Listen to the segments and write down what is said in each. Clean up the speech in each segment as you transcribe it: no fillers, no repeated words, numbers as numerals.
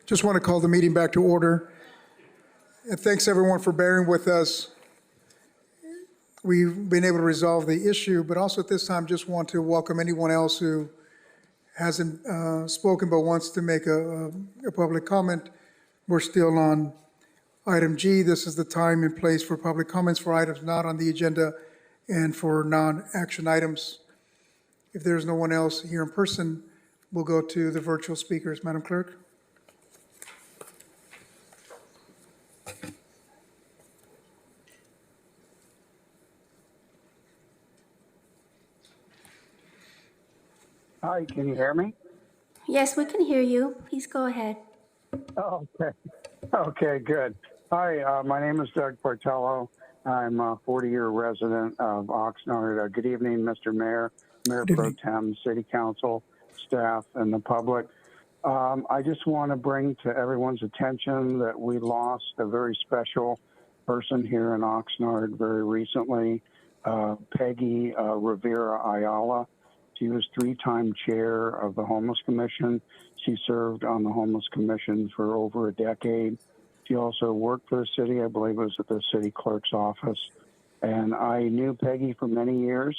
Just want to call the meeting back to order. And thanks everyone for bearing with us. We've been able to resolve the issue, but also at this time just want to welcome anyone else who hasn't spoken but wants to make a public comment. We're still on item G. This is the time and place for public comments for items not on the agenda and for non-action items. If there's no one else here in person, we'll go to the virtual speakers. Madam Clerk. Hi, can you hear me? Yes, we can hear you. Please go ahead. Oh, okay. Okay, good. Hi, my name is Doug Portello. I'm a 40-year resident of Oxnard. Good evening, Mr. Mayor, Mayor Pro Tem, City Council, staff, and the public. I just want to bring to everyone's attention that we lost a very special person here in Oxnard very recently, Peggy Rivera Ayala. She was three-time chair of the Homeless Commission. She served on the Homeless Commission for over a decade. She also worked for the city. I believe it was at the city clerk's office. And I knew Peggy for many years.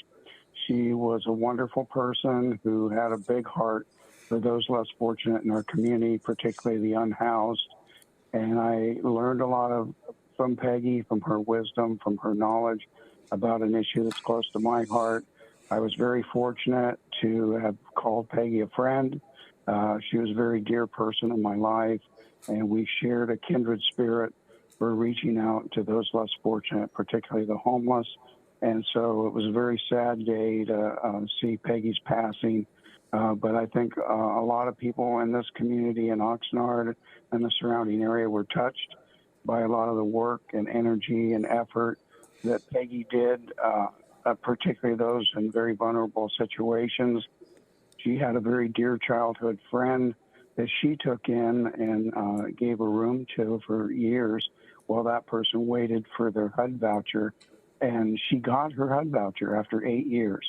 She was a wonderful person who had a big heart for those less fortunate in our community, particularly the unhoused. And I learned a lot from Peggy, from her wisdom, from her knowledge about an issue that's close to my heart. I was very fortunate to have called Peggy a friend. She was a very dear person in my life, and we shared a kindred spirit for reaching out to those less fortunate, particularly the homeless. And so it was a very sad day to see Peggy's passing. But I think a lot of people in this community in Oxnard and the surrounding area were touched by a lot of the work and energy and effort that Peggy did. Particularly those in very vulnerable situations. She had a very dear childhood friend that she took in and gave a room to for years while that person waited for their HUD voucher. And she got her HUD voucher after 8 years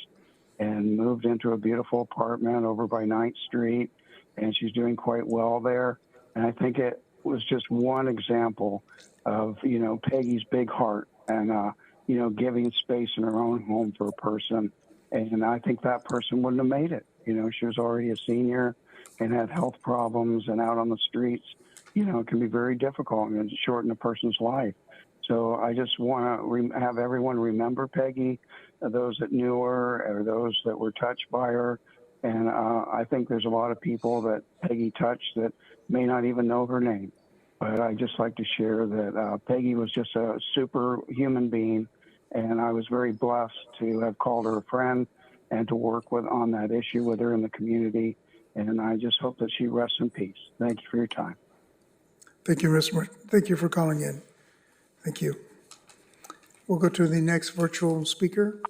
and moved into a beautiful apartment over by 9th Street. And she's doing quite well there. And I think it was just one example of, Peggy's big heart and, giving space in her own home for a person. And I think that person wouldn't have made it. She was already a senior and had health problems and out on the streets. It can be very difficult and shorten a person's life. So I just want to have everyone remember Peggy, those that knew her or those that were touched by her. And I think there's a lot of people that Peggy touched that may not even know her name. But I'd just like to share that Peggy was just a superhuman being. And I was very blessed to have called her a friend and to work on that issue with her in the community. And I just hope that she rests in peace. Thank you for your time. Thank you, Mr. Thank you for calling in. Thank you. We'll go to the next virtual speaker.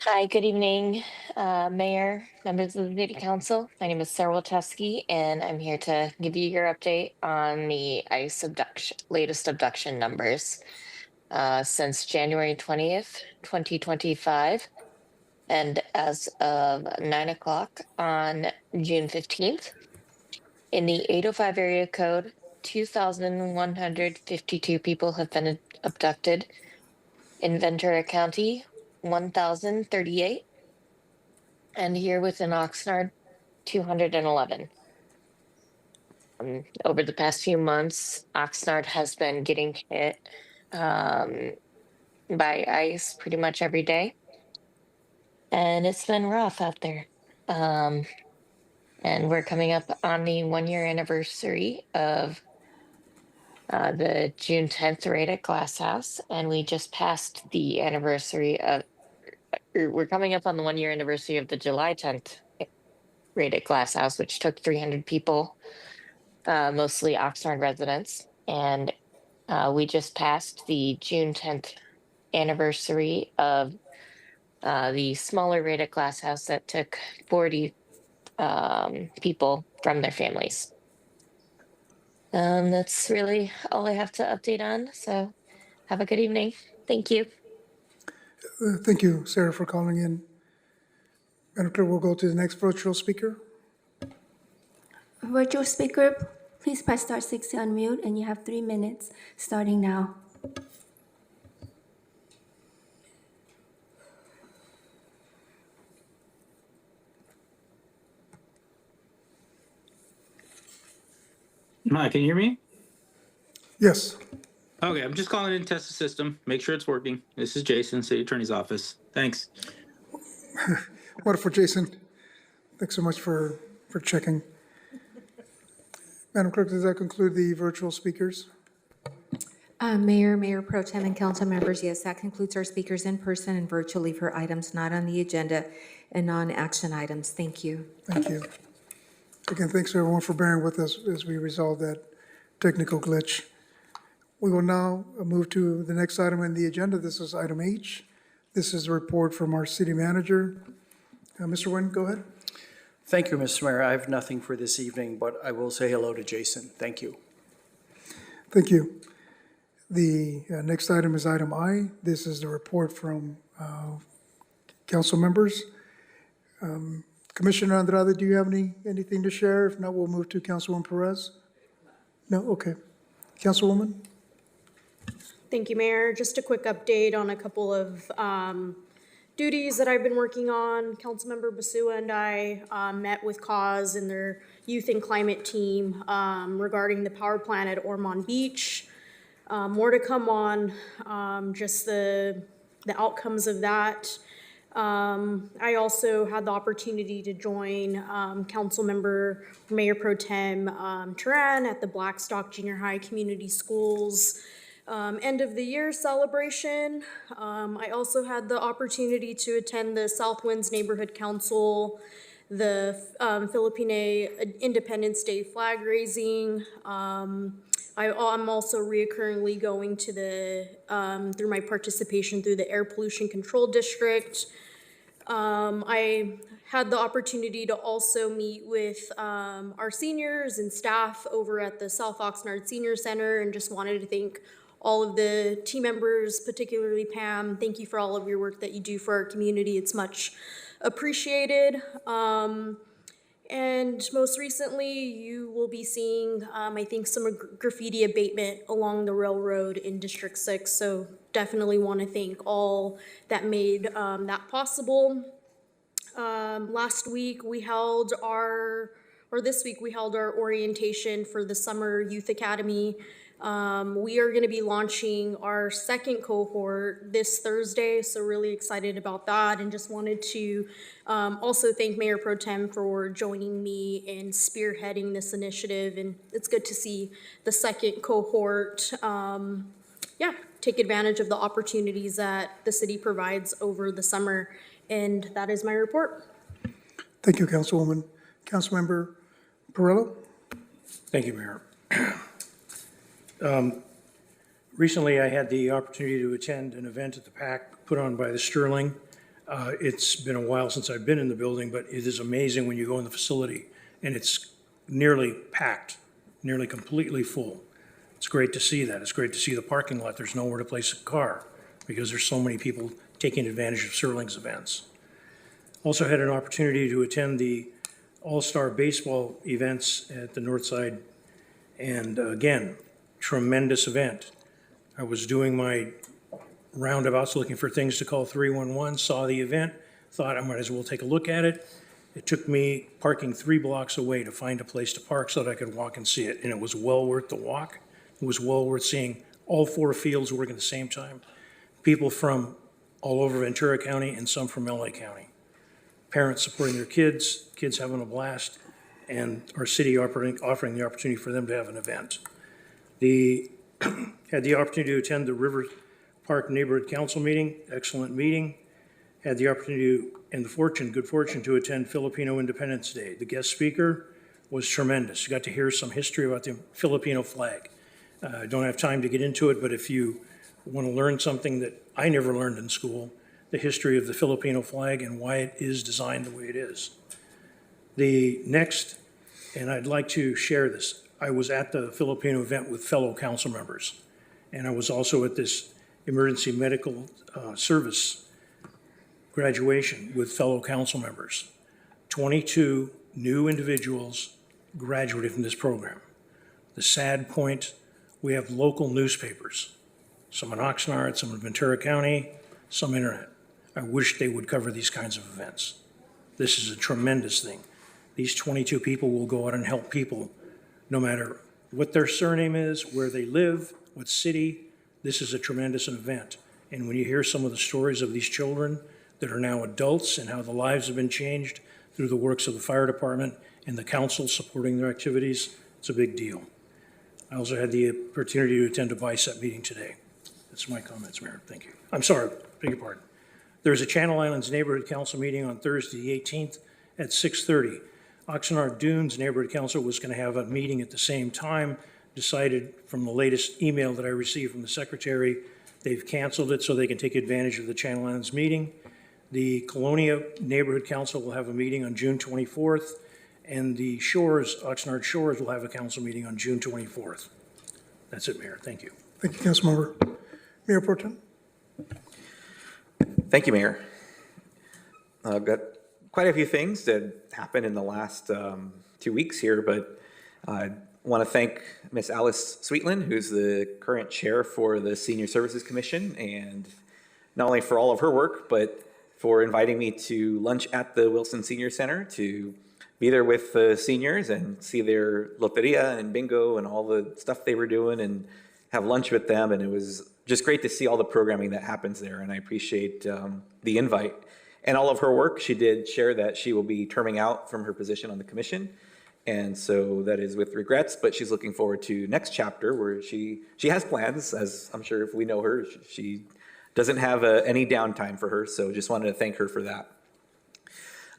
Hi, good evening, Mayor, members of the City Council. My name is Sarah Wachowski, and I'm here to give you your update on the ICE latest abduction numbers. Since January 20th, 2025, and as of 9 o'clock on June 15th, in the 805 area code, 2,152 people have been abducted. In Ventura County, 1,038. And here within Oxnard, 211. Over the past few months, Oxnard has been getting hit by ICE pretty much every day. And it's been rough out there. And we're coming up on the 1-year anniversary of the June 10th raid at Glass House. And we just passed the anniversary of, we're coming up on the 1-year anniversary of the July 10th raid at Glass House, which took 300 people, mostly Oxnard residents. And we just passed the June 10th anniversary of the smaller raid at Glass House that took 40 people from their families. That's really all I have to update on. So have a good evening. Thank you. Thank you, Sarah, for calling in. Madam Clerk, we'll go to the next virtual speaker. Virtual speaker, please press star 6 to unmute, and you have 3 minutes starting now. Hi, can you hear me? Yes, Okay, I'm just calling in to test the system, make sure it's working. This is Jason, City Attorney's Office. Thanks. wonderful, Jason. Thanks so much for checking. Madam Clerk, does that conclude the virtual speakers? Mayor Pro Tem, and council members, yes, that concludes our speakers in person and virtually for items not on the agenda and non-action items. Thank you. Thank you. Again, thanks everyone for bearing with us as we resolve that technical glitch. We will now move to the next item in the agenda. This is item H. This is a report from our city manager. Mr. Nguyen, go ahead. Thank you, Mr. Mayor. I have nothing for this evening, but I will say hello to Jason. Thank you. Thank you. The next item is item I. This is the report from council members. Commissioner Andrade, do you have anything to share? If not, we'll move to Councilwoman Perez. No? Okay. Councilwoman? Thank you, Mayor. Just a quick update on a couple of duties that I've been working on. Councilmember Basua and I met with CAUSE and their youth and climate team regarding the power plant at Ormond Beach. More to come on just the outcomes of that. I also had the opportunity to join Councilmember Mayor Pro Tem Turan at the Blackstock Junior High Community Schools end of the year celebration. I also had the opportunity to attend the Southwinds Neighborhood Council, the Filipino Independence Day flag raising. I'm also reoccurringly going to through my participation through the Air Pollution Control District. I had the opportunity to also meet with our seniors and staff over at the South Oxnard Senior Center, and just wanted to thank all of the team members, particularly Pam. Thank you for all of your work that you do for our community. It's much appreciated. And most recently, you will be seeing, I think, some graffiti abatement along the railroad in District 6. So definitely want to thank all that made that possible. This week we held our orientation for the Summer Youth Academy. We are going to be launching our second cohort this Thursday, so really excited about that, and just wanted to also thank Mayor Pro Tem for joining me in spearheading this initiative, and it's good to see the second cohort take advantage of the opportunities that the city provides over the summer, and that is my report. Thank you, Councilwoman. Councilmember Perillo? Thank you, Mayor. Recently, I had the opportunity to attend an event at the PAC put on by the Sterling. It's been a while since I've been in the building, but it is amazing when you go in the facility and it's nearly packed, nearly completely full. It's great to see that. It's great to see the parking lot. There's nowhere to place a car because there's so many people taking advantage of Sterling's events. Also had an opportunity to attend the All-Star Baseball events at the North Side, and again, tremendous event. I was doing my roundabouts looking for things to call 311, saw the event, thought I might as well take a look at it. It took me parking 3 blocks away to find a place to park so that I could walk and see it, and it was well worth the walk. It was well worth seeing all 4 fields working at the same time. People from all over Ventura County and some from LA County. Parents supporting their kids, kids having a blast, and our city offering the opportunity for them to have an good had the opportunity to attend the River Park Neighborhood Council meeting, excellent meeting. Had the opportunity and good fortune to attend Filipino Independence Day. The guest speaker was tremendous. You got to hear some history about the Filipino flag. I don't have time to get into it, but if you want to learn something that I never learned in school, the history of the Filipino flag and why it is designed the way it is. The next, and I'd like to share this, I was at the Filipino event with fellow council members, and I was also at this emergency medical service graduation with fellow council members. 22 new individuals graduated from this program. The sad point, we have local newspapers, some in Oxnard, some in Ventura County, some internet. I wish they would cover these kinds of events. This is a tremendous thing. These 22 people will go out and help people, no matter what their surname is, where they live, what city. This is a tremendous event. And when you hear some of the stories of these children that are now adults and how the lives have been changed through the works of the fire department and the council supporting their activities, it's a big deal. I also had the opportunity to attend a BICEP meeting today. That's my comments, Mayor. Thank you. I'm sorry, beg your pardon. There's a Channel Islands Neighborhood Council meeting on Thursday, the 18th at 6:30. Oxnard Dunes Neighborhood Council was going to have a meeting at the same time, decided from the latest email that I received from the secretary, they've canceled it so they can take advantage of the Channel Islands meeting. The Colonia Neighborhood Council will have a meeting on June 24th, and the Shores, Oxnard Shores, will have a council meeting on June 24th. That's it, Mayor. Thank you. Thank you, Councilmember. Mayor Pro Tem. Thank you, Mayor. I've got quite a few things that happened in the last 2 weeks here, but I want to thank Miss Alice Sweetland, who's the current chair for the Senior Services Commission, and not only for all of her work, but for inviting me to lunch at the Wilson Senior Center to be there with the seniors and see their loteria and bingo and all the stuff they were doing and have lunch with them. And it was just great to see all the programming that happens there. And I appreciate the invite and all of her work. She did share that she will be terming out from her position on the commission. And so that is with regrets, but she's looking forward to next chapter where she has plans, as I'm sure if we know her, she doesn't have any downtime for her. So just wanted to thank her for that.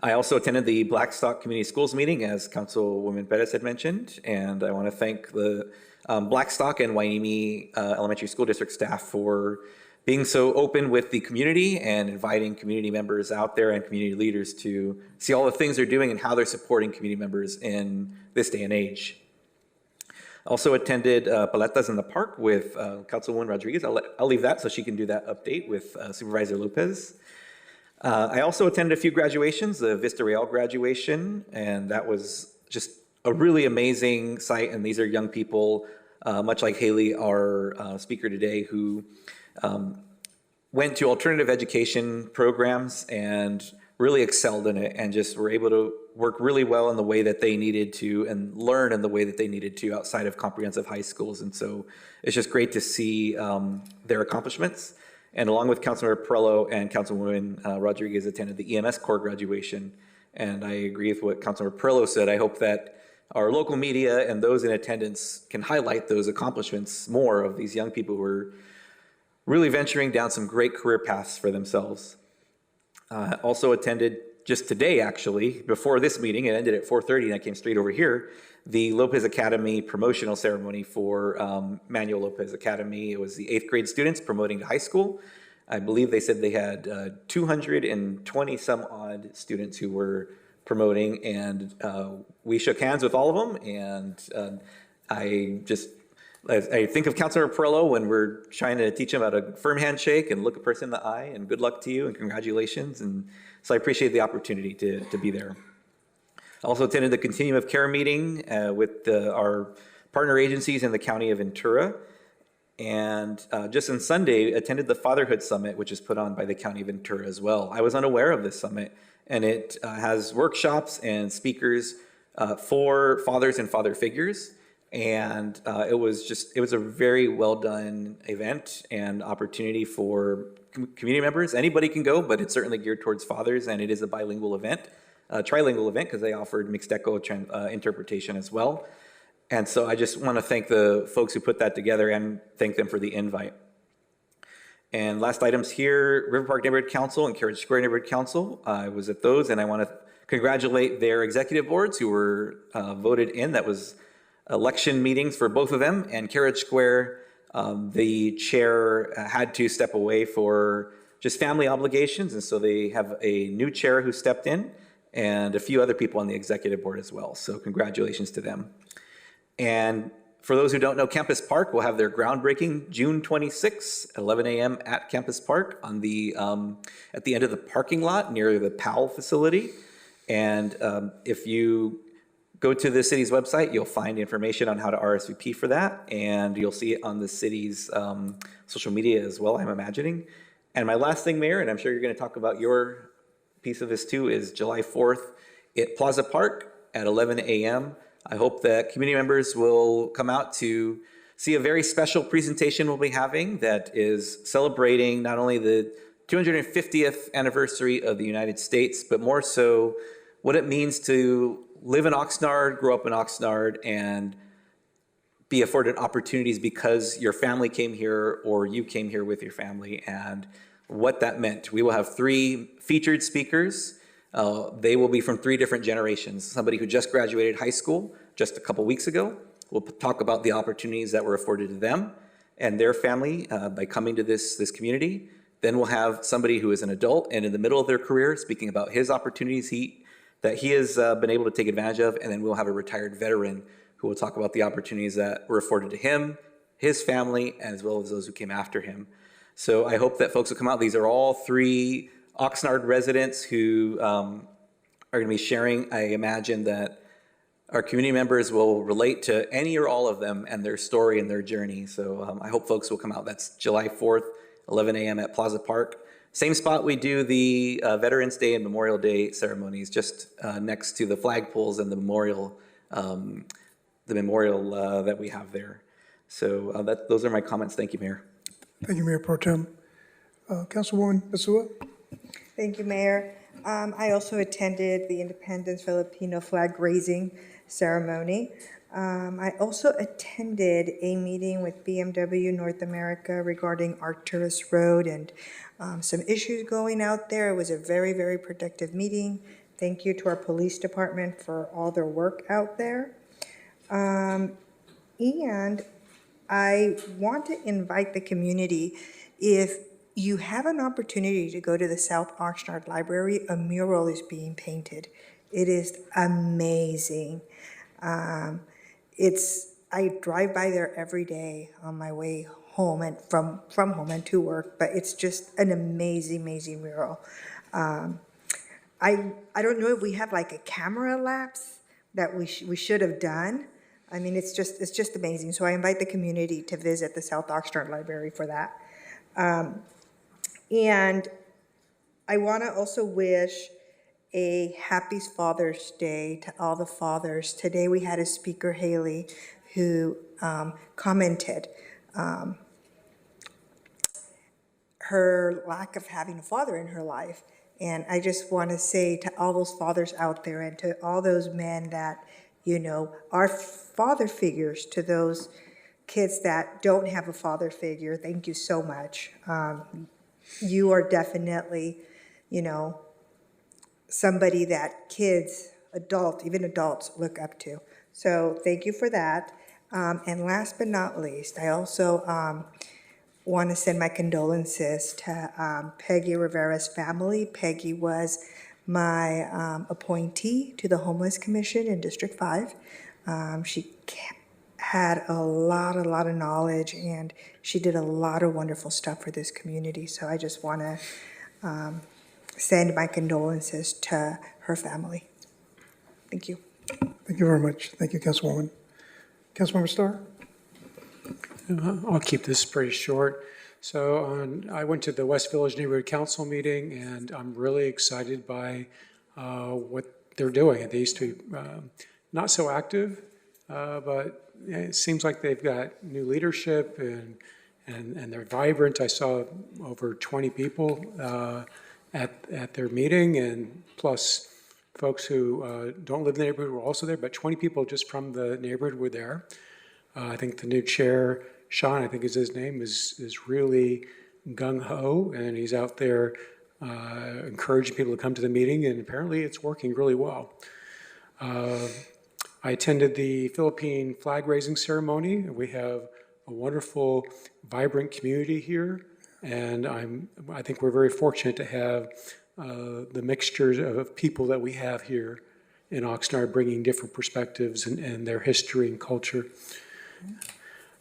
I also attended the Blackstock Community Schools meeting, as Councilwoman Perez had mentioned, and I want to thank the Blackstock and Wainimi Elementary School District staff for being so open with the community and inviting community members out there and community leaders to see all the things they're doing and how they're supporting community members in this day and age. Also attended Paletas in the Park with Councilwoman Rodriguez. I'll leave that so she can do that update with Supervisor Lopez. I also attended a few graduations, the Vista Real graduation, and that was just a really amazing sight. And these are young people, much like Haley, our speaker today, who went to alternative education programs and really excelled in it and just were able to work really well in the way that they needed to and learn in the way that they needed to outside of comprehensive high schools. And so it's just great to see their accomplishments. And along with Councilmember Perello and Councilwoman Rodriguez attended the EMS Corps graduation. And I agree with what Councilmember Perello said. I hope that our local media and those in attendance can highlight those accomplishments more of these young people who are really venturing down some great career paths for themselves. Also attended just today, actually, before this meeting, it ended at 4:30 and I came straight over here, the Lopez Academy promotional ceremony for Manuel Lopez Academy. It was the 8th grade students promoting to high school. I believe they said they had 220 some odd students who were promoting, and we shook hands with all of them. And I think of Councilor Perello when we're trying to teach them about a firm handshake and look a person in the eye and good luck to you and congratulations. And so I appreciate the opportunity to be there. I also attended the Continuum of Care meeting with our partner agencies in the County of Ventura. And just on Sunday, attended the Fatherhood Summit, which is put on by the County of Ventura as well. I was unaware of this summit, and it has workshops and speakers for fathers and father figures. And it was a very well done event and opportunity for community members. Anybody can go, but it's certainly geared towards fathers, and it is a bilingual event, trilingual event, because they offered mixed echo interpretation as well. And so I just want to thank the folks who put that together and thank them for the invite. And last items here, River Park Neighborhood Council and Carriage Square Neighborhood Council. I was at those, and I want to congratulate their executive boards who were voted in. That was election meetings for both of them. And Carriage Square, the chair had to step away for just family obligations. And so they have a new chair who stepped in and a few other people on the executive board as well. So congratulations to them. And for those who don't know, Campus Park will have their groundbreaking June 26, 11 a.m. at Campus Park on the at the end of the parking lot near the Powell facility. And if you go to the city's website. You'll find information on how to RSVP for that, and you'll see it on the city's social media as well, I'm imagining. And my last thing, Mayor, and I'm sure you're going to talk about your piece of this too, is July 4th at Plaza Park at 11 a.m. I hope that community members will come out to see a very special presentation we'll be having that is celebrating not only the 250th anniversary of the United States, but more so what it means to live in Oxnard, grow up in Oxnard, and be afforded opportunities because your family came here or you came here with your family, and what that meant. We will have 3 featured speakers. They will be from 3 different generations. Somebody who just graduated high school just a couple weeks ago. We'll talk about the opportunities that were afforded to them and their family by coming to this community. Then we'll have somebody who is an adult and in the middle of their career speaking about his opportunities that he has been able to take advantage of. And then we'll have a retired veteran who will talk about the opportunities that were afforded to him, his family, as well as those who came after him. So I hope that folks will come out. These are all 3 Oxnard residents who are going to be sharing. I imagine that our community members will relate to any or all of them and their story and their journey. So I hope folks will come out. That's July 4th, 11 a.m. at Plaza Park. Same spot we do the Veterans Day and Memorial Day ceremonies, just next to the flagpoles and the memorial that we have there. So those are my comments. Thank you, Mayor. Thank you, Mayor Pro Tem. Councilwoman Basua? Thank you, Mayor. I also attended the Independence Filipino flag raising ceremony. I also attended a meeting with BMW North America regarding Arcturus Road and some issues going out there. It was a very, very productive meeting. Thank you to our police department for all their work out there. And I want to invite the community, if you have an opportunity to go to the South Oxnard Library, a mural is being painted. It is amazing. I drive by there every day on my way home and from home and to work, but it's just an amazing, amazing mural. I don't know if we have like a camera lapse that we should have done. I mean, it's just amazing. So I invite the community to visit the South Oxnard Library for that. And I want to also wish a happy Father's Day to all the fathers. Today we had a speaker, Haley, who commented her lack of having a father in her life. And I just want to say to all those fathers out there and to all those men that, are father figures, to those kids that don't have a father figure, thank you so much. You are definitely, somebody that kids, even adults look up to. So thank you for that. And last but not least, I also want to send my condolences to Peggy Rivera's family. Peggy was my appointee to the Homeless Commission in District 5. She had a lot of knowledge, and she did a lot of wonderful stuff for this community. So I just want to send my condolences to her family. Thank you. Thank you very much. Thank you, Councilwoman. Councilmember Starr? I'll keep this pretty short. So I went to the West Village Neighborhood Council meeting, and I'm really excited by what they're doing. They used to be not so active, but it seems like they've got new leadership and they're vibrant. I saw over 20 people at their meeting, and plus folks who don't live in the neighborhood were also there, but 20 people just from the neighborhood were there. I think the new chair, Sean, I think is his name, is really gung-ho, and he's out there encouraging people to come to the meeting, and apparently it's working really well. I attended the Philippine flag raising ceremony. We have a wonderful, vibrant community here, and I think we're very fortunate to have the mixtures of people that we have here in Oxnard, bringing different perspectives and their history and culture.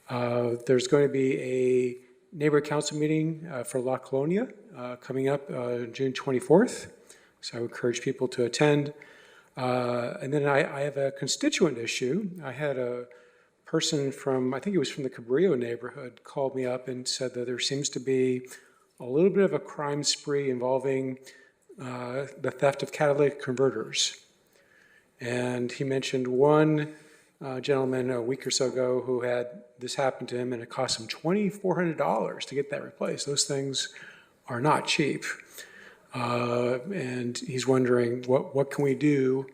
There's going to be a neighborhood council meeting for La Colonia coming up June 24th, so I would encourage people to attend. And then I have a constituent issue. I had a person from, I think it was from the Cabrillo neighborhood, called me up and said that there seems to be a little bit of a crime spree involving the theft of catalytic converters. And he mentioned one gentleman a week or so ago who had this happen to him, and it cost him $2,400 to get that replaced. Those things are not cheap. And he's wondering, what can we do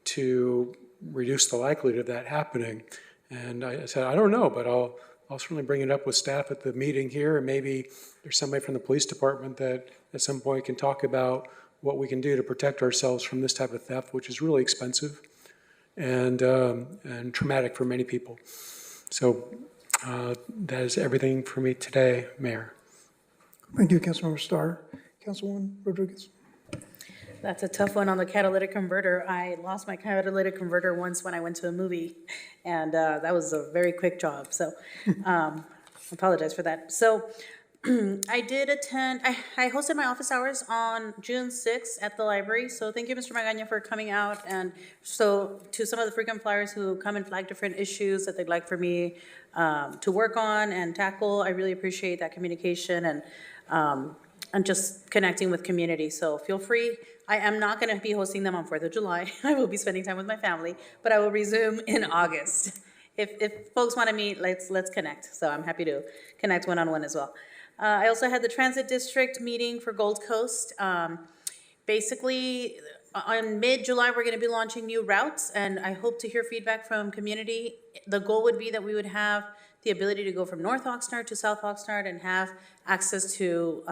to reduce the likelihood of that happening? And I said, I don't know, but I'll certainly bring it up with staff at the meeting here, and maybe there's somebody from the police department that at some point can talk about what we can do to protect ourselves from this type of theft, which is really expensive and traumatic for many people. So that is everything for me today, Mayor. Thank you, Councilmember Starr. Councilwoman Rodriguez. That's a tough one on the catalytic converter. I lost my catalytic converter once when I went to a movie, and that was a very quick job, so I apologize for that. So I did attend, I hosted my office hours on June 6th at the library, so thank you, Mr. Magaña, for coming out. And so to some of the frequent flyers who come and flag different issues that they'd like for me to work on and tackle, I really appreciate that communication and just connecting with community. So feel free. I am not going to be hosting them on 4th of July. I will be spending time with my family, but I will resume in August. If folks want to meet, let's connect. So I'm happy to connect one-on-one as well. I also had the Transit District meeting for Gold Coast. Basically, on mid-July, we're going to be launching new routes, and I hope to hear feedback from community. The goal would be that we would have the ability to go from North Oxnard to South Oxnard and have access to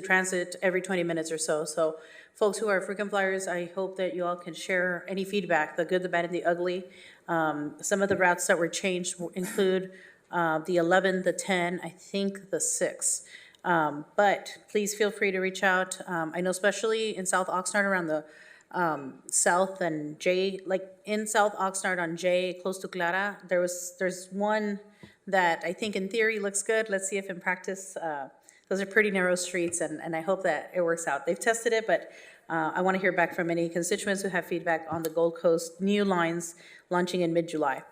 transit every 20 minutes or so. So folks who are frequent flyers, I hope that you all can share any feedback, the good, the bad, and the ugly. Some of the routes that were changed include the 11, the 10, I think the 6. But please feel free to reach out. I know especially in South Oxnard around the South and J, like in South Oxnard on J, close to Clara, there's one that I think in theory looks good. Let's see if in practice, those are pretty narrow streets, and I hope that it works out. They've tested it, but I want to hear back from any constituents who have feedback on the Gold Coast new lines launching in mid-July.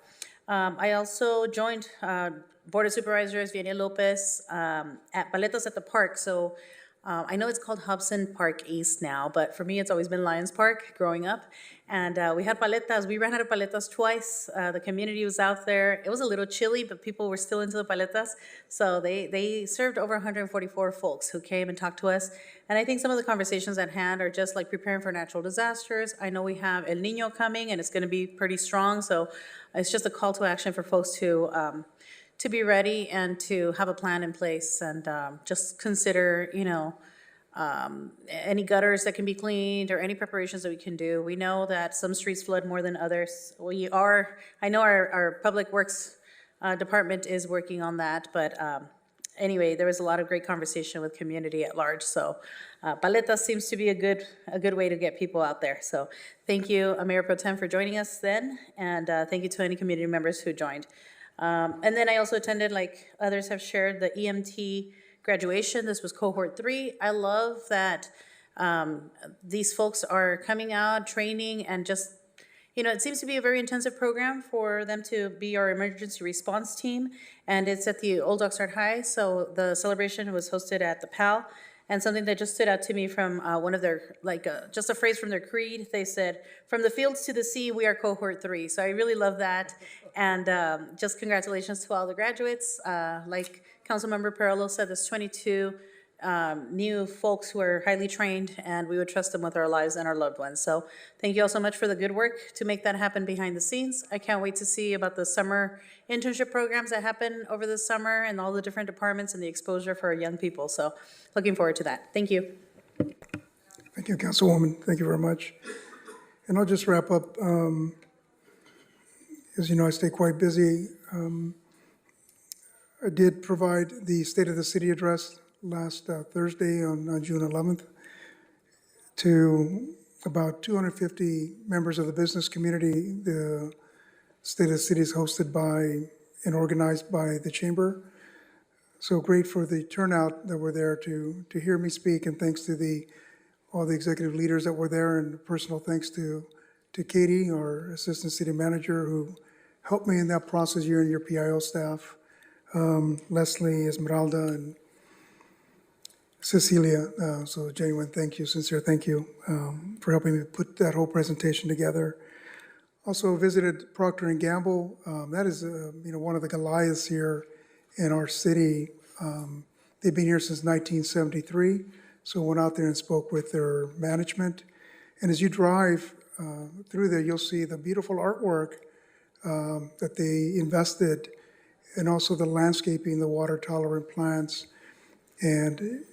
I also joined Board of Supervisors Vianney Lopez at Paletas at the Park. So I know it's called Hobson Park East now, but for me it's always been Lions Park growing up. And we had paletas. We ran out of paletas twice. The community was out there. It was a little chilly, but people were still into the paletas. So they served over 144 folks who came and talked to us. And I think some of the conversations at hand are just like preparing for natural disasters. I know we have El Nino coming, and it's going to be pretty strong. So it's just a call to action for folks to be ready and to have a plan in place, and just consider, any gutters that can be cleaned or any preparations that we can do. We know that some streets flood more than others. I know our Public Works department is working on that, but anyway, there was a lot of great conversation with community at large. So Paletas seems to be a good way to get people out there. So thank you, Mayor Pro Tem, for joining us then, and thank you to any community members who joined. And then I also attended, like others have shared, the EMT graduation. This was cohort 3. I love that these folks are coming out, training, and just, it seems to be a very intensive program for them to be our emergency response team. And it's at the Old Oxnard High. So the celebration was hosted at the PAL. And something that just stood out to me from one of their, just a phrase from their creed, they said, "From the fields to the sea, we are cohort 3." So I really love that. And just congratulations to all the graduates. Like Councilmember Perillo said, there's 22 new folks who are highly trained, and we would trust them with our lives and our loved ones. So thank you all so much for the good work to make that happen behind the scenes. I can't wait to see about the summer internship programs that happen over the summer and all the different departments and the exposure for our young people. So looking forward to that. Thank you. Thank you, Councilwoman. Thank you very much. And I'll just wrap up. As you know, I stay quite busy. I did provide the State of the City address last Thursday on June 11th to about 250 members of the business community. The State of the City is hosted by and organized by the Chamber. So great for the turnout that were there to hear me speak, and thanks to all the executive leaders that were there, and personal thanks to to Katie, our Assistant City Manager, who helped me in that process, you and your PIO staff, Leslie, Esmeralda, and Cecilia. So genuine thank you, sincere thank you for helping me put that whole presentation together. Also visited Procter and Gamble. That is, one of the Goliaths here in our city. They've been here since 1973, so went out there and spoke with their management. And as you drive through there, you'll see the beautiful artwork that they invested, and also the landscaping, the water-tolerant plants. And,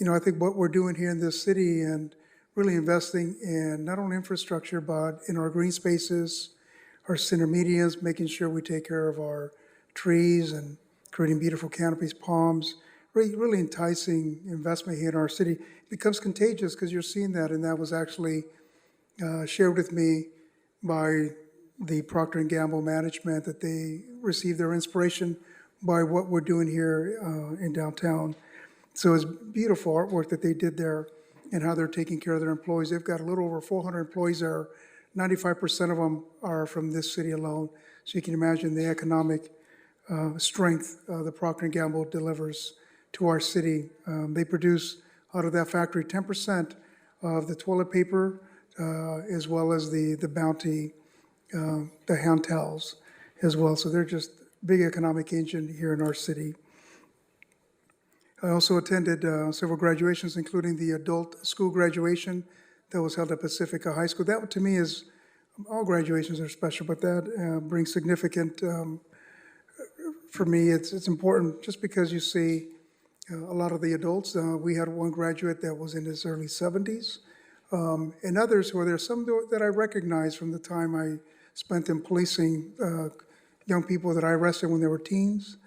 I think what we're doing here in this city and really investing in not only infrastructure, but in our green spaces, our center medians, making sure we take care of our trees and creating beautiful canopies, palms, really enticing investment here in our city. It becomes contagious because you're seeing that, and that was actually shared with me by the Procter & Gamble management, that they received their inspiration by what we're doing here in downtown. So it's beautiful artwork that they did there and how they're taking care of their employees. They've got a little over 400 employees there. 95% of them are from this city alone. So you can imagine the economic strength the Procter & Gamble delivers to our city. They produce out of that factory 10% of the toilet paper, as well as the Bounty, the hand towels as well. So they're just big economic engine here in our city. I also attended several graduations, including the adult school graduation that was held at Pacifica High School. That, to me, is, all graduations are special, but that brings significant, for me, it's important just because you see a lot of the adults. We had one graduate that was in his early 70s, and others who are there, some that I recognize from the time I spent in policing young people that I arrested when they were teens,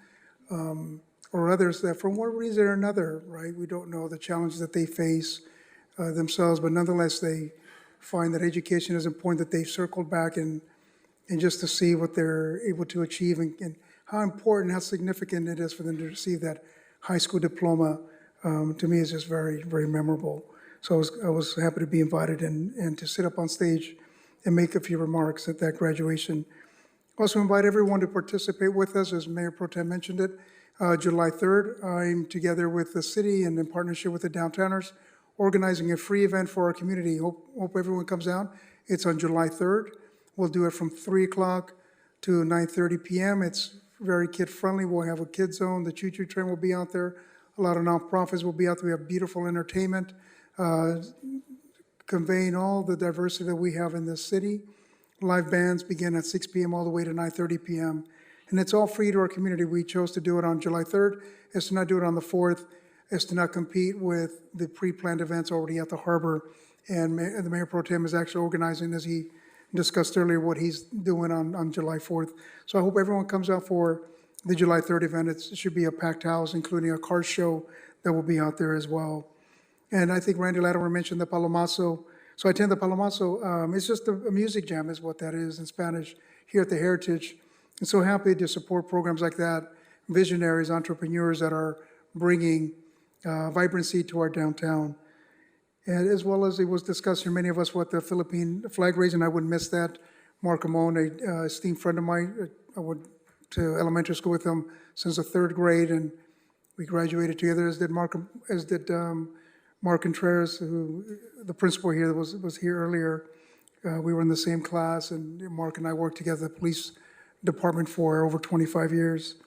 or others that for one reason or another, right, we don't know the challenges that they face themselves, but nonetheless they find that education is important, that they've circled back and just to see what they're able to achieve and how important, how significant it is for them to receive that high school diploma, to me is just very, very memorable. So I was happy to be invited and to sit up on stage and make a few remarks at that graduation. Also invite everyone to participate with us, as Mayor Pro Tem mentioned it. July 3rd, I'm together with the city and in partnership with the Downtowners, organizing a free event for our community. Hope everyone comes out. It's on July 3rd. We'll do it from 3 o'clock to 9:30 p.m. It's very kid-friendly. We'll have a kid zone. The choo-choo train will be out there. A lot of nonprofits will be out there. We have beautiful entertainment, conveying all the diversity that we have in this city. Live bands begin at 6 p.m. all the way to 9:30 p.m. And it's all free to our community. We chose to do it on July 3rd, is to not do it on the 4th, is to not compete with the pre-planned events already at the harbor. And the Mayor Pro Tem is actually organizing, as he discussed earlier, what he's doing on July 4th. So I hope everyone comes out for the July 3rd event. It should be a packed house, including a car show that will be out there as well. And I think Randy Latimer mentioned the Palomazo. So I attend the Palomazo. It's just a music jam is what that is in Spanish here at the Heritage. And so happy to support programs like that, visionaries, entrepreneurs that are bringing vibrancy to our downtown. And as well as it was discussed here, many of us with the Philippine flag raising, I wouldn't miss that. Mark Amon, a esteemed friend of mine, I went to elementary school with him since the 3rd grade, and we graduated together, as did Mark Contreras, who the principal here was here earlier. We were in the same class, and Mark and I worked together at the police department for over 25 years.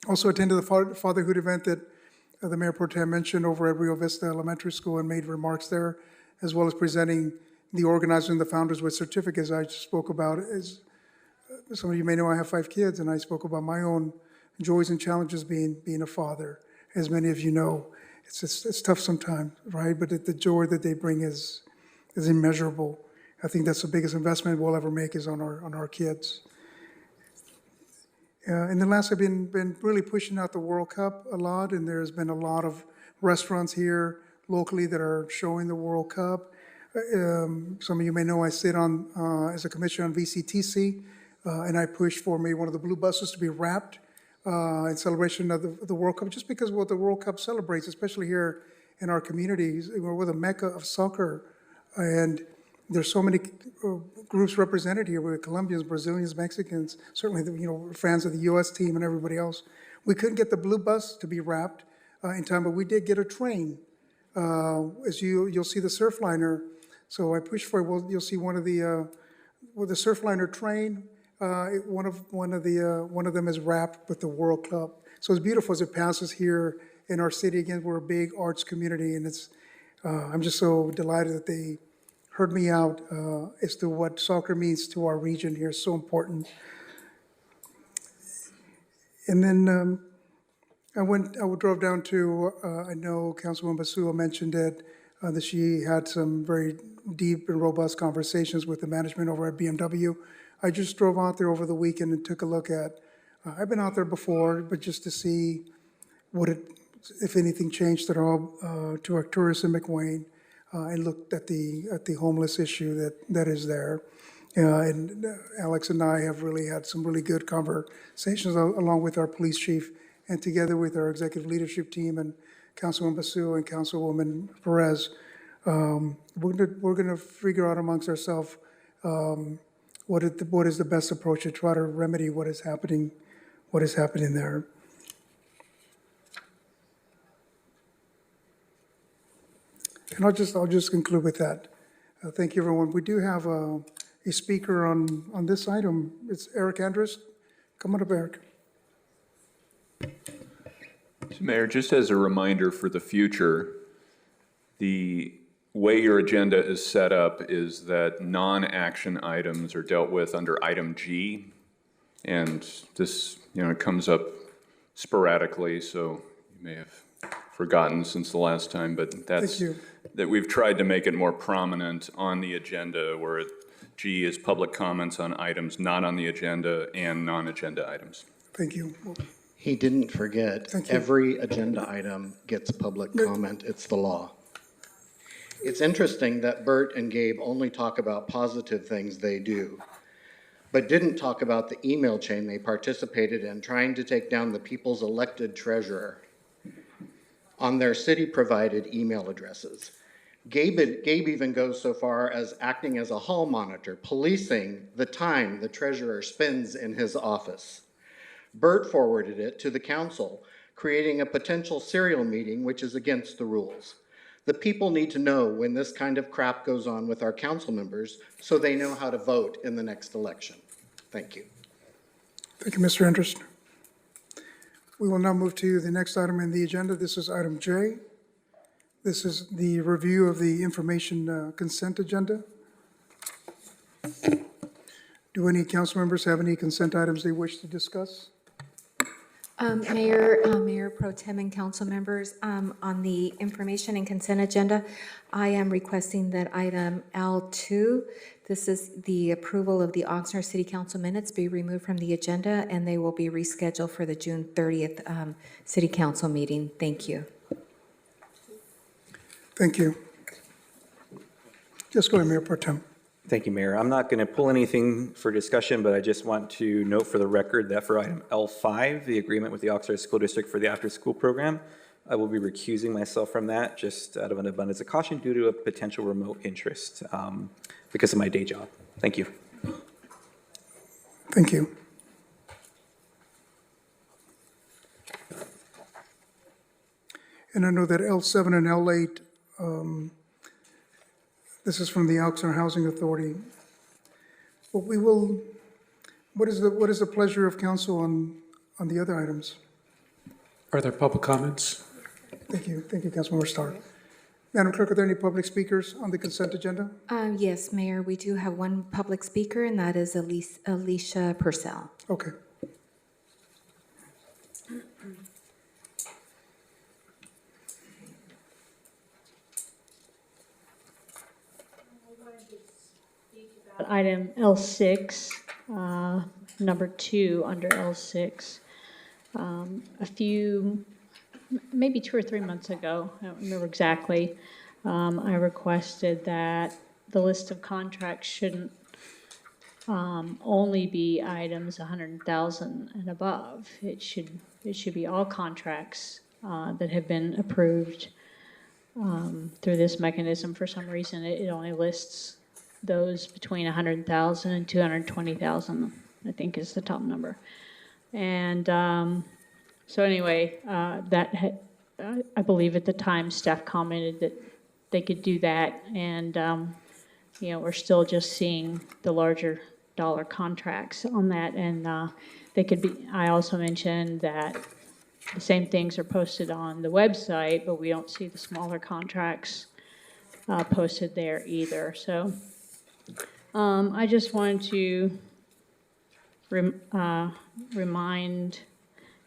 Also attended the fatherhood event that the Mayor Pro Tem mentioned over at Rio Vista Elementary School and made remarks there, as well as presenting the organizers and the founders with certificates. I spoke about, as some of you may know, I have 5 kids, and I spoke about my own joys and challenges being a father. As many of you know, it's tough sometimes, right? But the joy that they bring is immeasurable. I think that's the biggest investment we'll ever make is on our kids. And then last, I've been really pushing out the World Cup a lot, and there's been a lot of restaurants here locally that are showing the World Cup. Some of you may know I sit on as a commissioner on VCTC, and I pushed for maybe one of the blue buses to be wrapped in celebration of the World Cup, just because what the World Cup celebrates, especially here in our communities, we're a mecca of soccer, and there's so many groups represented here with Colombians, Brazilians, Mexicans, certainly, fans of the U.S. team and everybody else. We couldn't get the blue bus to be wrapped in time, but we did get a train. As you'll see the Surfliner. So I pushed for it. Well, you'll see one of the Surfliner train. One of them is wrapped with the World Cup. So it's beautiful as it passes here in our city. Again, we're a big arts community, and I'm just so delighted that they heard me out as to what soccer means to our region here. It's so important. And then I drove down to, I know Councilwoman Basua mentioned it, that she had some very deep and robust conversations with the management over at BMW. I just drove out there over the weekend and took a look at, I've been out there before, but just to see if anything changed at all to Arcturus and McWayne, and looked at the homeless issue that is there. And Alex and I have really had some really good conversations along with our police chief and together with our executive leadership team and Councilwoman Basu and Councilwoman Perez. We're gonna figure out amongst ourselves what is the best approach to try to remedy what is happening there. And I'll just conclude with that. Thank you, everyone. We do have a speaker on this item. It's Eric Andrus. Come on up, Eric. So Mayor, just as a reminder for the future, the way your agenda is set up is that non-action items are dealt with under item G. And this, it comes up sporadically, so you may have forgotten since the last time, but that's that we've tried to make it more prominent on the agenda, where G is public comments on items not on the agenda and non-agenda items. Thank you. He didn't forget, every agenda item gets public comment. It's the law. It's interesting that Bert and Gabe only talk about positive things they do, but didn't talk about the email chain they participated in trying to take down the people's elected treasurer on their city-provided email addresses. Gabe even goes so far as acting as a hall monitor, policing the time the treasurer spends in his office. Bert forwarded it to the council, creating a potential serial meeting, which is against the rules. The people need to know when this kind of crap goes on with our council members so they know how to vote in the next election. Thank you. Thank you, Mr. Andrus. We will now move to the next item in the agenda. This is item J. This is the review of the information consent agenda. Do any council members have any consent items they wish to discuss? Mayor Pro Tem and council members, on the information and consent agenda, I am requesting that item L2, this is the approval of the Oxnard City Council minutes, be removed from the agenda, and they will be rescheduled for the June 30th City Council meeting. Thank you. Thank you. Just go ahead, Mayor Pro Tem. Thank you, Mayor. I'm not going to pull anything for discussion, but I just want to note for the record that for item L5, the agreement with the Oxnard School District for the after-school program, I will be recusing myself from that just out of an abundance of caution due to a potential remote interest because of my day job. Thank you. Thank you. And I know that L7 and L8, this is from the Oxnard Housing Authority. But we will, what is the pleasure of council on the other items? Are there public comments? Thank you, Councilmember Starr. Madam Clerk, are there any public speakers on the consent agenda? Yes, Mayor, we do have one public speaker, and that is Alicia Purcell. Okay. Item L6, number 2 under L6. Maybe 2 or 3 months ago, I don't remember exactly, I requested that the list of contracts shouldn't only be items 100,000 and above. It should be all contracts that have been approved through this mechanism. For some reason, it only lists those between 100,000 and 220,000, I think is the top number. And so anyway, I believe at the time staff commented that they could do that, and we're still just seeing the larger dollar contracts on that, and they could be. I also mentioned that the same things are posted on the website, but we don't see the smaller contracts posted there either. So I just wanted to remind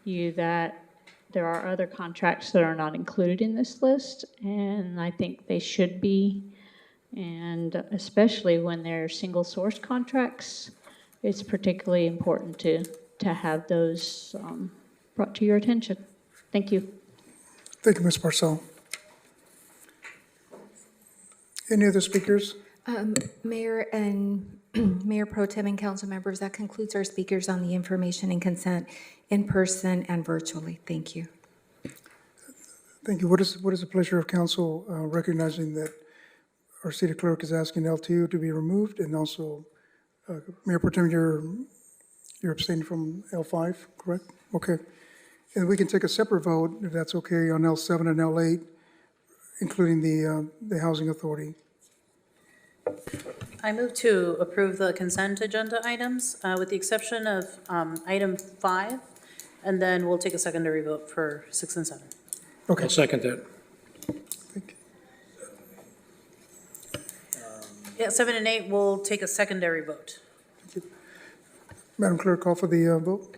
you that there are other contracts that are not included in this list, and I think they should be. And especially when they're single source contracts, it's particularly important to have those brought to your attention. Thank you. Thank you, Ms. Parcell. Any other speakers? Mayor and Mayor Pro Tem and council members, that concludes our speakers on the information and consent in person and virtually. Thank you. Thank you. What is the pleasure of council recognizing that our city clerk is asking L2 to be removed, and also Mayor Pro Tem, you're abstaining from L5, correct? Okay. And we can take a separate vote, if that's okay, on L7 and L8, including the Housing Authority. I move to approve the consent agenda items with the exception of item 5, and then we'll take a secondary vote for 6 and 7. Okay. I'll second that. Yeah, 7 and 8, we'll take a secondary vote. Madam Clerk, call for the vote.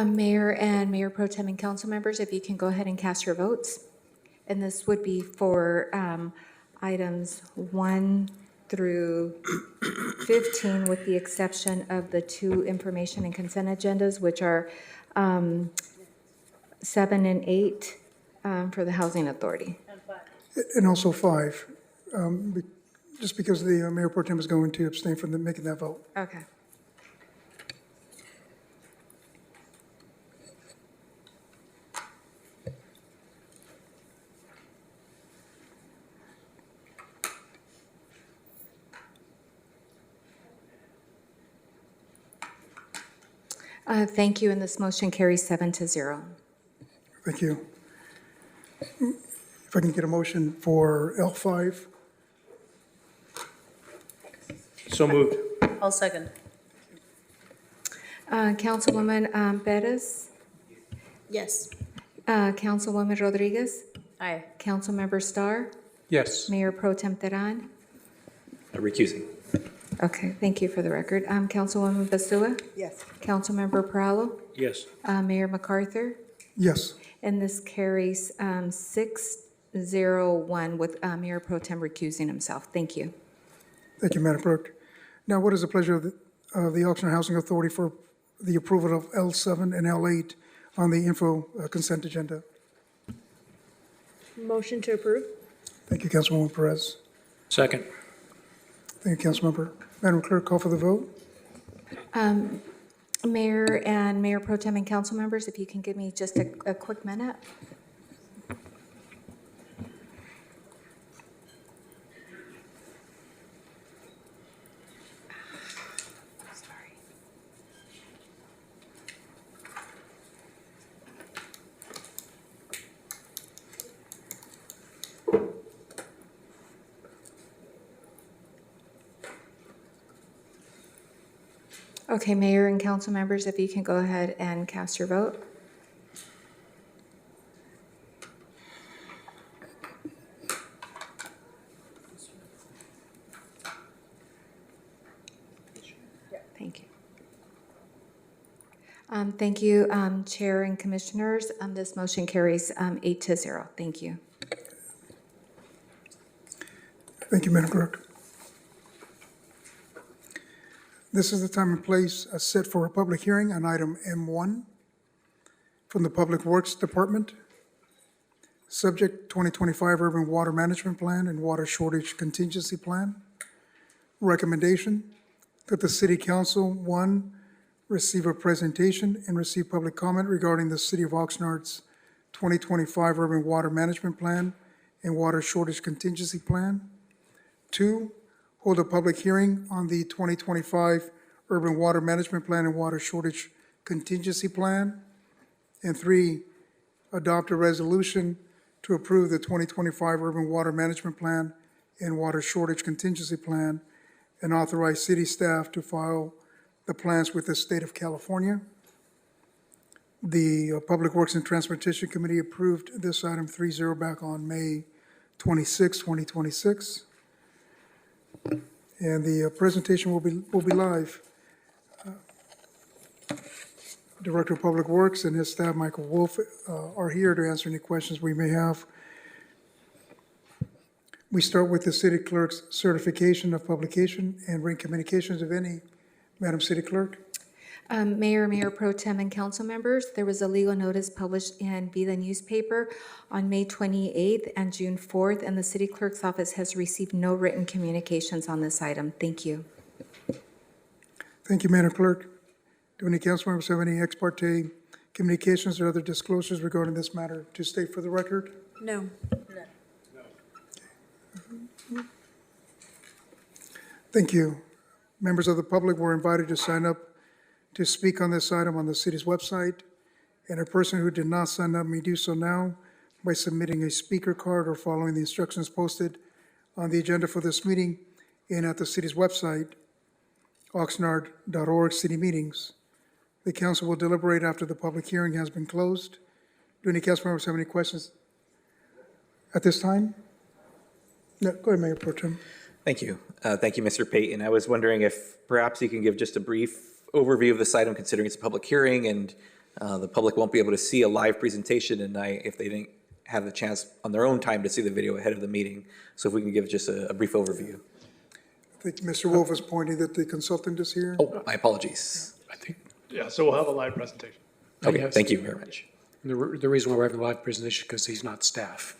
Mayor and Mayor Pro Tem and council members, if you can go ahead and cast your votes. And this would be for items 1 through 15, with the exception of the 2 information and consent agendas, which are 7 and 8 for the Housing Authority. And also 5, just because the Mayor Pro Tem is going to abstain from making that vote. Okay. Thank you, and this motion carries 7-0. Thank you. If I can get a motion for L5. So moved. I'll second. Councilwoman Perez, Yes. Councilwoman Rodriguez, Aye. Councilmember Starr, Yes. Mayor Pro Tem Teran. Recusing. Okay, thank you for the record. Councilwoman Basua, Yes. Councilmember Perallo, Yes. Mayor MacArthur, Yes. and this carries 6-0-1 with Mayor Pro Tem recusing himself. Thank you. Thank you, Madam Clerk. Now, what is the pleasure of the Oxnard Housing Authority for the approval of L7 and L8 on the info consent agenda? Motion to approve? Thank you, Councilwoman Perez. Second. Thank you, Councilmember. Madam Clerk, call for the vote. Mayor and Mayor Pro Tem and council members, if you can give me just a quick minute. Okay, Mayor and council members, if you can go ahead and cast your vote. Thank you. Thank you, Chair and Commissioners. This motion carries 8-0. Thank you. Thank you, Madam Clerk. This is the time and place set for a public hearing on item M1 from the Public Works Department. Subject 2025 Urban Water Management Plan and Water Shortage Contingency Plan. Recommendation that the City Council, 1, receive a presentation and receive public comment regarding the City of Oxnard's 2025 Urban Water Management Plan and water shortage contingency plan. 2, hold a public hearing on the 2025 urban water management plan and water shortage contingency plan. And 3, adopt a resolution to approve the 2025 urban water management plan and water shortage contingency plan and authorize city staff to file the plans with the state of California. The Public Works and Transportation Committee approved this item 3-0 back on May 26, 2026. And the presentation will be live. Director of Public Works and his staff, Michael Wolf, are here to answer any questions we may have. We start with the city clerk's certification of publication and written communications, if any. Madam City Clerk? Mayor, Mayor Pro Tem, and council members, there was a legal notice published in Be the newspaper on May 28th and June 4th, and the city clerk's office has received no written communications on this item. Thank you. Thank you, Madam Clerk. Do any council members have any ex parte communications or other disclosures regarding this matter to state for the record? No. Thank you. Members of the public were invited to sign up to speak on this item on the city's website, and a person who did not sign up may do so now by submitting a speaker card or following the instructions posted on the agenda for this meeting and at the city's website, oxnard.org, city meetings. The council will deliberate after the public hearing has been closed. Do any council members have any questions at this time? No, go ahead, Mayor Pro Tem. Thank you. Thank you, Mr. Payton. I was wondering if perhaps you can give just a brief overview of this item, considering it's a public hearing and the public won't be able to see a live presentation tonight if they didn't have the chance on their own time to see the video ahead of the meeting. So if we can give just a brief overview. I think Mr. Wolf is pointing that the consultant is here. Oh, my apologies. Yeah, so we'll have a live presentation. Okay, Yes. thank you very much. The reason why we're having a live presentation is because he's not staff.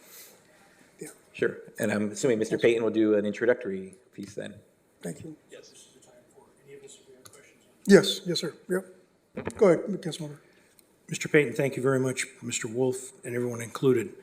Sure. And I'm assuming Mr. Payton will do an introductory piece then. Thank you. Yes. Yes, yes, sir. Yep. Go ahead, Councilmember. Mr. Payton, thank you very much, Mr. Wolf and everyone included.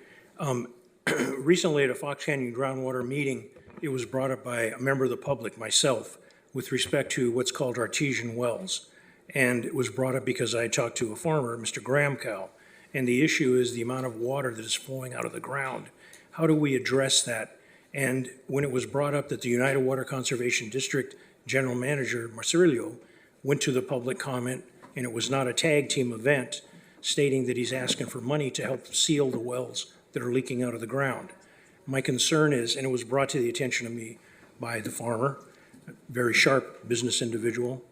Recently at a Fox Canyon groundwater meeting, it was brought up by a member of the public, myself, with respect to what's called artesian wells. And it was brought up because I talked to a farmer, Mr. Graham Cow, and the issue is the amount of water that is flowing out of the ground. How do we address that? And when it was brought up that the United Water Conservation District General Manager, Marcirillo, went to the public comment, and it was not a tag team event, stating that he's asking for money to help seal the wells that are leaking out of the ground. My concern is, and it was brought to the attention of me by the farmer, a very sharp business individual,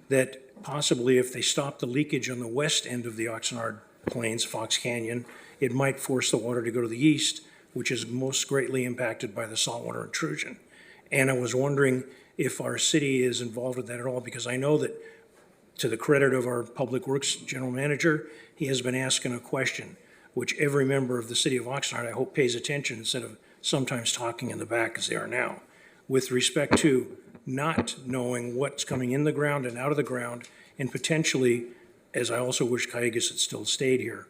that possibly if they stop the leakage on the west end of the Oxnard Plains, Fox Canyon, it might force the water to go to the east, which is most greatly impacted by the saltwater intrusion. And I was wondering if our city is involved with that at all, because I know that, to the credit of our Public Works General Manager, he has been asking a question, which every member of the city of Oxnard, I hope, pays attention instead of sometimes talking in the back as they are now, with respect to not knowing what's coming in the ground and out of the ground, and potentially, as I also wish Cayugas had still stayed here,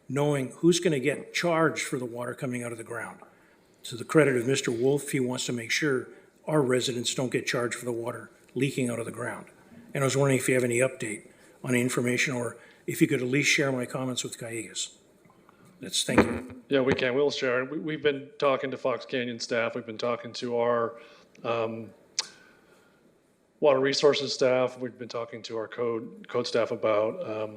knowing who's going to get charged for the water coming out of the ground. To the credit of Mr. Wolf, he wants to make sure our residents don't get charged for the water leaking out of the ground. And I was wondering if you have any update on the information, or if you could at least share my comments with Cayugas. Thank you. Yeah, we can. We'll share. We've been talking to Fox Canyon staff. We've been talking to our water resources staff. We've been talking to our code staff about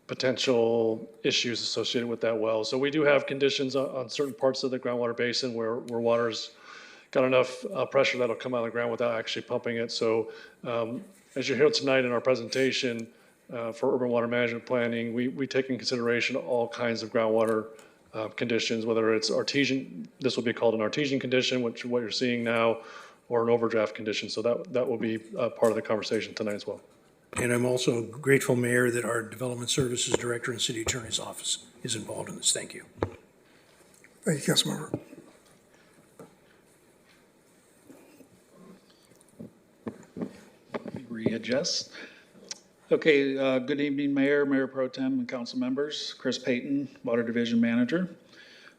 potential issues associated with that well. So we do have conditions on certain parts of the groundwater basin where water's got enough pressure that'll come out of the ground without actually pumping it. So as you hear tonight in our presentation for urban water management planning, we take in consideration all kinds of groundwater conditions, whether it's artesian, this will be called an artesian condition, which is what you're seeing now, or an overdraft condition. So that will be part of the conversation tonight as well. And I'm also grateful, Mayor, that our Development Services Director and City Attorney's Office is involved in this. Thank you. Thank you, Councilmember. Readjust. Okay, good evening, Mayor, Mayor Pro Tem, and council members. Chris Payton, Water Division Manager.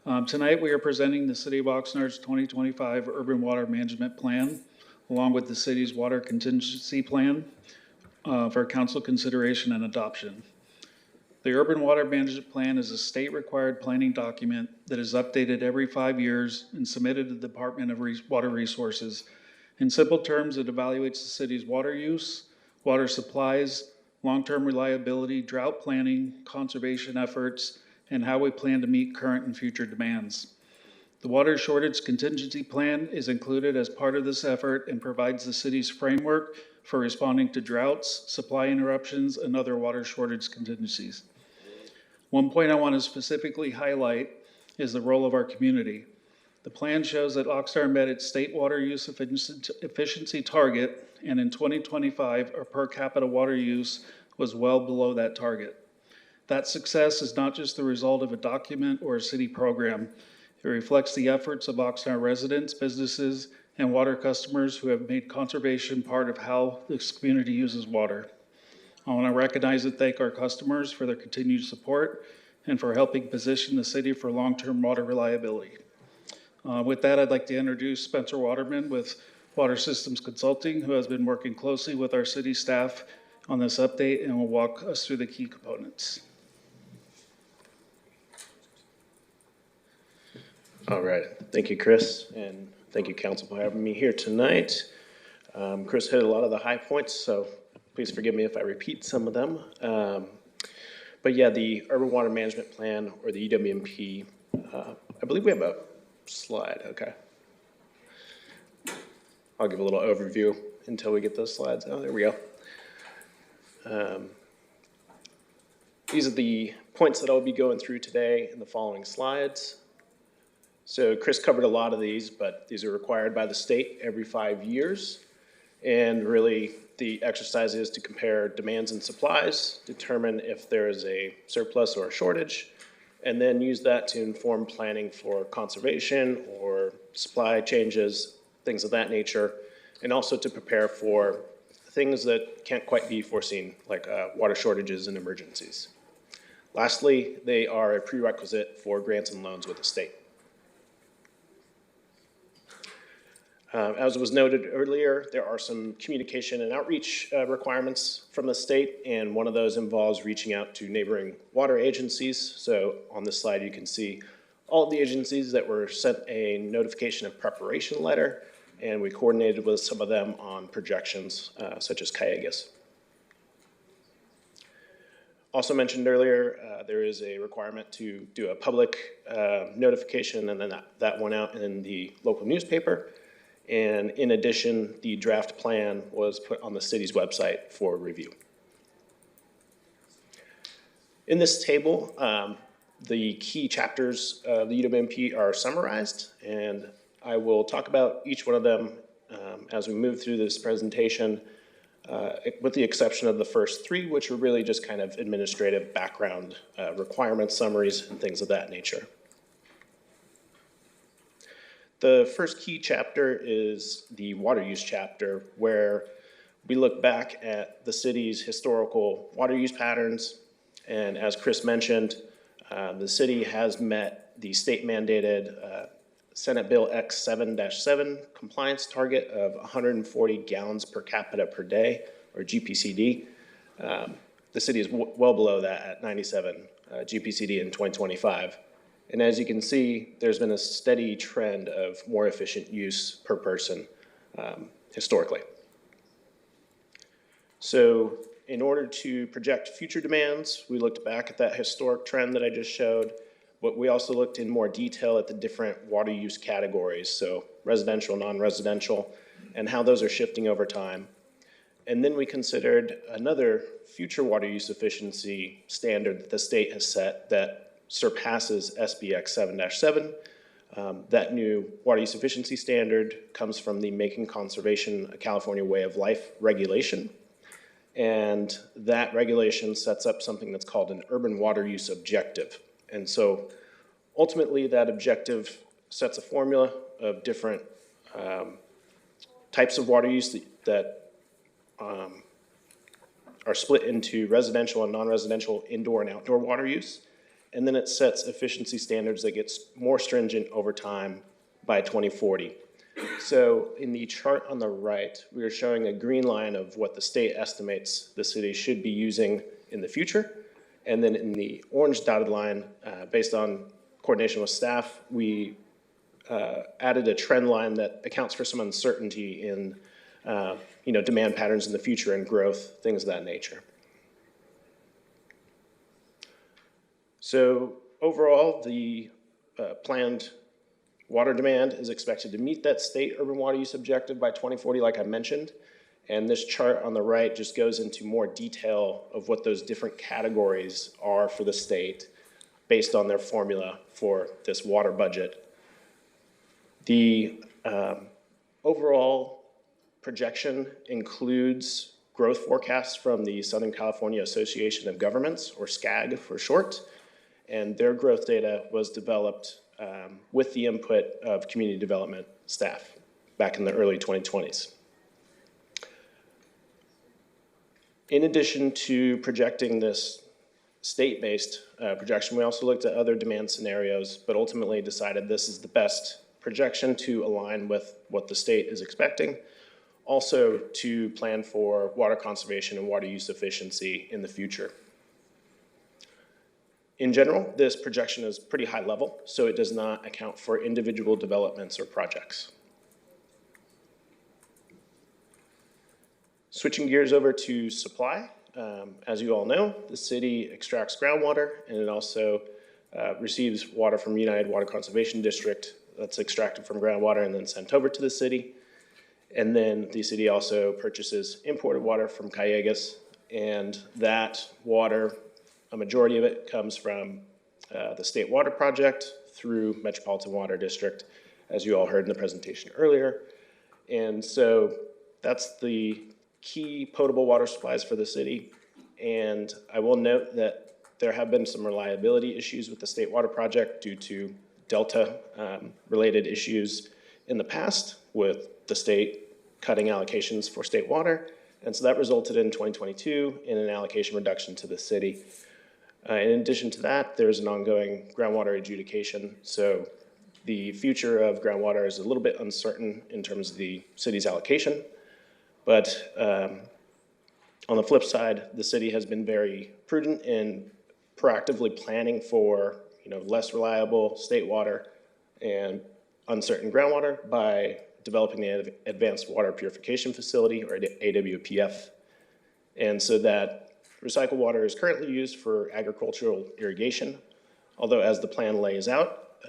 Tonight, we are presenting the City of Oxnard's 2025 Urban Water Management Plan, along with the city's water contingency plan for council consideration and adoption. The Urban Water Management Plan is a state-required planning document that is updated every 5 years and submitted to the Department of Water Resources. In simple terms, it evaluates the city's water use, water supplies, long-term reliability, drought planning, conservation efforts, and how we plan to meet current and future demands. The Water Shortage Contingency Plan is included as part of this effort and provides the city's framework for responding to droughts, supply interruptions, and other water shortage contingencies. One point I want to specifically highlight is the role of our community. The plan shows that Oxnard met its state water use efficiency target, and in 2025, our per capita water use was well below that target. That success is not just the result of a document or a city program. It reflects the efforts of Oxnard residents, businesses, and water customers who have made conservation part of how this community uses water. I want to recognize and thank our customers for their continued support and for helping position the city for long-term water reliability. With that, I'd like to introduce Spencer Waterman with Water Systems Consulting, who has been working closely with our city staff on this update and will walk us through the key components. All right. Thank you, Chris, and thank you, Council, for having me here tonight. Chris hit a lot of the high points, so please forgive me if I repeat some of them. But yeah, the Urban Water Management Plan, or the UWMP, I believe we have a slide. Okay. I'll give a little overview until we get those slides. Oh, there we go. These are the points that I'll be going through today in the following slides. So Chris covered a lot of these, but these are required by the state every 5 years. And really, the exercise is to compare demands and supplies, determine if there is a surplus or a shortage, and then use that to inform planning for conservation or supply changes, things of that nature, and also to prepare for things that can't quite be foreseen, like water shortages and emergencies. Lastly, they are a prerequisite for grants and loans with the state. As was noted earlier, there are some communication and outreach requirements from the state, and one of those involves reaching out to neighboring water agencies. So on this slide, you can see all of the agencies that were sent a notification of preparation letter, and we coordinated with some of them on projections, such as Cayugas. Also mentioned earlier, there is a requirement to do a public notification, and then that went out in the local newspaper. And in addition, the draft plan was put on the city's website for review. In this table, the key chapters of the UWMP are summarized, and I will talk about each one of them as we move through this presentation, with the exception of the first three, which are really just kind of administrative background requirements, summaries, and things of that nature. The first key chapter is the water use chapter, where we look back at the city's historical water use patterns. And as Chris mentioned, the city has met the state mandated Senate Bill X7-7 compliance target of 140 gallons per capita per day, or GPCD. The city is well below that at 97 GPCD in 2025. And as you can see, there's been a steady trend of more efficient use per person historically. So in order to project future demands, we looked back at that historic trend that I just showed, but we also looked in more detail at the different water use categories, so residential, non-residential, and how those are shifting over time. And then we considered another future water use efficiency standard that the state has set that surpasses SBX 7-7. That new water use efficiency standard comes from the Making Conservation a California Way of Life regulation. And that regulation sets up something that's called an urban water use objective. And so ultimately that objective sets a formula of different types of water use that are split into residential and non-residential indoor and outdoor water use. and then it sets efficiency standards that gets more stringent over time by 2040. So in the chart on the right, we are showing a green line of what the state estimates the city should be using in the future. And then in the orange dotted line, based on coordination with staff, we added a trend line that accounts for some uncertainty in demand patterns in the future and growth, things of that nature. So overall, the planned water demand is expected to meet that state urban water use objective by 2040, like I mentioned. And this chart on the right just goes into more detail of what those different categories are for the state based on their formula for this water budget. The overall projection includes growth forecasts from the Southern California Association of Governments, or SCAG for short, and their growth data was developed with the input of community development staff back in the early 2020s. In addition to projecting this state-based projection, we also looked at other demand scenarios, but ultimately decided this is the best projection to align with what the state is expecting, also to plan for water conservation and water use efficiency in the future. In general, this projection is pretty high level, so it does not account for individual developments or projects. Switching gears over to supply, as you all know, the city extracts groundwater, and it also receives water from United Water Conservation District that's extracted from groundwater and then sent over to the city. And then the city also purchases imported water from Callegas, and that water, a majority of it comes from the State Water Project through Metropolitan Water District, as you all heard in the presentation earlier. And so that's the key potable water supplies for the city. And I will note that there have been some reliability issues with the State Water Project due to Delta related issues in the past with the state cutting allocations for state water. And so that resulted in 2022 in an allocation reduction to the city. In addition to that, there's an ongoing groundwater adjudication. So the future of groundwater is a little bit uncertain in terms of the city's allocation. But on the flip side, the city has been very prudent in proactively planning for less reliable state water and uncertain groundwater by developing the Advanced Water Purification Facility, or AWPF. And so that recycled water is currently used for agricultural irrigation, although as the plan lays out,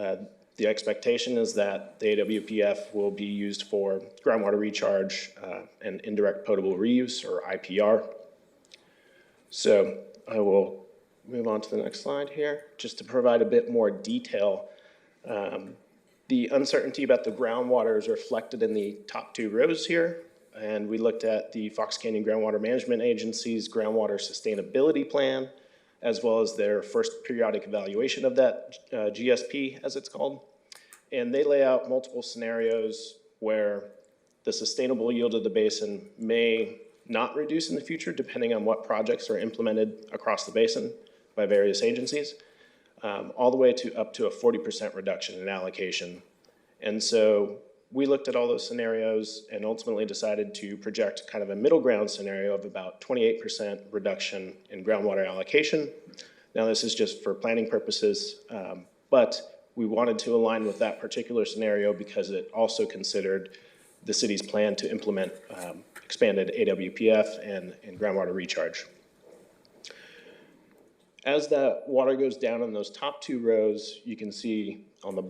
the expectation is that the AWPF will be used for groundwater recharge and indirect potable reuse, or IPR. So I will move on to the next slide here, just to provide a bit more detail. The uncertainty about the groundwater is reflected in the top two rows here. And we looked at the Fox Canyon Groundwater Management Agency's Groundwater Sustainability Plan, as well as their first periodic evaluation of that GSP, as it's called. And they lay out multiple scenarios where the sustainable yield of the basin may not reduce in the future, depending on what projects are implemented across the basin by various agencies, all the way to up to a 40% reduction in allocation. And so we looked at all those scenarios and ultimately decided to project kind of a middle ground scenario of about 28% reduction in groundwater allocation. Now, this is just for planning purposes, but we wanted to align with that particular scenario because it also considered the city's plan to implement expanded AWPF and groundwater recharge. As that water goes down in those top two rows, you can see on the,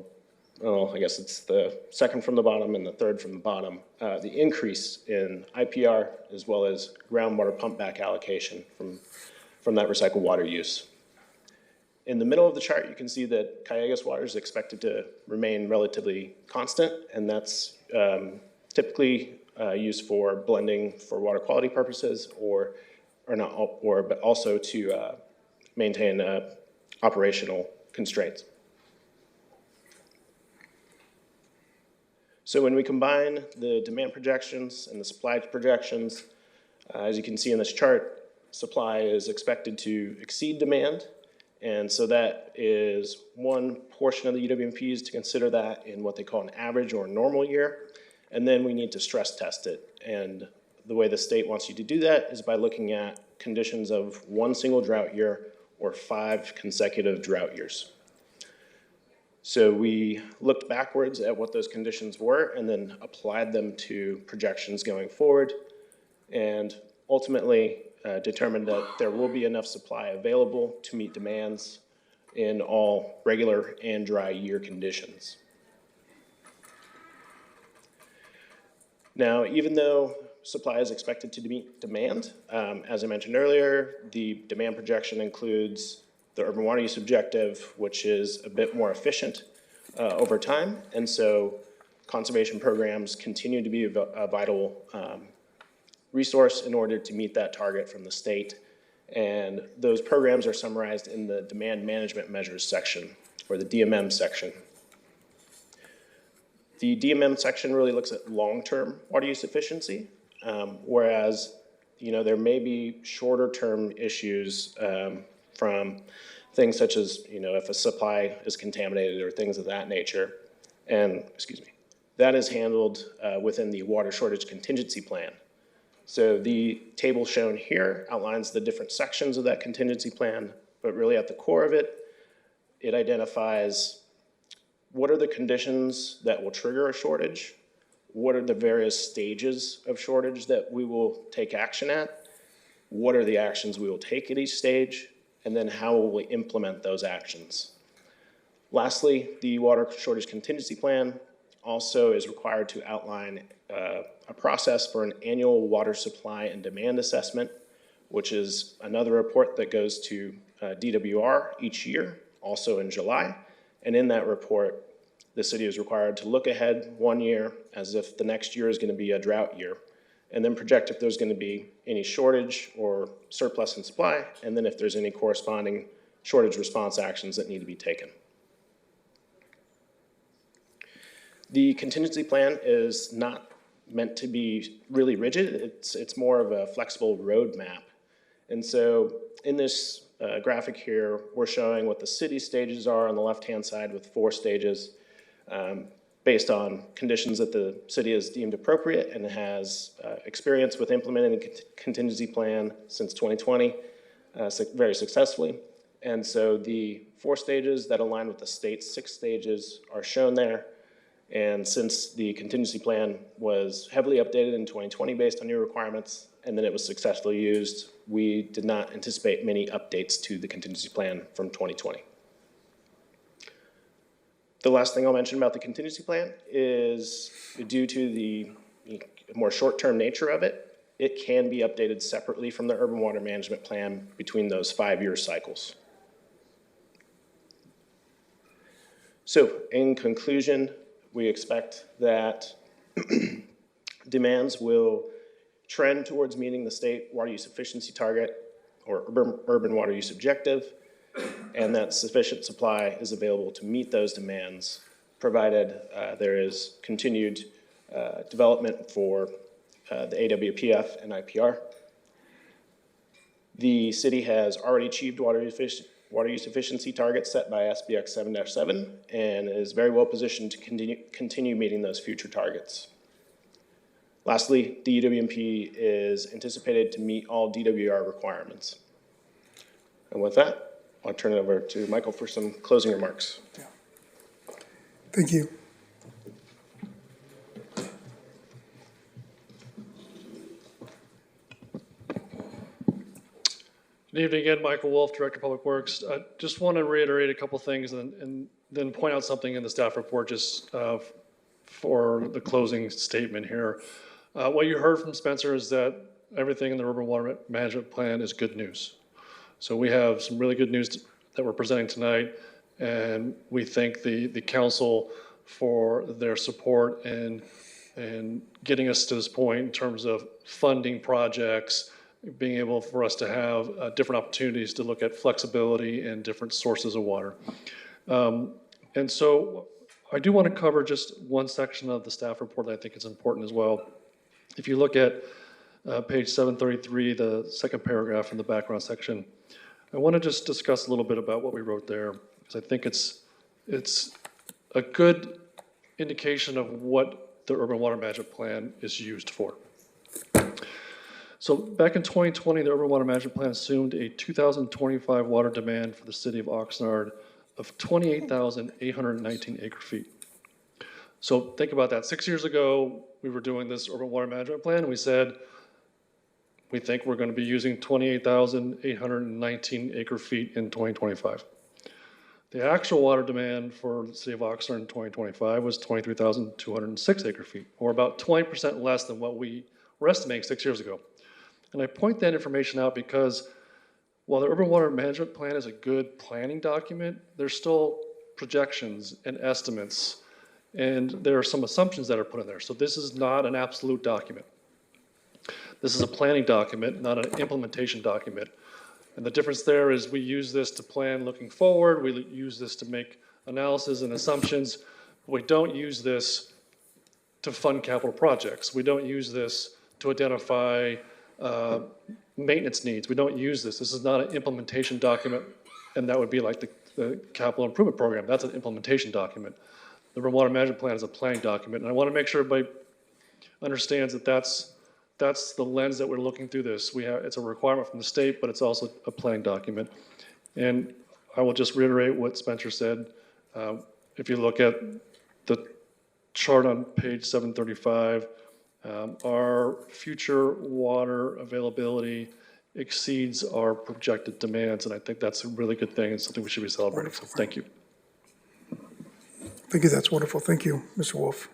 I guess it's the second from the bottom and the third from the bottom, the increase in IPR as well as groundwater pump back allocation from that recycled water use. In the middle of the chart, you can see that Callegas water is expected to remain relatively constant, and that's typically used for blending for water quality purposes, but also to maintain operational constraints. So when we combine the demand projections and the supply projections, as you can see in this chart, supply is expected to exceed demand, And so that is one portion of the UWMPs to consider that in what they call an average or normal year. And then we need to stress test it. And the way the state wants you to do that is by looking at conditions of one single drought year or 5 consecutive drought years. So we looked backwards at what those conditions were and then applied them to projections going forward, and ultimately determined that there will be enough supply available to meet demands in all regular and dry year conditions. Now, even though supply is expected to meet demand, as I mentioned earlier, the demand projection includes the urban water use objective, which is a bit more efficient over time. And so conservation programs continue to be a vital resource in order to meet that target from the state. And those programs are summarized in the demand management measures section, or the DMM section. The DMM section really looks at long-term water use efficiency, whereas there may be shorter-term issues from things such as if a supply is contaminated or things of that nature. And that is handled within the water shortage contingency plan. So the table shown here outlines the different sections of that contingency plan, but really at the core of it, it identifies what are the conditions that will trigger a shortage, what are the various stages of shortage that we will take action at, what are the actions we will take at each stage, and then how will we implement those actions. Lastly, the water shortage contingency plan also is required to outline a process for an annual water supply and demand assessment, which is another report that goes to DWR each year, also in July. And in that report, the city is required to look ahead 1 year as if the next year is going to be a drought year, and then project if there's going to be any shortage or surplus in supply, and then if there's any corresponding shortage response actions that need to be taken. The contingency plan is not meant to be really rigid. It's more of a flexible roadmap. And so in this graphic here, we're showing what the city stages are on the left-hand side with 4 stages based on conditions that the city has deemed appropriate and has experience with implementing the contingency plan since 2020 very successfully. And so the 4 stages that align with the state's 6 stages are shown there. And since the contingency plan was heavily updated in 2020 based on new requirements, and then it was successfully used, we did not anticipate many updates to the contingency plan from 2020. The last thing I'll mention about the contingency plan is due to the more short-term nature of it, it can be updated separately from the urban water management plan between those 5-year cycles. So in conclusion, we expect that demands will trend towards meeting the state water use efficiency target or urban water use objective, and that sufficient supply is available to meet those demands, provided there is continued development for the AWPF and IPR. The city has already achieved water use efficiency targets set by SBX 7-7 and is very well positioned to continue meeting those future targets. Lastly, the UWMP is anticipated to meet all DWR requirements. And with that, I'll turn it over to Michael for some closing remarks. Thank you. Good evening again, Michael Wolf, Director of Public Works. I just want to reiterate a couple things and then point out something in the staff report just for the closing statement here. What you heard from Spencer is that everything in the urban water management plan is good news. So we have some really good news that we're presenting tonight, and we thank the council for their support and getting us to this point in terms of funding projects, being able for us to have different opportunities to look at flexibility and different sources of water. And so I do want to cover just one section of the staff report that I think is important as well. If you look at page 733, the second paragraph in the background section, I want to just discuss a little bit about what we wrote there, because I think it's a good indication of what the urban water management plan is used for. So back in 2020, the urban water management plan assumed a 2025 water demand for the city of Oxnard of 28,819 acre feet. So think about that. 6 years ago, we were doing this urban water management plan, and we said, we think we're going to be using 28,819 acre feet in 2025. The actual water demand for the city of Oxnard in 2025 was 23,206 acre feet, or about 20% less than what we were estimating 6 years ago. And I point that information out because while the urban water management plan is a good planning document, there's still projections and estimates, and there are some assumptions that are put in there. So this is not an absolute document. This is a planning document, not an implementation document. And the difference there is we use this to plan looking forward. We use this to make analysis and assumptions. We don't use this to fund capital projects. We don't use this to identify maintenance needs. We don't use this. This is not an implementation document, and that would be like the capital improvement program. That's an implementation document. The urban water management plan is a planning document, and I want to make sure everybody understands that that's the lens that we're looking through this. It's a requirement from the state, but it's also a planning document. And I will just reiterate what Spencer said. If you look at the chart on page 735, our future water availability exceeds our projected demands, and I think that's a really good thing and something we should be celebrating. So thank you. Thank you, that's wonderful. Thank you, Mr. Wolf.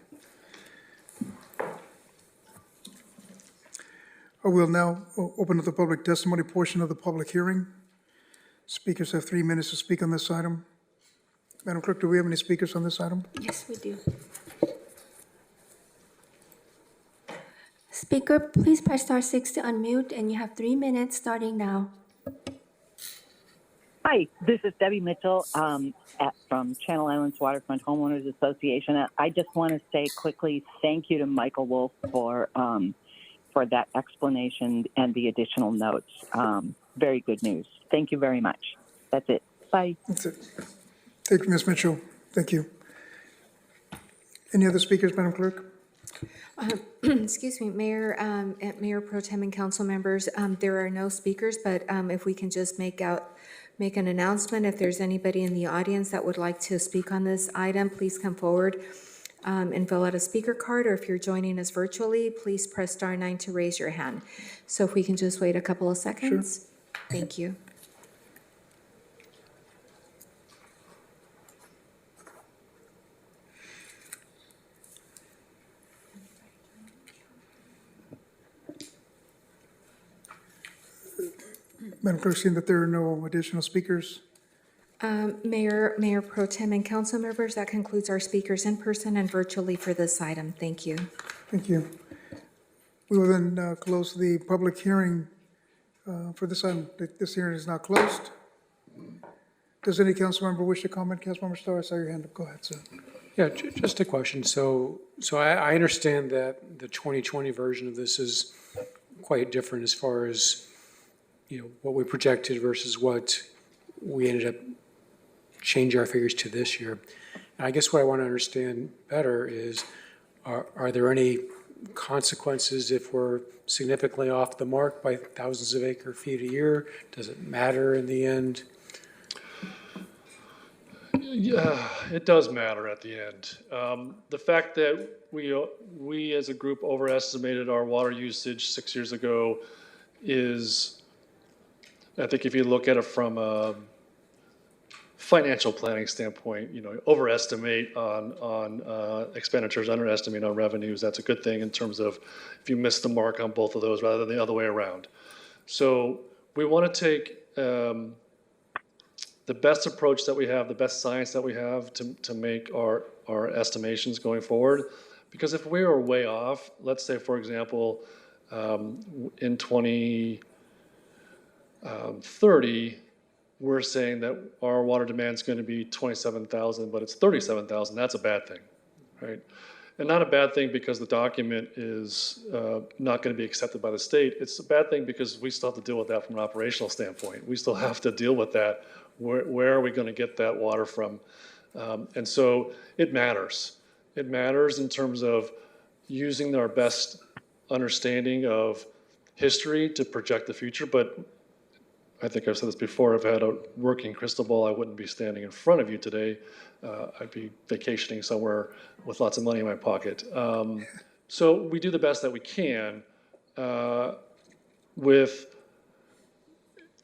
I will now open up the public testimony portion of the public hearing. Speakers have 3 minutes to speak on this item. Madam Clerk, do we have any speakers on this item? Yes, we do. Speaker, please press star 6 to unmute, and you have 3 minutes starting now. Hi, this is Debbie Mitchell from Channel Islands Waterfront Homeowners Association. I just want to say quickly thank you to Michael Wolf for that explanation and the additional notes. Very good news. Thank you very much. That's it. Bye. That's it. Thank you, Ms. Mitchell. Thank you. Any other speakers, Madam Clerk? Excuse me, Mayor, Mayor Pro Tem and council members, there are no speakers, but if we can just make an announcement, if there's anybody in the audience that would like to speak on this item, please come forward and fill out a speaker card, or if you're joining us virtually, please press star 9 to raise your hand. So if we can just wait a couple of seconds. Sure. Thank you. Madam Clerk, seeing that there are no additional speakers. Mayor Pro Tem and council members, that concludes our speakers in person and virtually for this item. Thank you. Thank you. We will then close the public hearing for this item. This hearing is now closed. Does any council member wish to comment? Councilmember Starr, I saw your hand up. Go ahead, sir. Yeah, just a question. So I understand that the 2020 version of this is quite different as far as, what we projected versus what we ended up changing our figures to this year. And I guess what I want to understand better is, are there any consequences if we're significantly off the mark by thousands of acre feet a year? Does it matter in the end? Yeah, it does matter at the end. The fact that we as a group overestimated our water usage 6 years ago is, I think if you look at it from a financial planning standpoint, overestimate on expenditures, underestimate on revenues. That's a good thing in terms of if you miss the mark on both of those rather than the other way around. So we want to take the best approach that we have, the best science that we have to make our estimations going forward. Because if we are way off, let's say, for example, in 2030, we're saying that our water demand is going to be 27,000, but it's 37,000. That's a bad thing, right? And not a bad thing because the document is not going to be accepted by the state. It's a bad thing because we still have to deal with that from an operational standpoint. We still have to deal with that. Where are we going to get that water from? And so it matters. It matters in terms of using our best understanding of history to project the future. But I think I've said this before, if I had a working crystal ball, I wouldn't be standing in front of you today. I'd be vacationing somewhere with lots of money in my pocket. So we do the best that we can with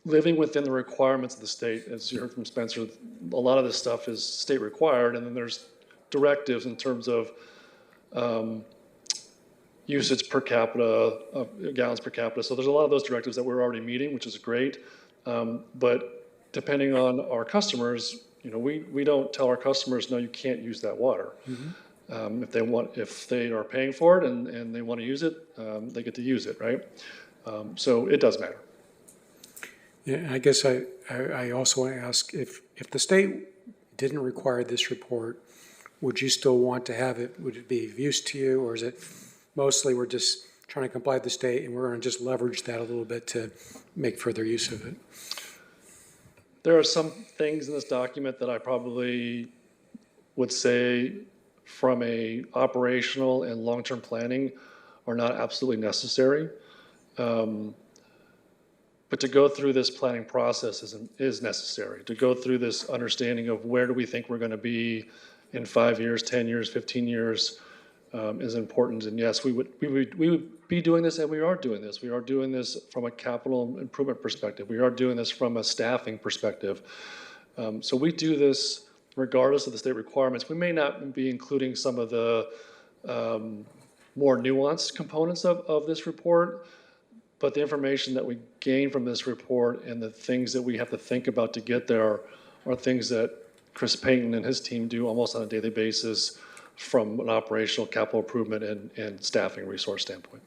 living within the requirements of the state. As you heard from Spencer, a lot of this stuff is state required, and then there's directives in terms of usage per capita, gallons per capita. So there's a lot of those directives that we're already meeting, which is great. But depending on our customers, we don't tell our customers, no, you can't use that water. If they are paying for it and they want to use it, they get to use it, right? So it does matter. Yeah, I guess I also want to ask, if the state didn't require this report, would you still want to have it? Would it be of use to you, or is it mostly we're just trying to comply with the state and we're going to just leverage that a little bit to make further use of it? There are some things in this document that I probably would say from a operational and long-term planning are not absolutely necessary. But to go through this planning process is necessary. To go through this understanding of where do we think we're going to be in 5 years, 10 years, 15 years is important. And yes, we would be doing this, and we are doing this. We are doing this from a capital improvement perspective. We are doing this from a staffing perspective. So we do this regardless of the state requirements. We may not be including some of the more nuanced components of this report, but the information that we gain from this report and the things that we have to think about to get there are things that Chris Payton and his team do almost on a daily basis from an operational capital improvement and staffing resource standpoint.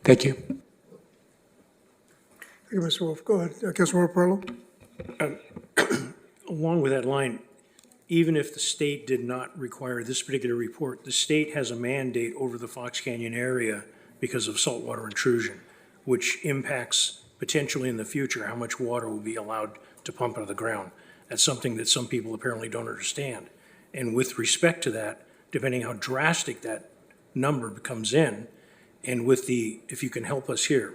Thank you. Thank you, Mr. Wolf. Go ahead. Councilmember Perlow. Along with that line, even if the state did not require this particular report, the state has a mandate over the Fox Canyon area because of saltwater intrusion, which impacts potentially in the future how much water will be allowed to pump out of the ground. That's something that some people apparently don't understand. And with respect to that, depending how drastic that number becomes in, and with if you can help us here,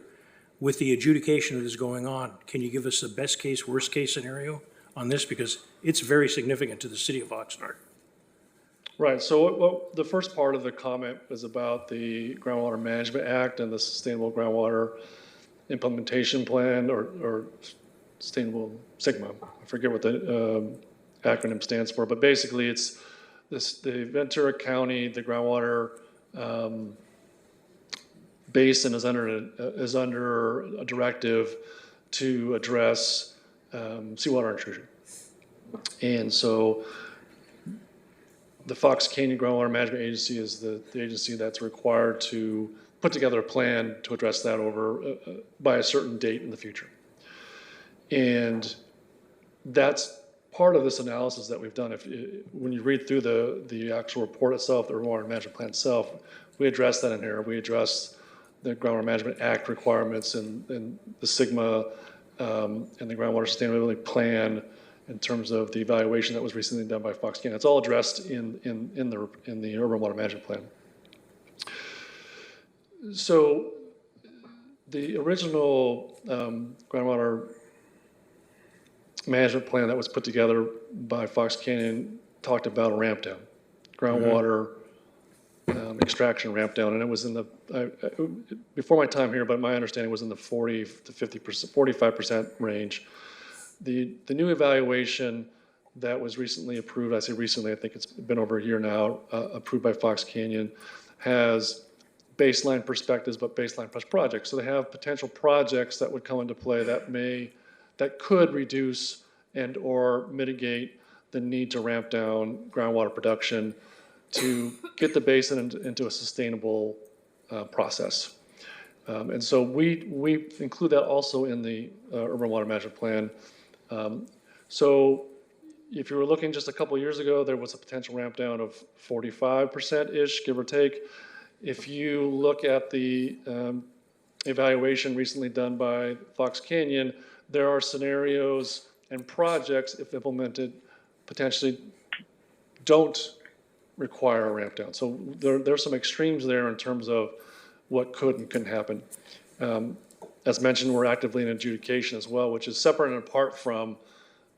with the adjudication that is going on, can you give us the best case, worst case scenario on this? Because it's very significant to the city of Oxnard. Right, so the first part of the comment was about the Groundwater Management Act and the Sustainable Groundwater Implementation Plan, or Sustainable SIGMA. I forget what the acronym stands for, but basically it's the Ventura County, the groundwater basin is under a directive to address seawater intrusion. And so the Fox Canyon Groundwater Management Agency is the agency that's required to put together a plan to address that by a certain date in the future. And that's part of this analysis that we've done. When you read through the actual report itself, the Groundwater Management Plan itself, we address that in here. We address the Groundwater Management Act requirements and the SIGMA and the Groundwater Sustainability Plan in terms of the evaluation that was recently done by Fox Canyon. It's all addressed in the Urban Water Management Plan. So the original groundwater management plan that was put together by Fox Canyon talked about a ramp down, groundwater extraction ramp down, and it was in the before my time here, but my understanding was in the 40 to 50%, 45% range. The new evaluation that was recently approved, I say recently, I think it's been over a year now, approved by Fox Canyon, has baseline perspectives, but baseline plus projects. So they have potential projects that would come into play that could reduce and or mitigate the need to ramp down groundwater production to get the basin into a sustainable process. And so we include that also in the Urban Water Management Plan. So if you were looking just a couple years ago, there was a potential ramp down of 45%-ish, give or take. If you look at the evaluation recently done by Fox Canyon, there are scenarios and projects, if implemented, potentially don't require a ramp down. So there's some extremes there in terms of what could and couldn't happen. As mentioned, we're actively in adjudication as well, which is separate and apart from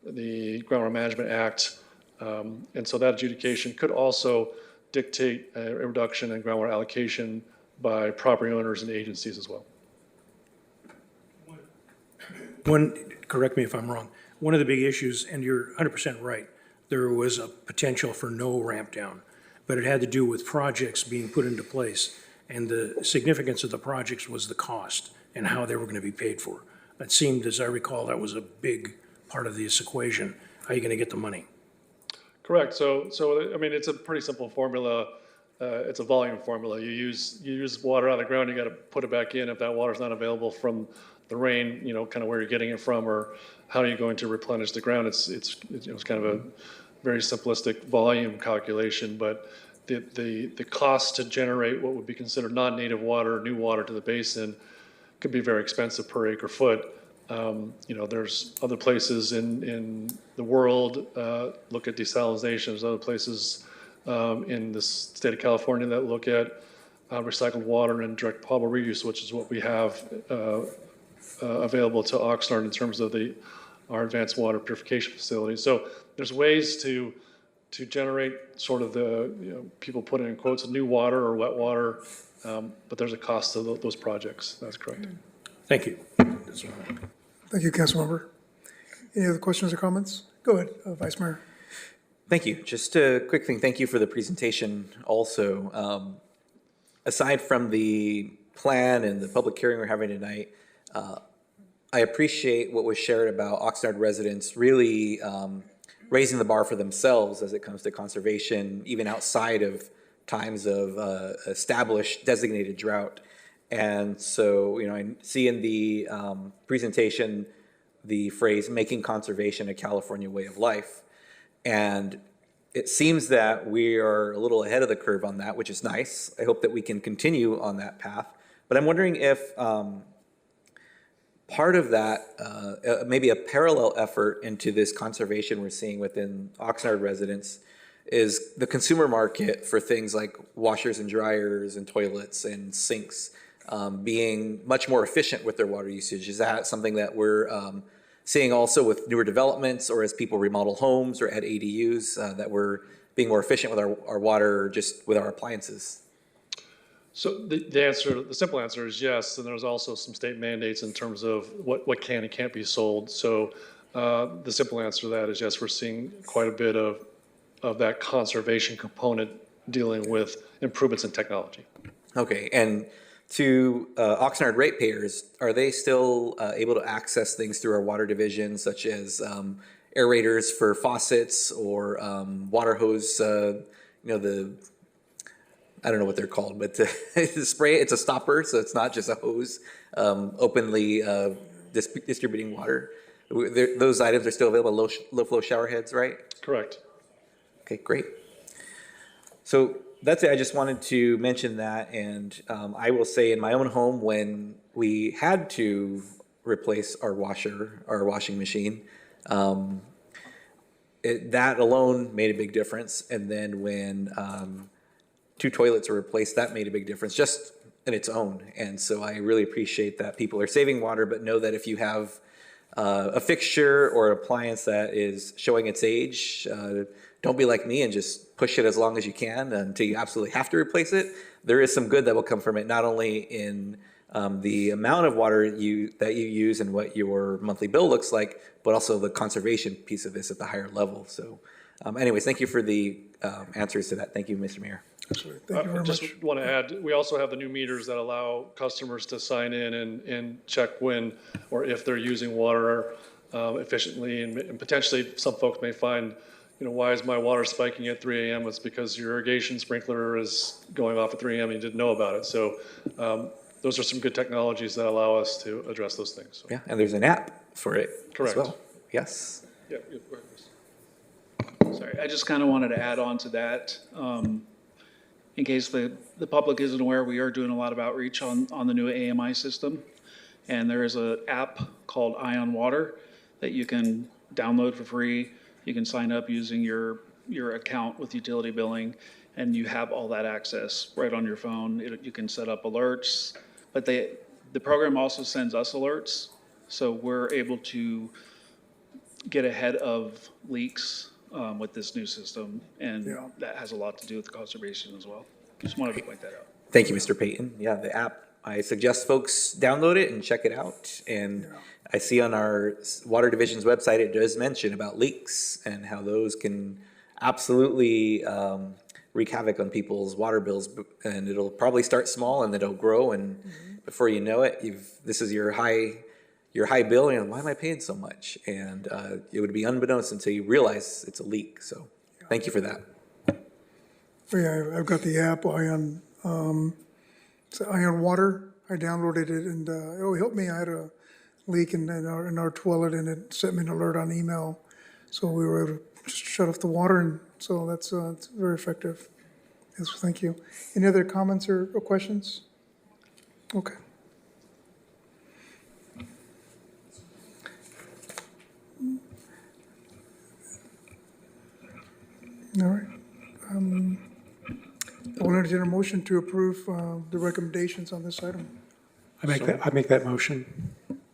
the Groundwater Management Act. And so that adjudication could also dictate a reduction in groundwater allocation by property owners and agencies as well. Correct me if I'm wrong, one of the big issues, and you're 100% right, there was a potential for no ramp down, but it had to do with projects being put into place. And the significance of the projects was the cost and how they were going to be paid for. It seemed, as I recall, that was a big part of this equation. How are you going to get the money? Correct. So I mean, it's a pretty simple formula. It's a volume formula. You use water out of the ground, you got to put it back in. If that water's not available from the rain, you know, kind of where you're getting it from, or how are you going to replenish the ground? It's kind of a very simplistic volume calculation, but the cost to generate what would be considered non-native water, new water to the basin, could be very expensive per acre foot. You know, there's other places in the world, look at desalination. There's other places in the state of California that look at recycled water and direct potable reuse, which is what we have available to Oxnard in terms of our advanced water purification facility. So there's ways to generate sort of people put in quotes, new water or wet water, but there's a cost to those projects. That's correct. Thank you. Thank you, Councilmember. Any other questions or comments? Go ahead, Vice Mayor. Thank you. Just a quick thing. Thank you for the presentation also. Aside from the plan and the public hearing we're having tonight, I appreciate what was shared about Oxnard residents really raising the bar for themselves as it comes to conservation, even outside of times of established designated drought. And so, you know, I see in the presentation the phrase making conservation a California way of life. And it seems that we are a little ahead of the curve on that, which is nice. I hope that we can continue on that path. But I'm wondering if part of that, maybe a parallel effort into this conservation we're seeing within Oxnard residents, is the consumer market for things like washers and dryers and toilets and sinks being much more efficient with their water usage. Is that something that we're seeing also with newer developments, or as people remodel homes or add ADUs, that we're being more efficient with our water, just with our appliances? So the simple answer is yes, and there's also some state mandates in terms of what can and can't be sold. So the simple answer to that is yes, we're seeing quite a bit of that conservation component dealing with improvements in technology. Okay, and to Oxnard ratepayers, are they still able to access things through our water division, such as aerators for faucets or water hose, I don't know what they're called, but the spray, it's a stopper, so it's not just a hose openly distributing water. Those items are still available, low flow shower heads, right? Correct. Okay, great. So that's it. I just wanted to mention that. And I will say in my own home, when we had to replace our washing machine, that alone made a big difference. And then when 2 toilets were replaced, that made a big difference just in its own. And so I really appreciate that people are saving water, but know that if you have a fixture or appliance that is showing its age, don't be like me and just push it as long as you can until you absolutely have to replace it. There is some good that will come from it, not only in the amount of water that you use and what your monthly bill looks like, but also the conservation piece of this at the higher level. So anyways, thank you for the answers to that. Thank you, Mr. Mayor. Absolutely. Thank you very much. Just want to add, we also have the new meters that allow customers to sign in and check when or if they're using water efficiently, and potentially some folks may find, why is my water spiking at 3 a.m.? It's because your irrigation sprinkler is going off at 3 a.m. and you didn't know about it. So those are some good technologies that allow us to address those things. So. Yeah, and there's an app for it Correct. as well. Yes. Yeah. Sorry, I just kind of wanted to add on to that. In case the public isn't aware, we are doing a lot of outreach on the new AMI system. And there is an app called Ion Water that you can download for free. You can sign up using your account with utility billing, and you have all that access right on your phone. You can set up alerts, but the program also sends us alerts, so we're able to get ahead of leaks with this new system, and that has a lot to do with conservation as well. Just wanted to point that out. Thank you, Mr. Payton. Yeah, the app, I suggest folks download it and check it out. And I see on our Water Division's website, it does mention about leaks and how those can absolutely wreak havoc on people's water bills. And it'll probably start small and then it'll grow. And before you know it, this is your high bill, and why am I paying so much? And it would be unbeknownst until you realize it's a leak. So thank you for that. Yeah, I've got the app, Ion, it's Ion Water. I downloaded it and it helped me. I had a leak in our toilet and it sent me an alert on email. So we were able to just shut off the water, and so that's it's very effective. Yes, thank you. Any other comments or questions? Okay. All right. I will entertain a motion to approve the recommendations on this item. I make that motion.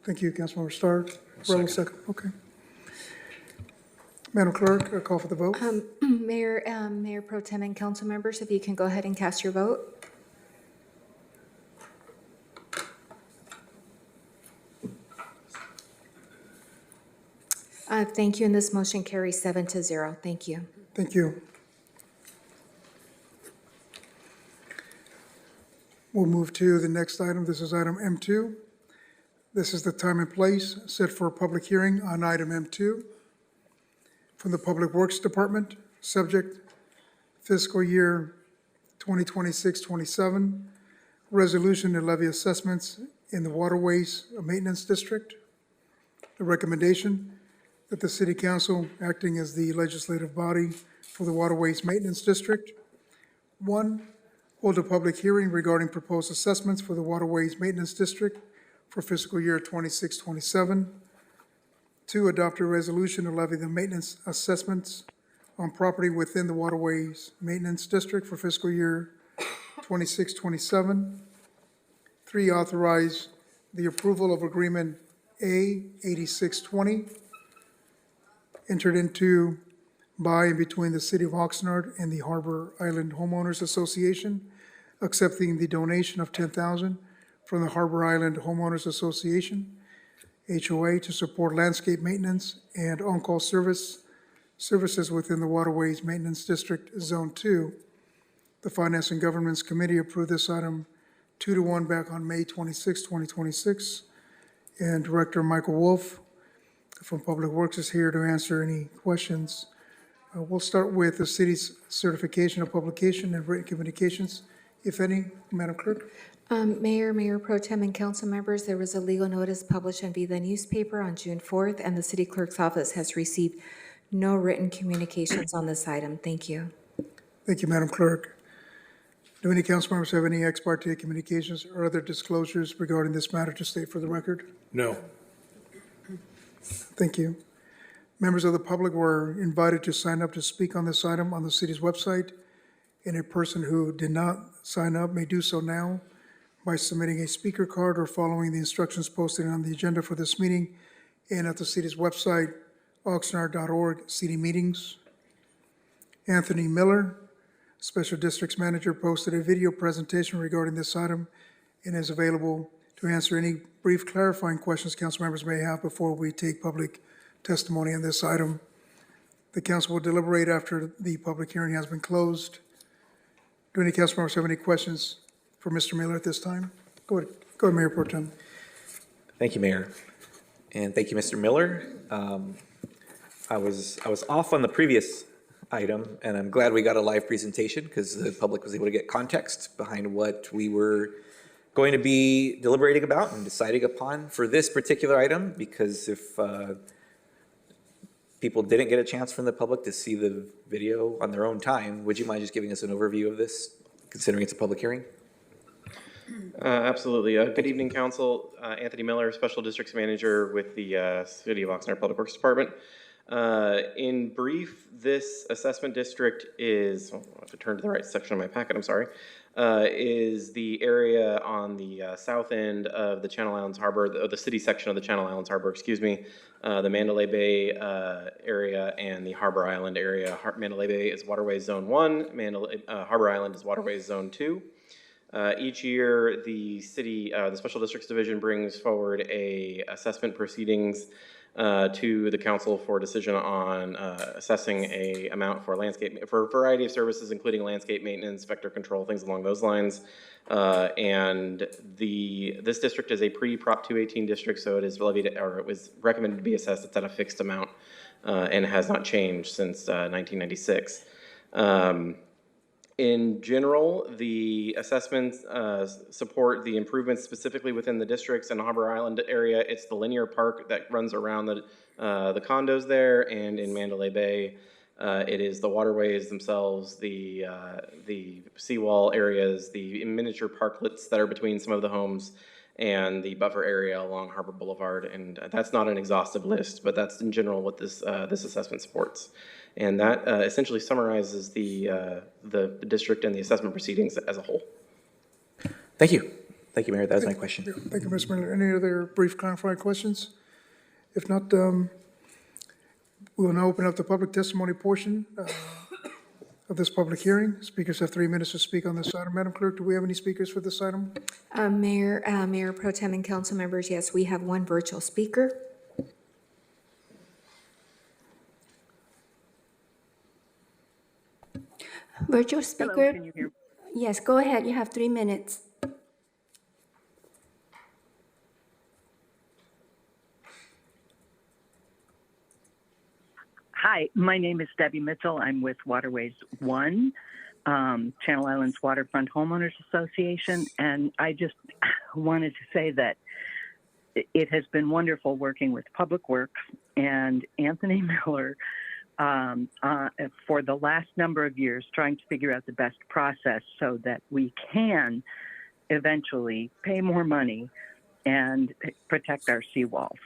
Thank you, Councilmember Starr. Second. Second. Okay. Madam Clerk, a call for the vote. Mayor Pro Tem and council members, if you can go ahead and cast your vote. Thank you, and this motion carries 7-0. Thank you. Thank you. We'll move to the next item. This is item M2. This is the time and place set for a public hearing on item M2 from the Public Works Department, subject fiscal year 2026-27, resolution to levy assessments in the Waterways Maintenance District. The recommendation that the City Council, acting as the legislative body for the Waterways Maintenance District, 1, hold a public hearing regarding proposed assessments for the Waterways Maintenance District for fiscal year 26-27. 2, adopt a resolution to levy the maintenance assessments on property within the Waterways Maintenance District for fiscal year 26-27. 3, authorize the approval of agreement A 8620 entered into by and between the City of Oxnard and the Harbor Island Homeowners Association, accepting the donation of $10,000 from the Harbor Island Homeowners Association, HOA, to support landscape maintenance and on-call services within the Waterways Maintenance District Zone 2. The Finance and Governments Committee approved this item 2-1 back on May 26, 2026. And Director Michael Wolf from Public Works is here to answer any questions. We'll start with the city's certification of publication and written communications, if any. Madam Clerk? Mayor Pro Tem and council members, there was a legal notice published in the newspaper on June 4th, and the city clerk's office has received no written communications on this item. Thank you. Thank you, Madam Clerk. Do any council members have any ex parte communications or other disclosures regarding this matter to state for the record? No. Thank you. Members of the public were invited to sign up to speak on this item on the city's website, and a person who did not sign up may do so now by submitting a speaker card or following the instructions posted on the agenda for this meeting and at the city's website, oxnard.org, city meetings. Anthony Miller, Special Districts Manager, posted a video presentation regarding this item and is available to answer any brief clarifying questions council members may have before we take public testimony on this item. The council will deliberate after the public hearing has been closed. Do any council members have any questions for Mr. Miller at this time? Go ahead, Mayor Pro Tem. Thank you, Mayor. And thank you, Mr. Miller. I was off on the previous item, and I'm glad we got a live presentation because the public was able to get context behind what we were going to be deliberating about and deciding upon for this particular item, because if people didn't get a chance from the public to see the video on their own time, would you mind just giving us an overview of this, considering it's a public hearing? Absolutely. Good evening, Council. Anthony Miller, Special Districts Manager with the City of Oxnard Public Works Department. In brief, this assessment district is, I have to turn to the right section of my packet, I'm sorry, is the area on the south end of the Channel Islands Harbor, the city section of the Channel Islands Harbor, excuse me, the Mandalay Bay area and the Harbor Island area. Mandalay Bay is Waterways Zone 1, Harbor Island is Waterways Zone 2. Each year, the city, the Special Districts Division brings forward a assessment proceedings to the council for decision on assessing a amount for landscape, for a variety of services, including landscape maintenance, vector control, things along those lines. And this district is a pre-Prop 218 district, so it is levied, or it was recommended to be assessed. It's at a fixed amount and has not changed since 1996. In general, the assessments support the improvements specifically within the districts and Harbor Island area. It's the linear park that runs around the condos there, and in Mandalay Bay, it is the waterways themselves, the seawall areas, the miniature parklets that are between some of the homes, and the buffer area along Harbor Boulevard. And that's not an exhaustive list, but that's in general what this assessment supports. And that essentially summarizes the district and the assessment proceedings as a whole. Thank you. Thank you, Mayor. That was my question. Thank you, Mr. Miller. Any other brief clarifying questions? If not, we will now open up the public testimony portion of this public hearing. Speakers have 3 minutes to speak on this item. Madam Clerk, do we have any speakers for this item? Mayor Pro Tem and council members, yes, we have one virtual speaker. Virtual speaker? Hello, can you hear me? Yes, go ahead. You have 3 minutes. Hi, my name is Debbie Mitchell. I'm with Waterways 1, Channel Islands Waterfront Homeowners Association, and I just wanted to say that it has been wonderful working with Public Works and Anthony Miller for the last number of years, trying to figure out the best process so that we can eventually pay more money and protect our seawalls.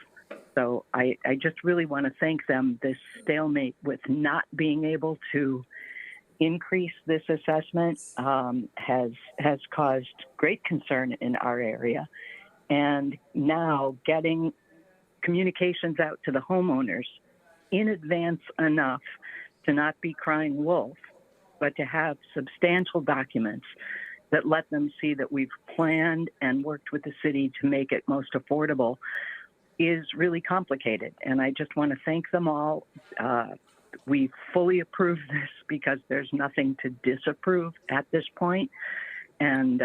So I just really want to thank them. This stalemate with not being able to increase this assessment has caused great concern in our area. And now getting communications out to the homeowners in advance enough to not be crying wolf, but to have substantial documents that let them see that we've planned and worked with the city to make it most affordable is really complicated. And I just want to thank them all. We fully approve this because there's nothing to disapprove at this point. And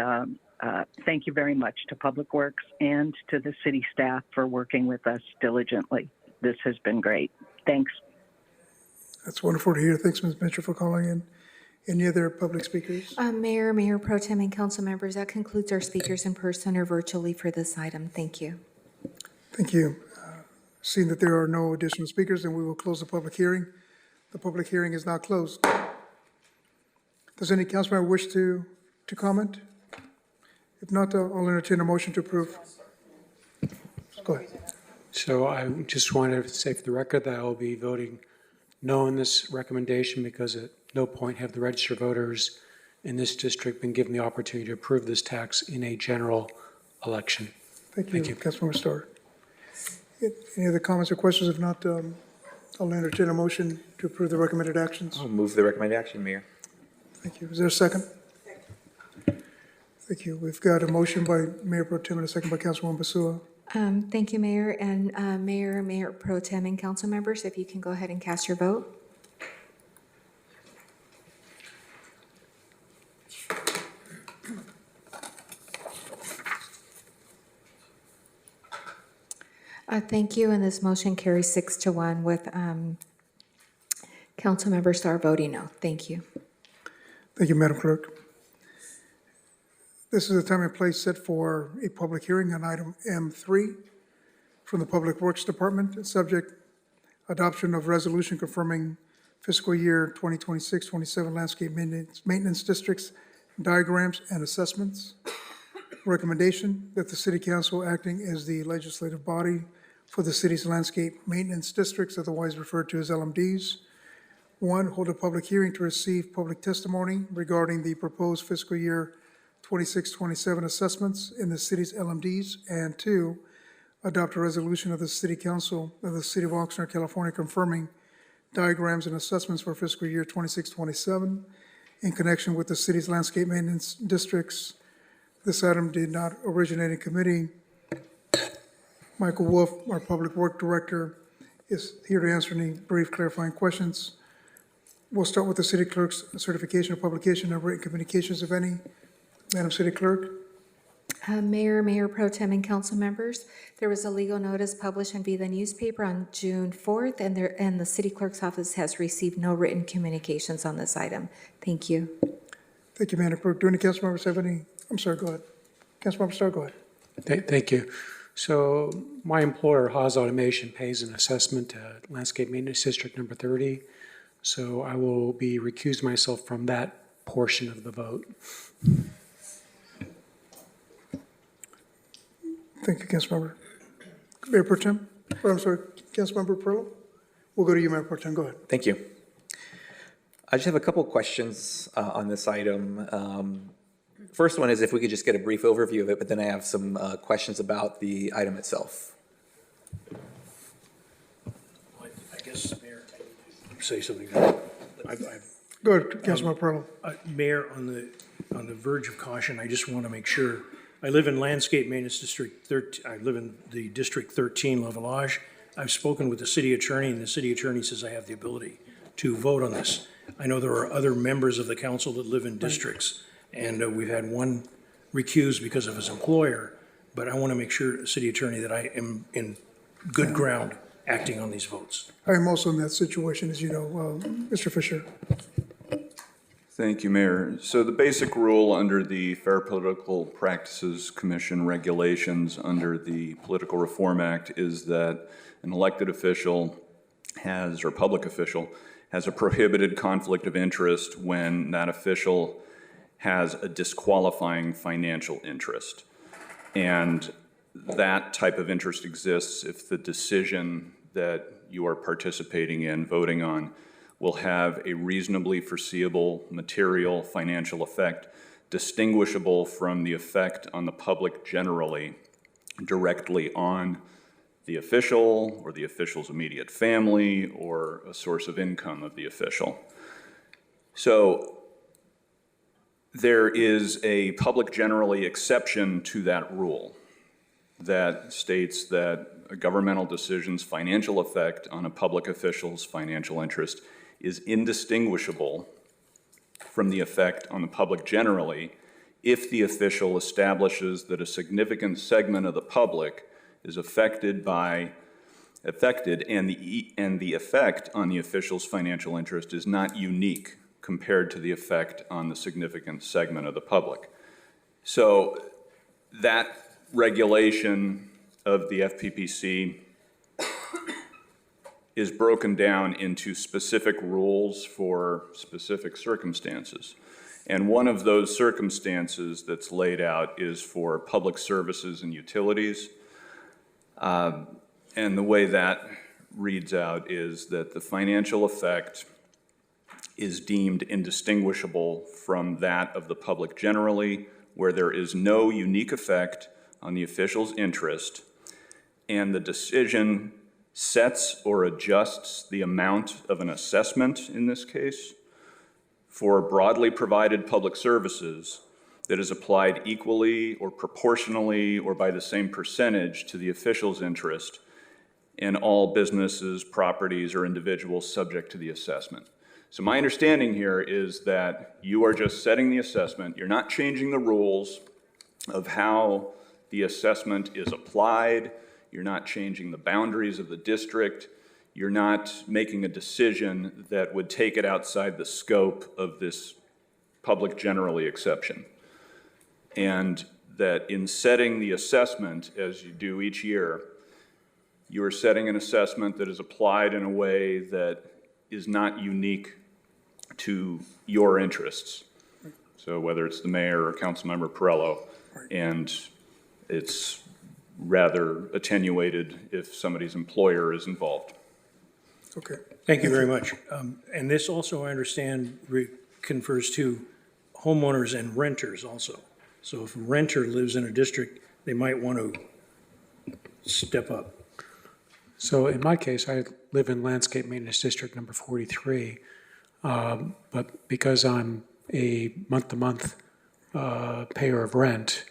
thank you very much to Public Works and to the city staff for working with us diligently. This has been great. Thanks. That's wonderful to hear. Thanks, Ms. Mitchell, for calling in. Any other public speakers? Mayor Pro Tem and council members, that concludes our speakers in person or virtually for this item. Thank you. Thank you. Seeing that there are no additional speakers, then we will close the public hearing. The public hearing is now closed. Does any council member wish to comment? If not, I'll entertain a motion to approve. Go ahead. So I just wanted to say for the record that I will be voting no on this recommendation because at no point have the registered voters in this district been given the opportunity to approve this tax in a general election. Thank you, Councilmember Starr. Any other comments or questions? If not, I'll entertain a motion to approve the recommended actions. I'll move the recommended action, Mayor. Thank you. Is there a second? Thank you. We've got a motion by Mayor Pro Tem and a second by Councilwoman Basua. Thank you, Mayor, and Mayor Pro Tem and council members, if you can go ahead and cast your vote. Thank you, and this motion carries 6-1 with Councilmember Starr voting no. Thank you. Thank you, Madam Clerk. This is a time and place set for a public hearing on item M3 from the Public Works Department. Subject adoption of resolution confirming fiscal year 2026-27 landscape maintenance districts, diagrams, and assessments. Recommendation that the City Council, acting as the legislative body for the city's landscape maintenance districts, otherwise referred to as LMDs, one, hold a public hearing to receive public testimony regarding the proposed fiscal year 26-27 assessments in the city's LMDs, and two, adopt a resolution of the City Council of the City of Oxnard, California, confirming diagrams and assessments for fiscal year 26-27 in connection with the city's landscape maintenance districts. This item did not originate in committee. Michael Wolf, our Public Work Director, is here to answer any brief clarifying questions. We'll start with the City Clerk's certification of publication of written communications, if any. Madam City Clerk? Mayor, Mayor Pro Tem, and council members, there was a legal notice published in Be the newspaper on June 4th, and the City Clerk's office has received no written communications on this item. Thank you. Thank you, Madam Clerk. Do any council members have any? I'm sorry, go ahead. Councilmember Starr, go ahead. Thank you. So my employer, Haas Automation, pays an assessment at Landscape Maintenance District number 30. So I will be recused myself from that portion of the vote. Thank you, Councilmember. Mayor Pro Tem? Or, I'm sorry, Councilmember Pearl? We'll go to you, Mayor Pro Tem. Go ahead. Thank you. I just have a couple questions on this item. First one is if we could just get a brief overview of it, but then I have some questions about the item itself. I guess, Mayor, say something. Go ahead, Councilmember Pearl. Mayor, on the verge of caution, I just want to make sure. I live in Landscape Maintenance District 13. I live in the District 13, La Village. I've spoken with the city attorney, and the city attorney says I have the ability to vote on this. I know there are other members of the council that live in districts, and we've had one recused because of his employer, but I want to make sure, city attorney, that I am in good ground acting on these votes. I am also in that situation, as you know. Mr. Fisher? Thank you, Mayor. So the basic rule under the Fair Political Practices Commission regulations under the Political Reform Act is that an elected official has, or public official, has a prohibited conflict of interest when that official has a disqualifying financial interest. And that type of interest exists if the decision that you are participating in, voting on, will have a reasonably foreseeable material financial effect distinguishable from the effect on the public generally directly on the official or the official's immediate family or a source of income of the official. So there is a public generally exception to that rule that states that a governmental decision's financial effect on a public official's financial interest is indistinguishable from the effect on the public generally if the official establishes that a significant segment of the public is affected and the effect on the official's financial interest is not unique compared to the effect on the significant segment of the public. So that regulation of the FPPC is broken down into specific rules for specific circumstances. And one of those circumstances that's laid out is for public services and utilities. And the way that reads out is that the financial effect is deemed indistinguishable from that of the public generally, where there is no unique effect on the official's interest, and the decision sets or adjusts the amount of an assessment, in this case, for broadly provided public services that is applied equally or proportionally or by the same percentage to the official's interest in all businesses, properties, or individuals subject to the assessment. So my understanding here is that you are just setting the assessment. You're not changing the rules of how the assessment is applied. You're not changing the boundaries of the district. You're not making a decision that would take it outside the scope of this public generally exception. And that in setting the assessment, as you do each year, you are setting an assessment that is applied in a way that is not unique to your interests. So whether it's the mayor or Councilmember Perrello, and it's rather attenuated if somebody's employer is involved. Okay. Thank you very much. And this also, I understand, confers to homeowners and renters also. So if a renter lives in a district, they might want to step up. So in my case, I live in Landscape Maintenance District number 43, but because I'm a month-to-month payer of rent,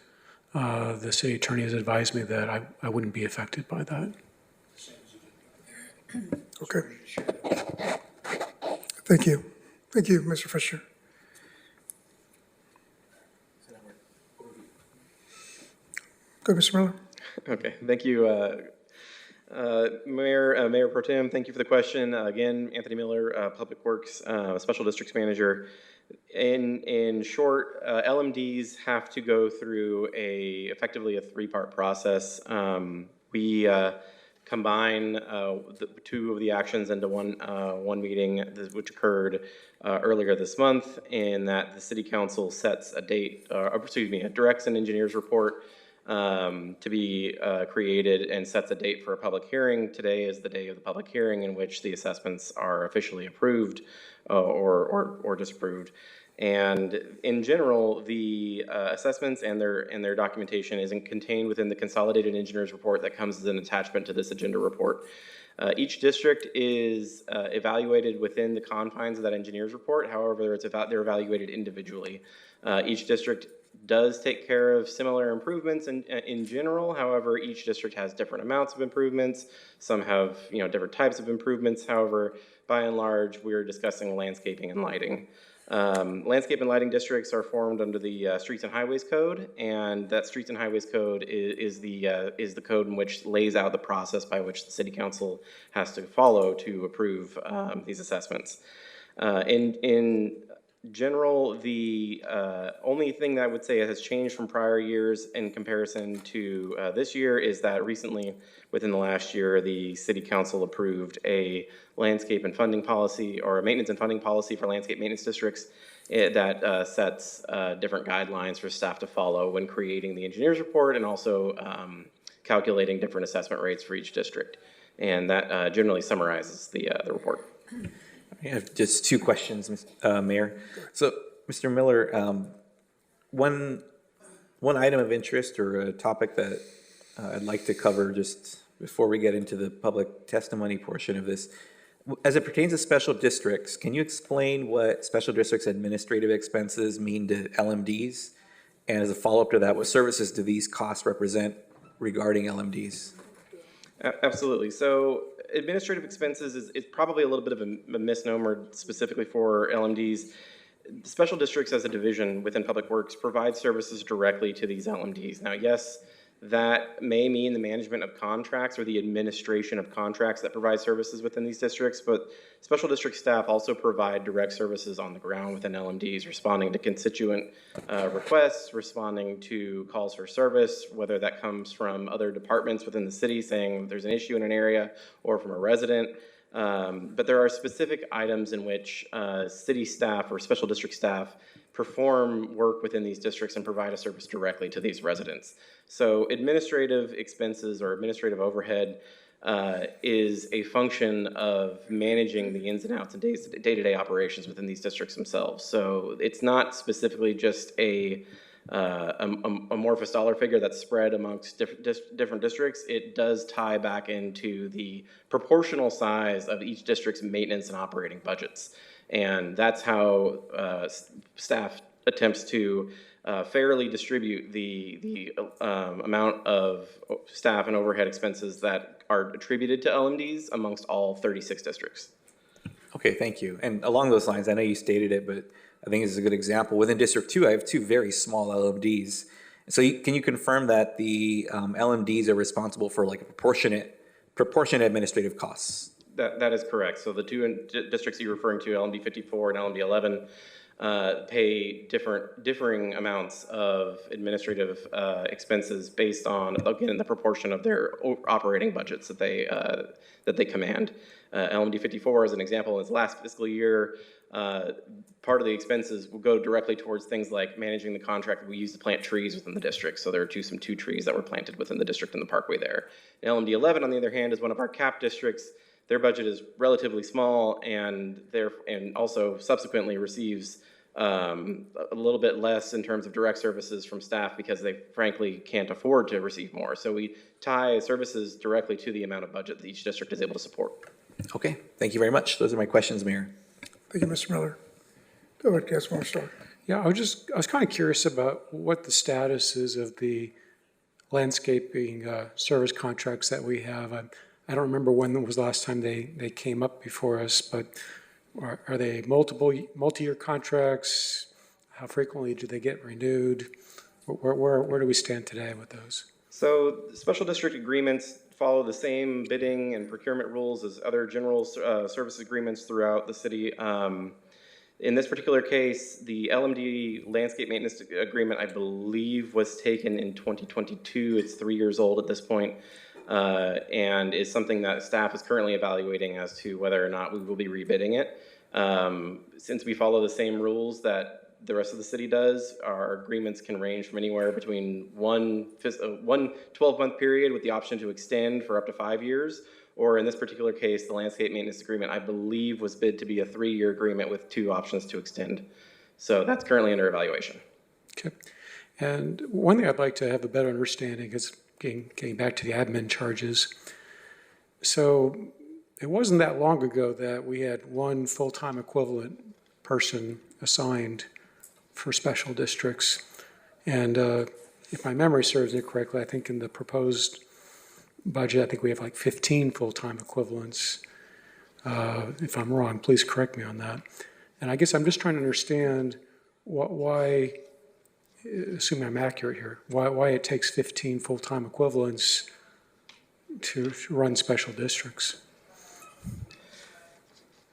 the city attorney has advised me that I wouldn't be affected by that. Okay. Thank you. Thank you, Mr. Fisher. Go, Mr. Miller. Okay, thank you, Mayor Pro Tem. Thank you for the question. Again, Anthony Miller, Public Works Special Districts Manager. In short, LMDs have to go through effectively a three-part process. We combine the two of the actions into one meeting, which occurred earlier this month, in that the City Council sets a date, directs an engineer's report to be created and sets a date for a public hearing. Today is the day of the public hearing in which the assessments are officially approved or disapproved. And in general, the assessments and their documentation is contained within the consolidated engineer's report that comes as an attachment to this agenda report. Each district is evaluated within the confines of that engineer's report. However, they're evaluated individually. Each district does take care of similar improvements in general. However, each district has different amounts of improvements. Some have different types of improvements. However, by and large, we're discussing landscaping and lighting. Landscape and lighting districts are formed under the Streets and Highways Code, and that Streets and Highways Code is the code in which lays out the process by which the City Council has to follow to approve these assessments. In general, the only thing that I would say has changed from prior years in comparison to this year is that recently, within the last year, the City Council approved a landscape and funding policy, or a maintenance and funding policy for landscape maintenance districts that sets different guidelines for staff to follow when creating the engineer's report and also calculating different assessment rates for each district. And that generally summarizes the report. I have just two questions, Mayor. So, Mr. Miller, one item of interest or a topic that I'd like to cover just before we get into the public testimony portion of this. As it pertains to special districts, can you explain what special districts administrative expenses mean to LMDs? And as a follow-up to that, what services do these costs represent regarding LMDs? Absolutely. So administrative expenses is probably a little bit of a misnomer specifically for LMDs. Special districts as a division within Public Works provide services directly to these LMDs. Now, yes, that may mean the management of contracts or the administration of contracts that provide services within these districts, but special district staff also provide direct services on the ground within LMDs, responding to constituent requests, responding to calls for service, whether that comes from other departments within the city saying there's an issue in an area or from a resident. But there are specific items in which city staff or special district staff perform work within these districts and provide a service directly to these residents. So administrative expenses or administrative overhead is a function of managing the ins and outs and day-to-day operations within these districts themselves. So it's not specifically just a amorphous dollar figure that's spread amongst different districts. It does tie back into the proportional size of each district's maintenance and operating budgets. And that's how staff attempts to fairly distribute the amount of staff and overhead expenses that are attributed to LMDs amongst all 36 districts. Okay, thank you. And along those lines, I know you stated it, but I think this is a good example. Within District 2, I have two very small LMDs. So can you confirm that the LMDs are responsible for like a proportionate administrative costs? That is correct. So the two districts you're referring to, LMD 54 and LMD 11, pay differing amounts of administrative expenses based on, again, the proportion of their operating budgets that they command. LMD 54, as an example, is last fiscal year. Part of the expenses will go directly towards things like managing the contract that we use to plant trees within the district. So there are some two trees that were planted within the district in the parkway there. And LMD 11, on the other hand, is one of our cap districts. Their budget is relatively small, and also subsequently receives a little bit less in terms of direct services from staff because they frankly can't afford to receive more. So we tie services directly to the amount of budget that each district is able to support. Okay, thank you very much. Those are my questions, Mayor. Thank you, Mr. Miller. Go ahead, Councilmember Stark. Yeah, I was kind of curious about what the status is of the landscaping service contracts that we have. I don't remember when was the last time they came up before us, but are they multi-year contracts? How frequently do they get renewed? Where do we stand today with those? So special district agreements follow the same bidding and procurement rules as other general service agreements throughout the city. In this particular case, the LMD landscape maintenance agreement, I believe, was taken in 2022. It's 3 years old at this point, and is something that staff is currently evaluating as to whether or not we will be rebidding it. Since we follow the same rules that the rest of the city does, our agreements can range from anywhere between one 12-month period with the option to extend for up to 5 years, or in this particular case, the landscape maintenance agreement, I believe, was bid to be a 3-year agreement with 2 options to extend. So that's currently under evaluation. Okay. And one thing I'd like to have a better understanding is getting back to the admin charges. So it wasn't that long ago that we had one full-time equivalent person assigned for special districts. And if my memory serves me correctly, I think in the proposed budget, I think we have like 15 full-time equivalents. If I'm wrong, please correct me on that. And I guess I'm just trying to understand why, assuming I'm accurate here, why it takes 15 full-time equivalents to run special districts.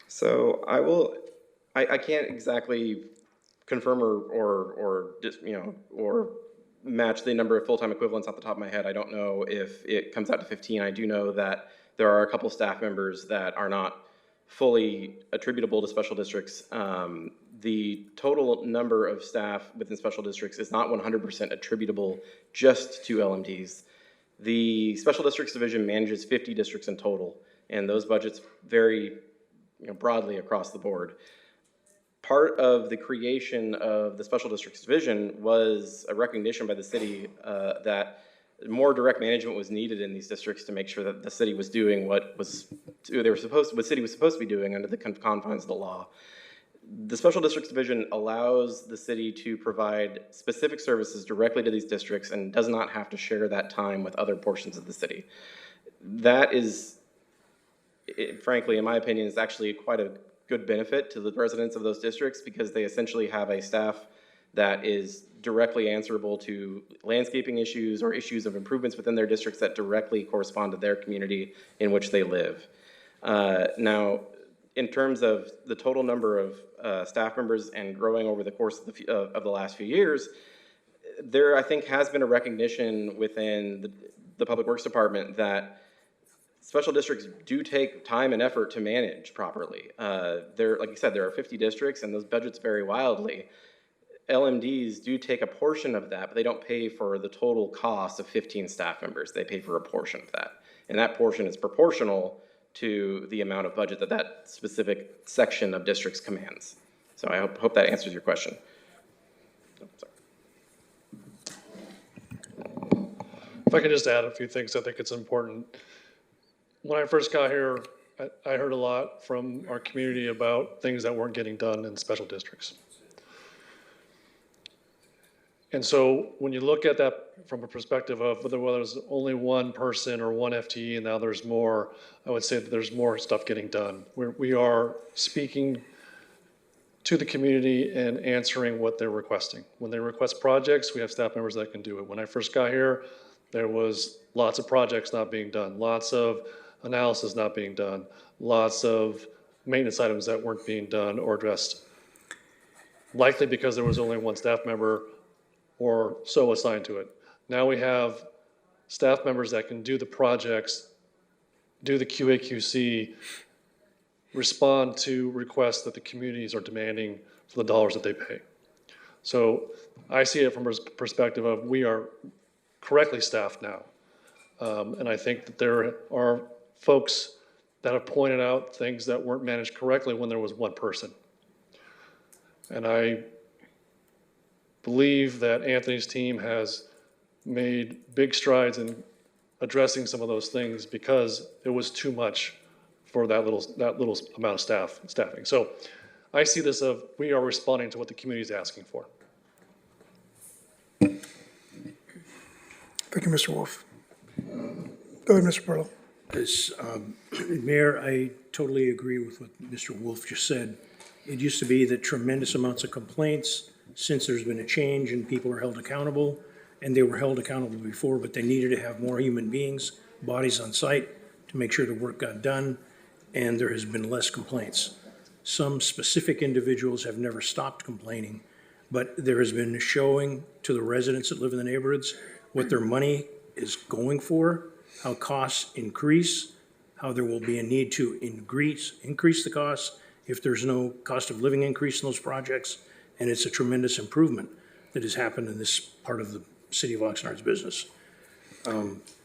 So I can't exactly confirm or match the number of full-time equivalents off the top of my head. I don't know if it comes out to 15. I do know that there are a couple staff members that are not fully attributable to special districts. The total number of staff within special districts is not 100% attributable just to LMDs. The special districts division manages 50 districts in total, and those budgets vary broadly across the board. Part of the creation of the special districts division was a recognition by the city that more direct management was needed in these districts to make sure that the city was doing what city was supposed to be doing under the confines of the law. The special districts division allows the city to provide specific services directly to these districts and does not have to share that time with other portions of the city. That is, frankly, in my opinion, is actually quite a good benefit to the residents of those districts because they essentially have a staff that is directly answerable to landscaping issues or issues of improvements within their districts that directly correspond to their community in which they live. Now, in terms of the total number of staff members and growing over the course of the last few years, there, I think, has been a recognition within the Public Works Department that special districts do take time and effort to manage properly. Like you said, there are 50 districts and those budgets vary wildly. LMDs do take a portion of that, but they don't pay for the total cost of 15 staff members. They pay for a portion of that. And that portion is proportional to the amount of budget that specific section of districts commands. So I hope that answers your question. Oh, sorry. If I could just add a few things, I think it's important. When I first got here, I heard a lot from our community about things that weren't getting done in special districts. And so when you look at that from a perspective of whether there's only one person or one FTE and now there's more, I would say that there's more stuff getting done. We are speaking to the community and answering what they're requesting. When they request projects, we have staff members that can do it. When I first got here, there was lots of projects not being done, lots of analysis not being done, lots of maintenance items that weren't being done or addressed. likely because there was only one staff member or so assigned to it. Now we have staff members that can do the projects, do the QA/QC, respond to requests that the communities are demanding for the dollars that they pay. So I see it from a perspective of we are correctly staffed now. And I think that there are folks that have pointed out things that weren't managed correctly when there was one person. And I believe that Anthony's team has made big strides in addressing some of those things because it was too much for that little amount of staffing. So I see this of we are responding to what the community is asking for. Thank you, Mr. Wolf. Go ahead, Mr. Pearl. Yes, Mayor, I totally agree with what Mr. Wolf just said. It used to be that tremendous amounts of complaints. Since there's been a change and people are held accountable, and they were held accountable before, but they needed to have more human beings, bodies on site to make sure the work got done, and there has been less complaints. Some specific individuals have never stopped complaining, but there has been showing to the residents that live in the neighborhoods what their money is going for, how costs increase, how there will be a need to increase the costs if there's no cost of living increase in those projects, and it's a tremendous improvement that has happened in this part of the city of Oxnard's business.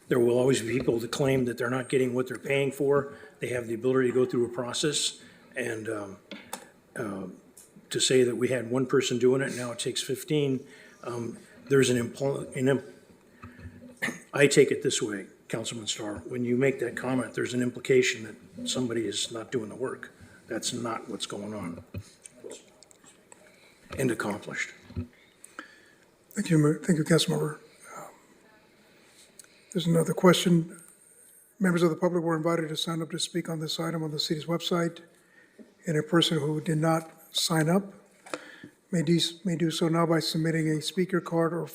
There will always be people that claim that they're not getting what they're paying for. They have the ability to go through a process, and to say that we had one person doing it, now it takes 15, there's I take it this way, Councilman Starr, when you make that comment, there's an implication that somebody is not doing the work. That's not what's going on. And accomplished. Thank you, Councilmember. There's another question. Members of the public were invited to sign up to speak on this item on the city's website. And a person who did not sign up may do so now by submitting a speaker card or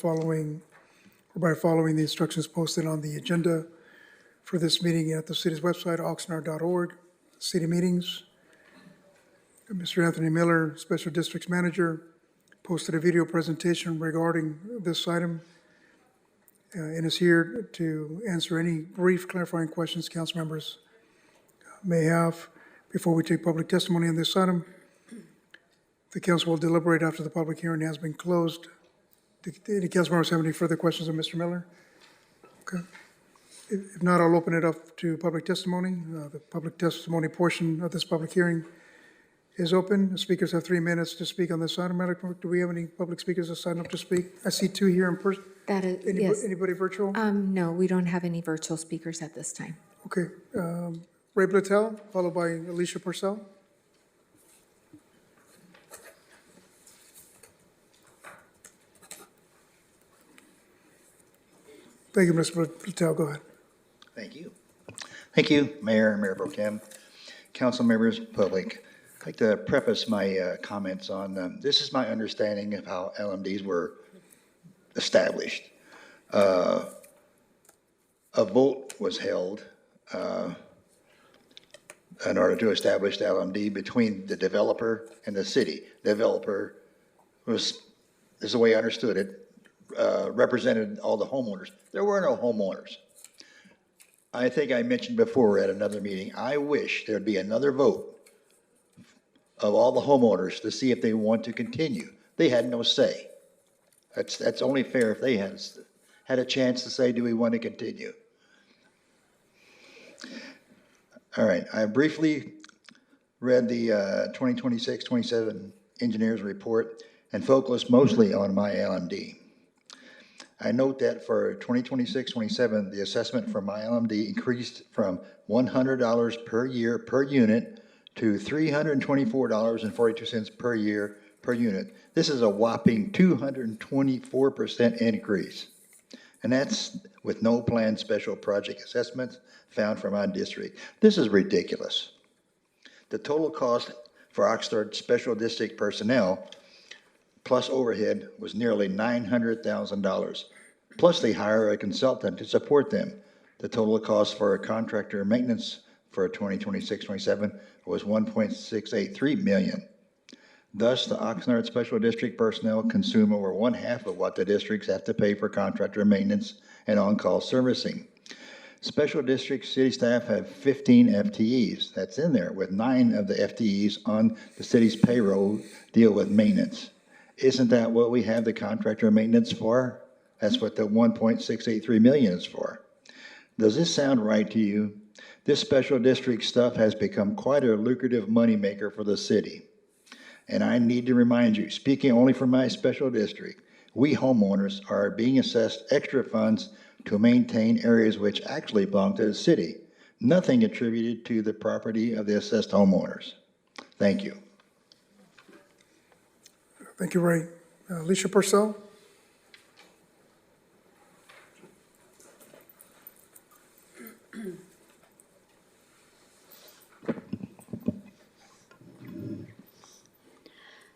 by following the instructions posted on the agenda for this meeting at the city's website, oxnard.org, city meetings. Mr. Anthony Miller, Special Districts Manager, posted a video presentation regarding this item and is here to answer any brief clarifying questions council members may have before we take public testimony on this item. The council will deliberate after the public hearing has been closed. Do any council members have any further questions of Mr. Miller? Okay. If not, I'll open it up to public testimony. The public testimony portion of this public hearing is open. The speakers have 3 minutes to speak on this item. Madam Clerk, do we have any public speakers that signed up to speak? I see 2 here in person. That is, yes. Anybody virtual? No, we don't have any virtual speakers at this time. Okay. Ray Blatel, followed by Alicia Purcell. Thank you, Mr. Blatel. Go ahead. Thank you. Thank you, Mayor, Mayor Pro Tem, council members, public. I'd like to preface my comments on, this is my understanding of how LMDs were established. A vote was held in order to establish the LMD between the developer and the city. The developer was, this is the way I understood it, represented all the homeowners. There were no homeowners. I think I mentioned before at another meeting, I wish there'd be another vote of all the homeowners to see if they want to continue. They had no say. That's only fair if they had a chance to say, do we want to continue? All right, I briefly read the 2026-27 engineer's report and focused mostly on my LMD. I note that for 2026-27, the assessment for my LMD increased from $100 per year per unit to $324.42 per year per unit. This is a whopping 224% increase. And that's with no planned special project assessments found for my district. This is ridiculous. The total cost for Oxnard Special District personnel plus overhead was nearly $900,000. Plus they hire a consultant to support them. The total cost for a contractor maintenance for 2026-27 was $1.683 million. Thus, the Oxnard Special District personnel consume over one-half of what the districts have to pay for contractor maintenance and on-call servicing. Special District city staff have 15 FTEs. That's in there, with 9 of the FTEs on the city's payroll deal with maintenance. Isn't that what we have the contractor maintenance for? That's what the 1.683 million is for. Does this sound right to you? This special district stuff has become quite a lucrative moneymaker for the city. And I need to remind you, speaking only for my special district, we homeowners are being assessed extra funds to maintain areas which actually belong to the city, nothing attributed to the property of the assessed homeowners. Thank you. Thank you, Ray. Alicia Purcell?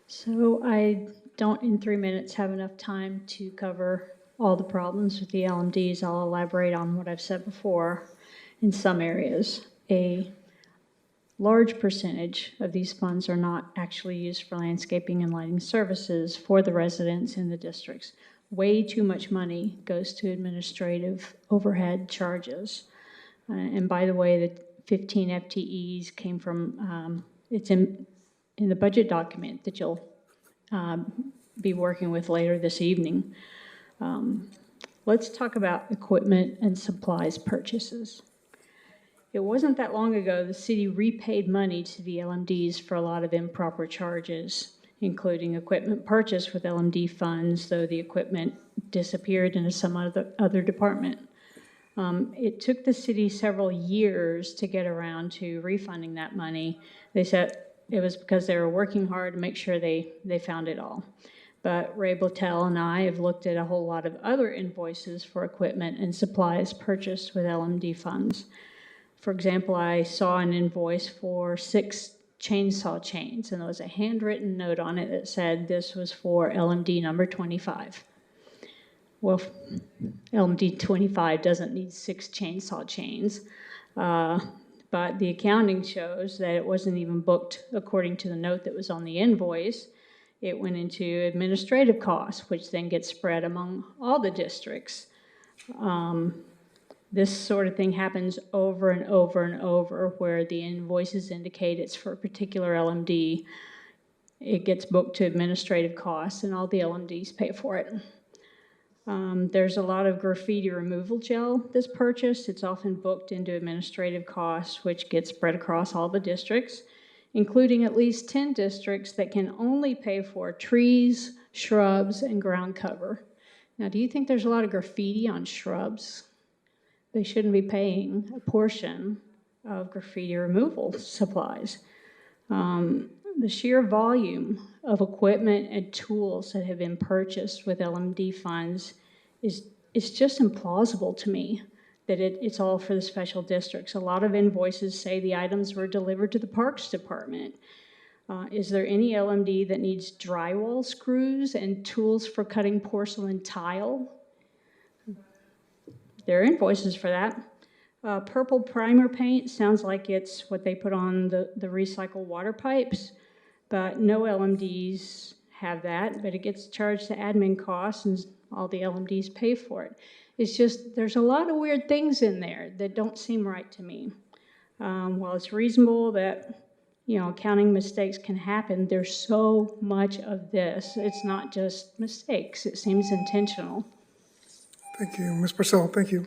So I don't, in 3 minutes, have enough time to cover all the problems with the LMDs. I'll elaborate on what I've said before. In some areas, a large percentage of these funds are not actually used for landscaping and lighting services for the residents in the districts. Way too much money goes to administrative overhead charges. And by the way, the 15 FTEs came from, it's in the budget document that you'll be working with later this evening. Let's talk about equipment and supplies purchases. It wasn't that long ago the city repaid money to the LMDs for a lot of improper charges, including equipment purchased with LMD funds, though the equipment disappeared into some other department. It took the city several years to get around to refunding that money. They said it was because they were working hard to make sure they found it all. But Ray Blotell and I have looked at a whole lot of other invoices for equipment and supplies purchased with LMD funds. For example, I saw an invoice for 6 chainsaw chains, and there was a handwritten note on it that said this was for LMD number 25. Well, LMD 25 doesn't need 6 chainsaw chains, but the accounting shows that it wasn't even booked according to the note that was on the invoice. It went into administrative costs, which then gets spread among all the districts. This sort of thing happens over and over and over, where the invoices indicate it's for a particular LMD. It gets booked to administrative costs, and all the LMDs pay for it. There's a lot of graffiti removal gel that's purchased. It's often booked into administrative costs, which gets spread across all the districts, including at least 10 districts that can only pay for trees, shrubs, and ground cover. Now, do you think there's a lot of graffiti on shrubs? They shouldn't be paying a portion of graffiti removal supplies. The sheer volume of equipment and tools that have been purchased with LMD funds is just implausible to me, that it's all for the special districts. A lot of invoices say the items were delivered to the Parks Department. Is there any LMD that needs drywall screws and tools for cutting porcelain tile? There are invoices for that. Purple primer paint sounds like it's what they put on the recycled water pipes, but no LMDs have that, but it gets charged to admin costs and all the LMDs pay for it. It's just, there's a lot of weird things in there that don't seem right to me. While it's reasonable that, accounting mistakes can happen, there's so much of this. It's not just mistakes. It seems intentional. Thank you. Ms. Purcell, thank you.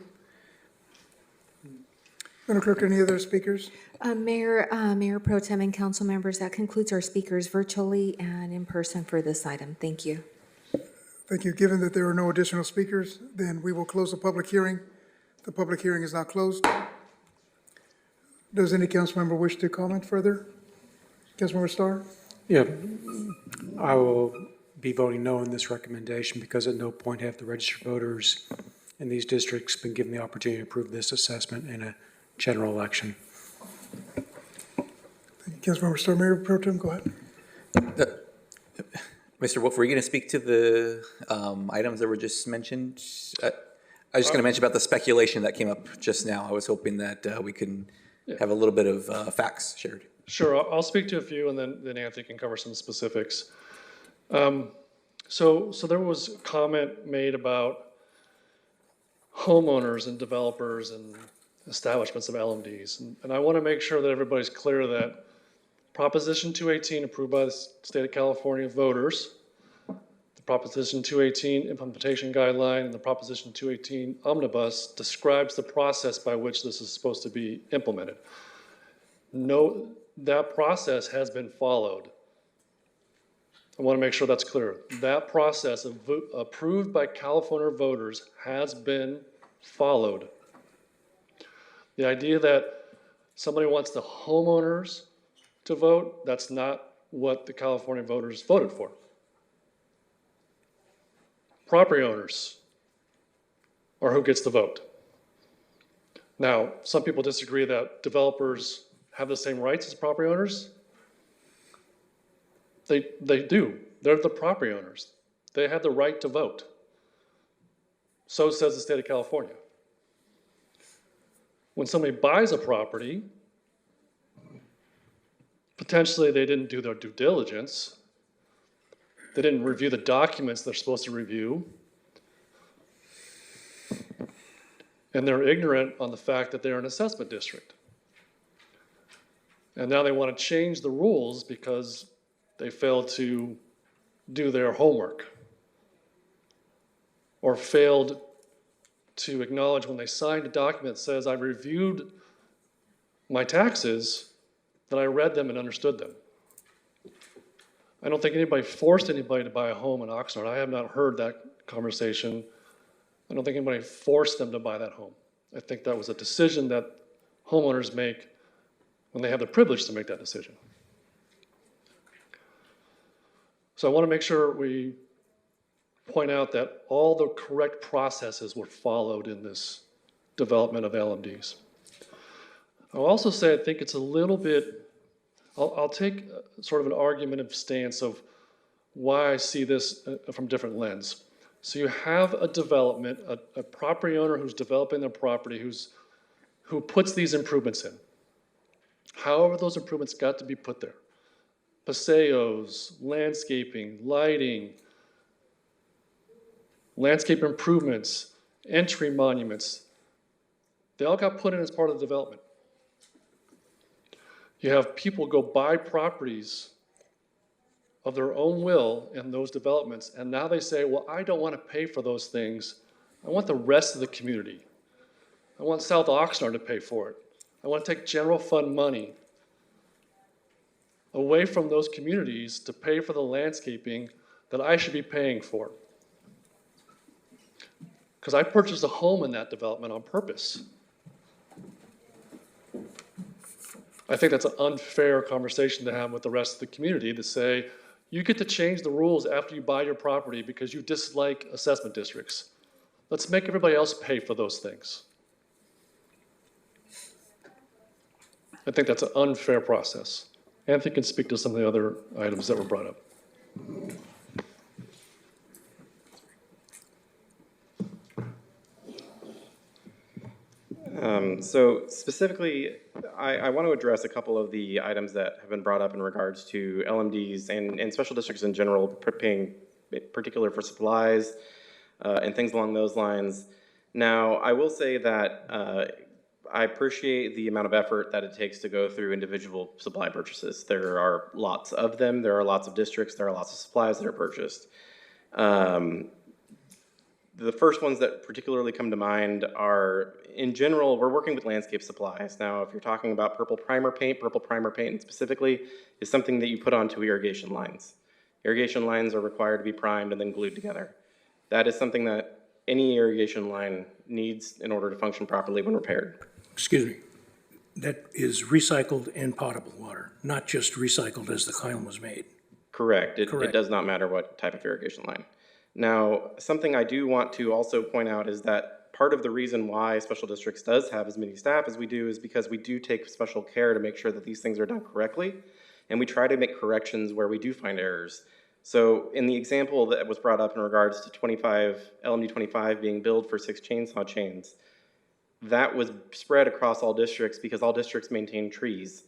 Madam Clerk, any other speakers? Mayor Pro Tem and council members, that concludes our speakers virtually and in person for this item. Thank you. Thank you. Given that there are no additional speakers, then we will close the public hearing. The public hearing is now closed. Does any council member wish to comment further? Councilmember Starr? Yeah, I will be voting no on this recommendation because at no point have the registered voters in these districts been given the opportunity to approve this assessment in a general election. Thank you, Councilmember Starr. Mayor Pro Tem, go ahead. Mr. Wolf, were you going to speak to the items that were just mentioned? I was just going to mention about the speculation that came up just now. I was hoping that we can have a little bit of facts shared. Sure, I'll speak to a few, and then Anthony can cover some specifics. So there was comment made about homeowners and developers and establishments of LMDs. And I want to make sure that everybody's clear that Proposition 218 approved by the state of California voters, the Proposition 218 implementation guideline, and the Proposition 218 omnibus describes the process by which this is supposed to be implemented. No, that process has been followed. I want to make sure that's clear. That process approved by California voters has been followed. The idea that somebody wants the homeowners to vote, that's not what the California voters voted for. Property owners are who gets the vote. Now, some people disagree that developers have the same rights as property owners. They do. They're the property owners. They have the right to vote. So says the state of California. When somebody buys a property, potentially they didn't do their due diligence. They didn't review the documents they're supposed to review. And they're ignorant on the fact that they're an assessment district. And now they want to change the rules because they failed to do their homework or failed to acknowledge when they signed a document that says, I reviewed my taxes, that I read them and understood them. I don't think anybody forced anybody to buy a home in Oxnard. I have not heard that conversation. I don't think anybody forced them to buy that home. I think that was a decision that homeowners make when they have the privilege to make that decision. So I want to make sure we point out that all the correct processes were followed in this development of LMDs. I'll also say I think it's a little bit, I'll take sort of an argumentative stance of why I see this from a different lens. So you have a development, a property owner who's developing their property, who puts these improvements in. However those improvements got to be put there. Paseos, landscaping, lighting, landscape improvements, entry monuments, they all got put in as part of the development. You have people go buy properties of their own will in those developments, and now they say, well, I don't want to pay for those things. I want the rest of the community. I want South Oxnard to pay for it. I want to take general fund money away from those communities to pay for the landscaping that I should be paying for. Because I purchased a home in that development on purpose. I think that's an unfair conversation to have with the rest of the community to say, you get to change the rules after you buy your property because you dislike assessment districts. Let's make everybody else pay for those things. I think that's an unfair process. Anthony can speak to some of the other items that were brought up. So specifically, I want to address a couple of the items that have been brought up in regards to LMDs and special districts in general, paying particular for supplies and things along those lines. Now, I will say that I appreciate the amount of effort that it takes to go through individual supply purchases. There are lots of them. There are lots of districts. There are lots of supplies that are purchased. The first ones that particularly come to mind are, in general, we're working with landscape supplies. Now, if you're talking about purple primer paint specifically is something that you put onto irrigation lines. Irrigation lines are required to be primed and then glued together. That is something that any irrigation line needs in order to function properly when repaired. Excuse me, that is recycled and potable water, not just recycled as the column was made. Correct. It does not matter what type of irrigation line. Now, something I do want to also point out is that part of the reason why special districts does have as many staff as we do is because we do take special care to make sure that these things are done correctly, and we try to make corrections where we do find errors. So in the example that was brought up in regards to LMD 25 being billed for 6 chainsaw chains, that was spread across all districts because all districts maintain trees.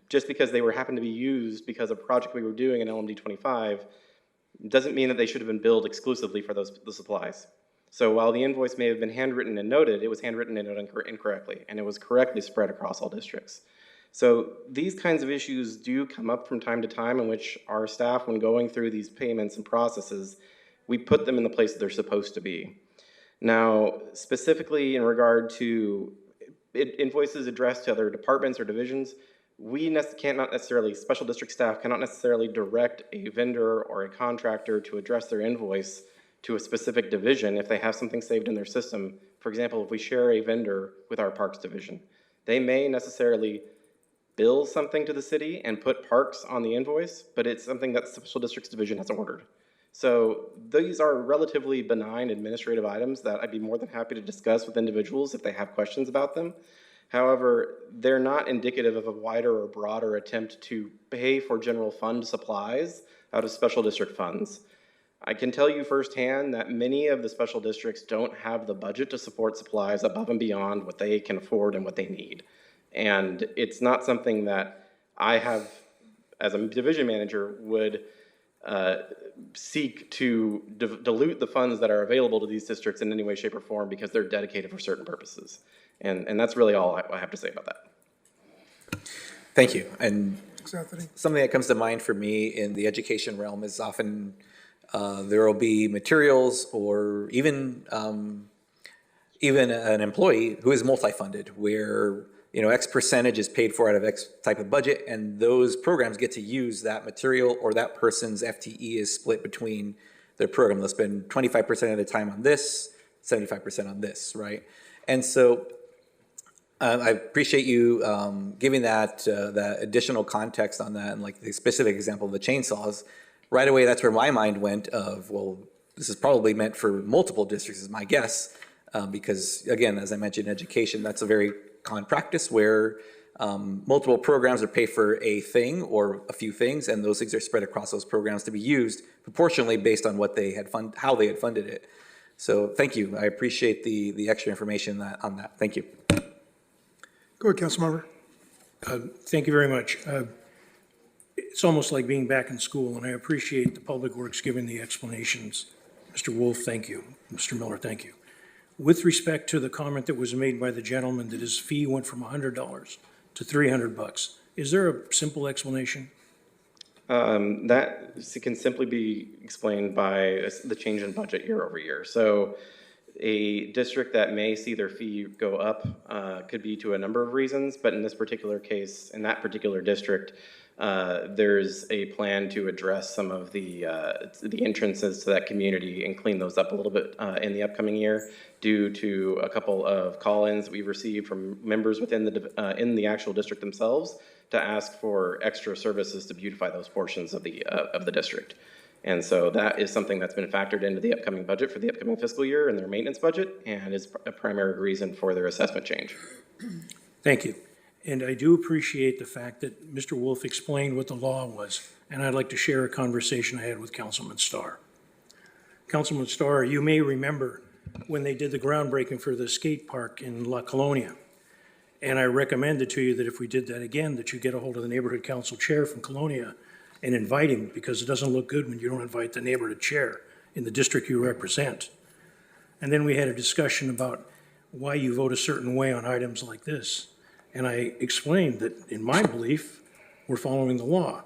just because they happened to be used because of a project we were doing in LMD 25 doesn't mean that they should have been billed exclusively for the supplies. So while the invoice may have been handwritten and noted, it was handwritten and noted incorrectly, and it was correctly spread across all districts. So these kinds of issues do come up from time to time, in which our staff, when going through these payments and processes, we put them in the place that they're supposed to be. Now, specifically in regard to invoices addressed to other departments or divisions, special district staff cannot necessarily direct a vendor or a contractor to address their invoice to a specific division if they have something saved in their system. For example, if we share a vendor with our parks division, they may necessarily bill something to the city and put parks on the invoice, but it's something that the special districts division has ordered. So these are relatively benign administrative items that I'd be more than happy to discuss with individuals if they have questions about them. However, they're not indicative of a wider or broader attempt to pay for general fund supplies out of special district funds. I can tell you firsthand that many of the special districts don't have the budget to support supplies above and beyond what they can afford and what they need. And it's not something that I have, as a division manager, would seek to dilute the funds that are available to these districts in any way, shape, or form because they're dedicated for certain purposes. And that's really all I have to say about that. Thank you. And Exactly. something that comes to mind for me in the education realm is often there will be materials or even an employee who is multi-funded, where X percentage is paid for out of X type of budget, and those programs get to use that material, or that person's FTE is split between their program. They'll spend 25% of the time on this, 75% on this, right? And so I appreciate you giving that additional context on that, and like the specific example of the chainsaws. Right away, that's where my mind went of, well, this is probably meant for multiple districts, is my guess, because again, as I mentioned, education, that's a very common practice where multiple programs are paid for a thing or a few things, and those things are spread across those programs to be used proportionally based on what they had how they had funded it. So thank you. I appreciate the extra information on that. Thank you. Go ahead, Councilmember. Thank you very much. It's almost like being back in school, and I appreciate the Public Works giving the explanations. Mr. Wolf, thank you. Mr. Miller, thank you. With respect to the comment that was made by the gentleman that his fee went from $100 to $300, is there a simple explanation? That can simply be explained by the change in budget year over year. So a district that may see their fee go up could be to a number of reasons, but in this particular case, in that particular district, there's a plan to address some of the entrances to that community and clean those up a little bit in the upcoming year, due to a couple of call-ins that we've received from members within in the actual district themselves to ask for extra services to beautify those portions of the district. And so that is something that's been factored into the upcoming budget for the upcoming fiscal year and their maintenance budget, and is a primary reason for their assessment change. Thank you. And I do appreciate the fact that Mr. Wolf explained what the law was, and I'd like to share a conversation I had with Councilman Starr. Councilman Starr, you may remember when they did the groundbreaking for the skate park in La Colonia. And I recommended to you that if we did that again, that you get a hold of the neighborhood council chair from Colonia and invite him, because it doesn't look good when you don't invite the neighborhood chair in the district you represent. And then we had a discussion about why you vote a certain way on items like this. And I explained that in my belief, we're following the law.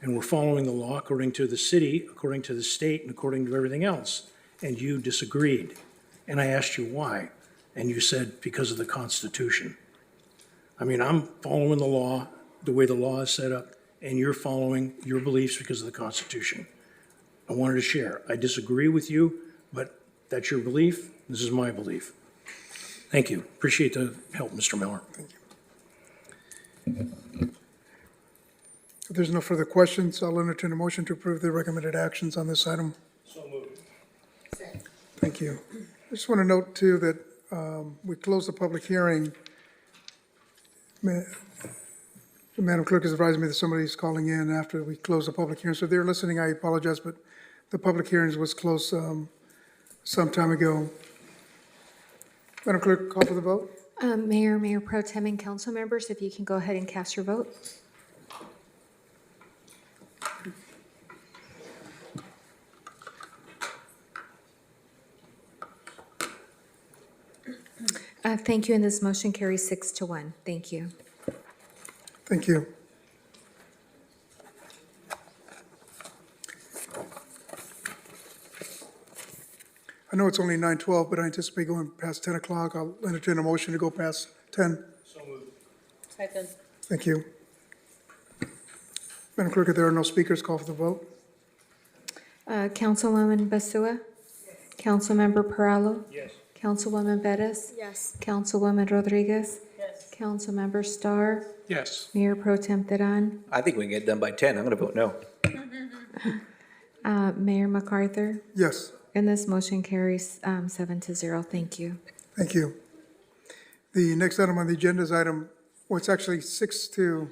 And we're following the law according to the city, according to the state, and according to everything else. And you disagreed. And I asked you why. And you said, because of the Constitution. I mean, I'm following the law, the way the law is set up, and you're following your beliefs because of the Constitution. I wanted to share. I disagree with you, but that's your belief. This is my belief. Thank you. Appreciate the help, Mr. Miller. Thank you. If there's no further questions, I'll entertain a motion to approve the recommended actions on this item. So moved. Thank you. I just want to note too that we closed the public hearing. The Madam Clerk has advised me that somebody's calling in after we close the public hearing. So if they're listening, I apologize, but the public hearings was closed some time ago. Madam Clerk, call for the vote. Mayor, Mayor Pro Tem, and council members, if you can go ahead and cast your vote. Thank you, and this motion carries 6-1. Thank you. Thank you. I know it's only 9:12, but I anticipate going past 10 o'clock. I'll entertain a motion to go past 10. Second. Thank you. Madam Clerk, if there are no speakers, call for the vote. Councilwoman Basua? Councilmember Perallo? Yes. Councilwoman Bettis? Yes. Councilwoman Rodriguez? Yes. Councilmember Starr? Yes. Mayor Pro Tem Teran? I think we can get done by 10. I'm going to vote no. Mayor MacArthur? Yes, And this motion carries 7-0. Thank you. thank you. The next item on the agenda is item, well, it's actually 6 to,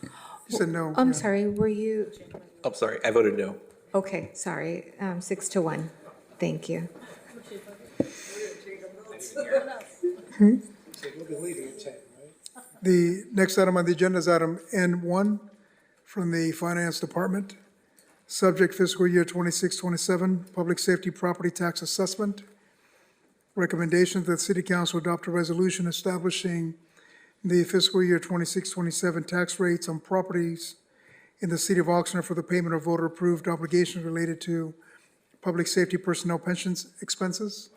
you said no. I'm yeah. sorry, were you, Oh, sorry, I voted no. okay, sorry, 6-1. Thank you. The next item on the agenda is item N1 from the Finance Department. Subject fiscal year 26-27, Public Safety Property Tax Assessment. Recommendation that the City Council adopt a resolution establishing the fiscal year 26-27 tax rates on properties in the City of Oxnard for the payment of voter-approved obligations related to public safety personnel pensions expenses.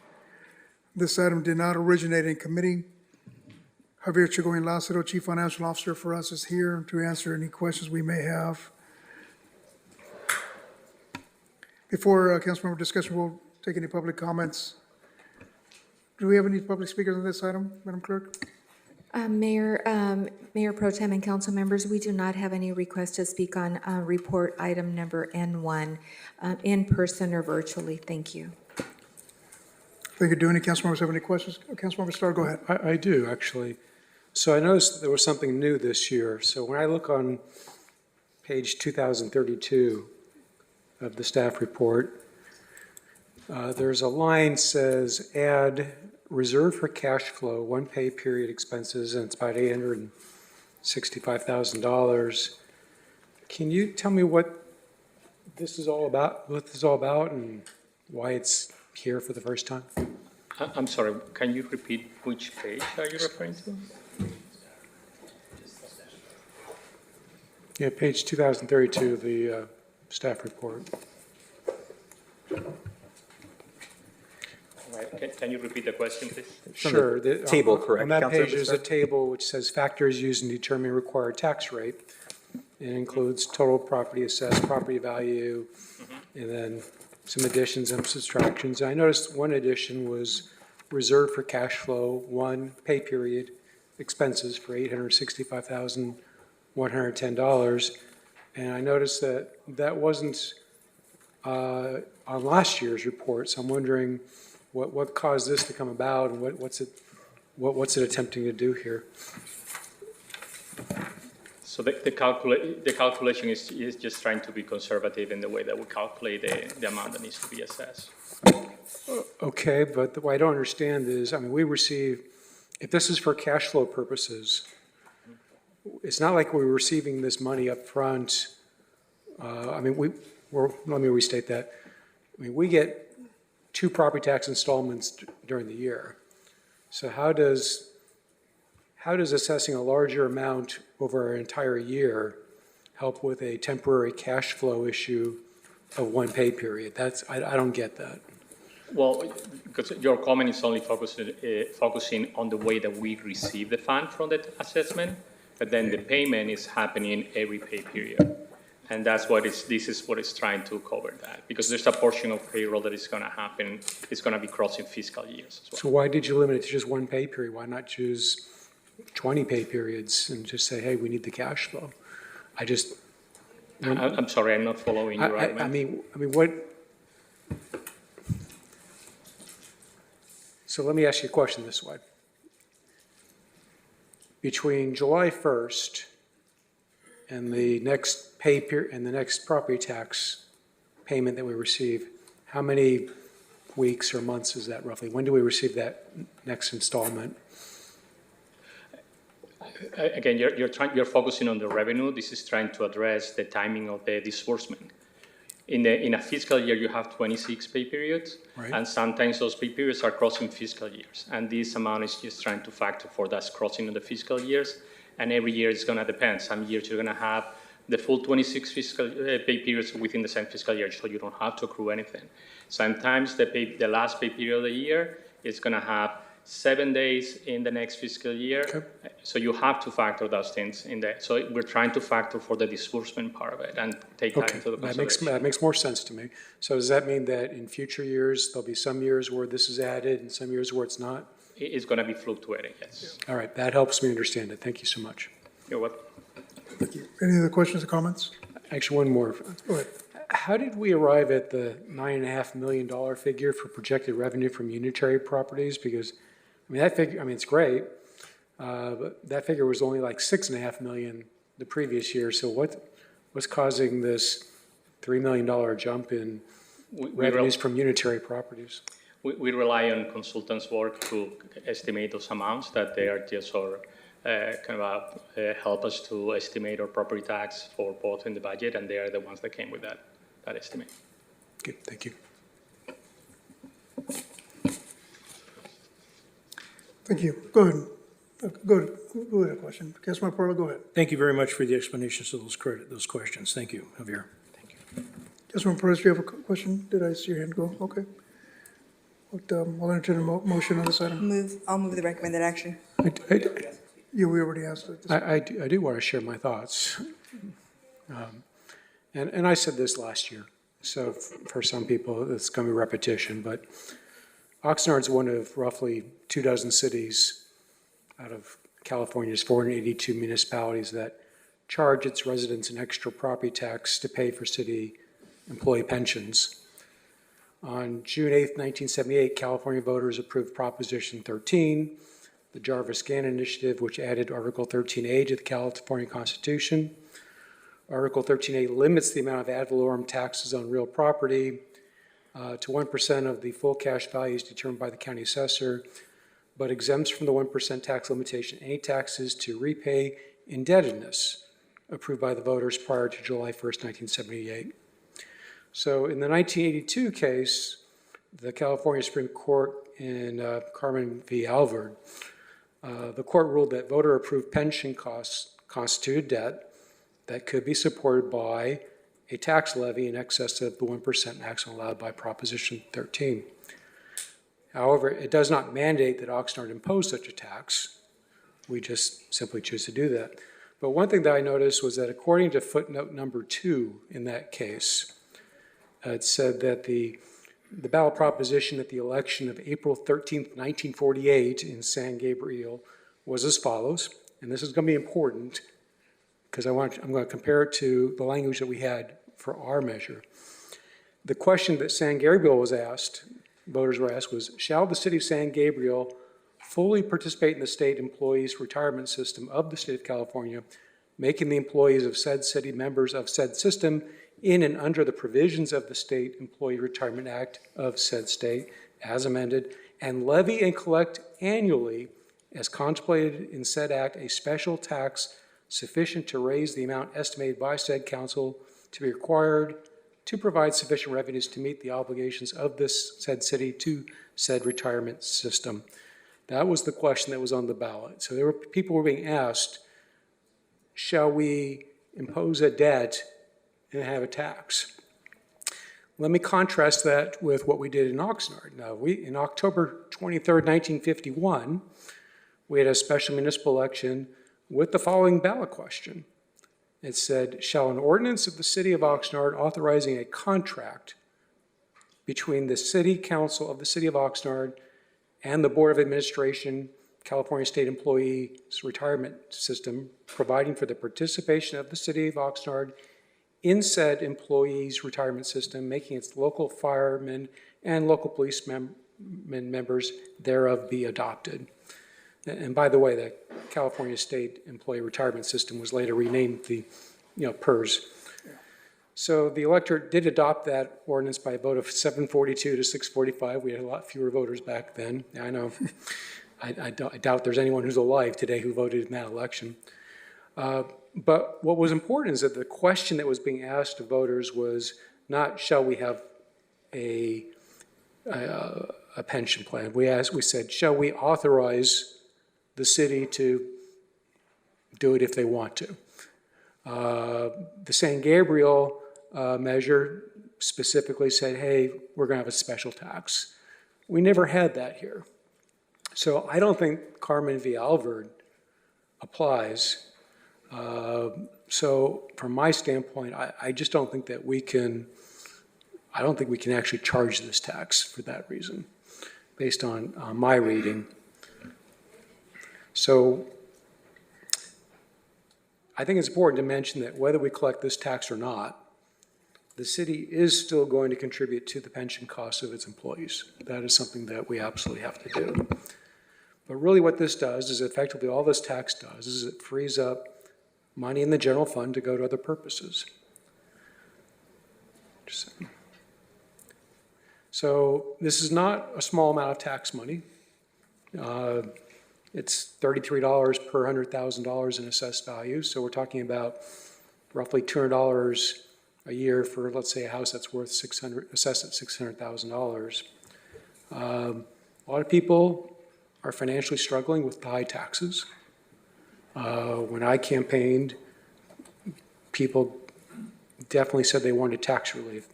This item did not originate in committee. Javier Chigoyen Lázaro, Chief Financial Officer for us, is here to answer any questions we may have. Before councilmember discussion, we'll take any public comments. Do we have any public speakers on this item, Madam Clerk? Mayor Pro Tem and council members, we do not have any requests to speak on report item number N1, in person or virtually. Thank you. Thank you. Do any council members have any questions? Councilmember Starr, go ahead. I do, actually. So I noticed there was something new this year. So when I look on page 2032 of the staff report, there's a line says add reserve for cash flow, one pay period expenses, and it's about $865,000. Can you tell me what this is all about, and why it's here for the first time? I'm sorry, can you repeat which page are you referring to? Yeah, page 2032 of the staff report. Right. Can you repeat the question, please? Sure. Table, correct, On that Councilor page, there's a Bissar? table which says factors used in determining required tax rate. It includes total property assessed, property value, and then some additions and subtractions. I noticed one addition was reserved for cash flow, one pay period expenses for $865,110. And I noticed that that wasn't on last year's report, so I'm wondering what caused this to come about, and what's it attempting to do here? So the calculation is just trying to be conservative in the way that we calculate the amount that needs to be assessed. Okay, but what I don't understand is, I mean, we receive, if this is for cash flow purposes, it's not like we're receiving this money up front. I mean, let me restate that. I mean, we get 2 property tax installments during the year. So how does assessing a larger amount over an entire year help with a temporary cash flow issue of one pay period? I don't get that. Well, because your comment is only focusing on the way that we receive the fund from the assessment, but then the payment is happening every pay period. And that's this is what it's trying to cover that, because there's a portion of payroll that is going to happen, it's going to be crossing fiscal years as well. So why did you limit it to just one pay period? Why not choose 20 pay periods and just say, hey, we need the cash flow? I'm sorry, I'm not following your argument. I mean, what? So let me ask you a question this way. Between July 1st and the next pay period and the next property tax payment that we receive, how many weeks or months is that roughly? When do we receive that next installment? Again, you're focusing on the revenue. This is trying to address the timing of the disbursement. in a fiscal year, you have 26 pay periods, Right. and sometimes those pay periods are crossing fiscal years. And this amount is just trying to factor for that crossing of the fiscal years. And every year it's going to depend. Some years you're going to have the full 26 fiscal pay periods within the same fiscal year, so you don't have to accrue anything. Sometimes the last pay period of the year is going to have 7 days in the next fiscal year. Okay. So you have to factor those things in there. So we're trying to factor for the disbursement part of it and take that into the consideration. That makes more sense to me. So does that mean that in future years, there'll be some years where this is added and some years where it's not? It's going to be fluctuating, yes. All right, that helps me understand it. Thank you so much. You're welcome. Thank you. Any other questions or comments? Actually, one more. Go ahead. How did we arrive at the $9.5 million figure for projected revenue from unitary properties? Because, I mean, that figure, I mean, it's great, but that figure was only like $6.5 million the previous year. So what's causing this $3 million jump in revenues from unitary properties? We rely on consultants' work to estimate those amounts, that they are just help us to estimate our property tax for both in the budget, and they are the ones that came with that estimate. Okay, thank you. Thank you. Go ahead. Go ahead, question. Councilman Parla, go ahead. Thank you very much for the explanations of those questions. Thank you, Javier. Councilman Perez, do you have a question? Did I see your hand go? Okay. I'll entertain a motion on this item. I'll move the recommended action. Yeah, we already asked it. I do want to share my thoughts. And I said this last year, so for some people, it's going to be repetition, but Oxnard's one of roughly 24 cities out of California's 482 municipalities that charge its residents an extra property tax to pay for city employee pensions. On June 8th, 1978, California voters approved Proposition 13, the Jarvis-Gannon Initiative, which added Article 13A to the California Constitution. Article 13A limits the amount of ad valorem taxes on real property to 1% of the full cash values determined by the county assessor, but exempts from the 1% tax limitation any taxes to repay indebtedness approved by the voters prior to July 1st, 1978. So in the 1982 case, the California Supreme Court in Carmen v. Alvord, the court ruled that voter-approved pension costs constituted debt that could be supported by a tax levy in excess of the 1% maximum allowed by Proposition 13. However, it does not mandate that Oxnard impose such a tax. We just simply choose to do that. But one thing that I noticed was that according to footnote number 2 in that case, it said that the ballot proposition at the election of April 13th, 1948 in San Gabriel was as follows, and this is going to be important because I'm going to compare it to the language that we had for our measure. The question that San Gabriel was asked, voters were asked, was, shall the city of San Gabriel fully participate in the state employees retirement system of the state of California, making the employees of said city members of said system in and under the provisions of the State Employee Retirement Act of said state, as amended, and levy and collect annually, as contemplated in said act, a special tax sufficient to raise the amount estimated by said council to be required to provide sufficient revenues to meet the obligations of this said city to said retirement system. That was the question that was on the ballot. So people were being asked, shall we impose a debt and have a tax? Let me contrast that with what we did in Oxnard. Now, in October 23rd, 1951, we had a special municipal election with the following ballot question. It said, shall an ordinance of the city of Oxnard authorizing a contract between the city council of the city of Oxnard and the Board of Administration, California State Employees Retirement System, providing for the participation of the city of Oxnard in said employees' retirement system, making its local firemen and local police members thereof be adopted. And by the way, the California State Employee Retirement System was later renamed the PERS. So the electorate did adopt that ordinance by a vote of 742 to 645. We had a lot fewer voters back then. I know. I doubt there's anyone who's alive today who voted in that election. But what was important is that the question that was being asked of voters was, not shall we have a pension plan. We said, shall we authorize the city to do it if they want to? The San Gabriel measure specifically said, hey, we're going to have a special tax. We never had that here. So I don't think Carmen v. Alvord applies. So from my standpoint, I just don't think that we can, I don't think we can actually charge this tax for that reason, based on my reading. So I think it's important to mention that whether we collect this tax or not, the city is still going to contribute to the pension costs of its employees. That is something that we absolutely have to do. But really what this does is effectively all this tax does is it frees up money in the general fund to go to other purposes. So this is not a small amount of tax money. It's $33 per $100,000 in assessed value. So we're talking about roughly $200 a year for, let's say, a house that's worth assessed at $600,000. A lot of people are financially struggling with high taxes. When I campaigned, people definitely said they wanted tax relief.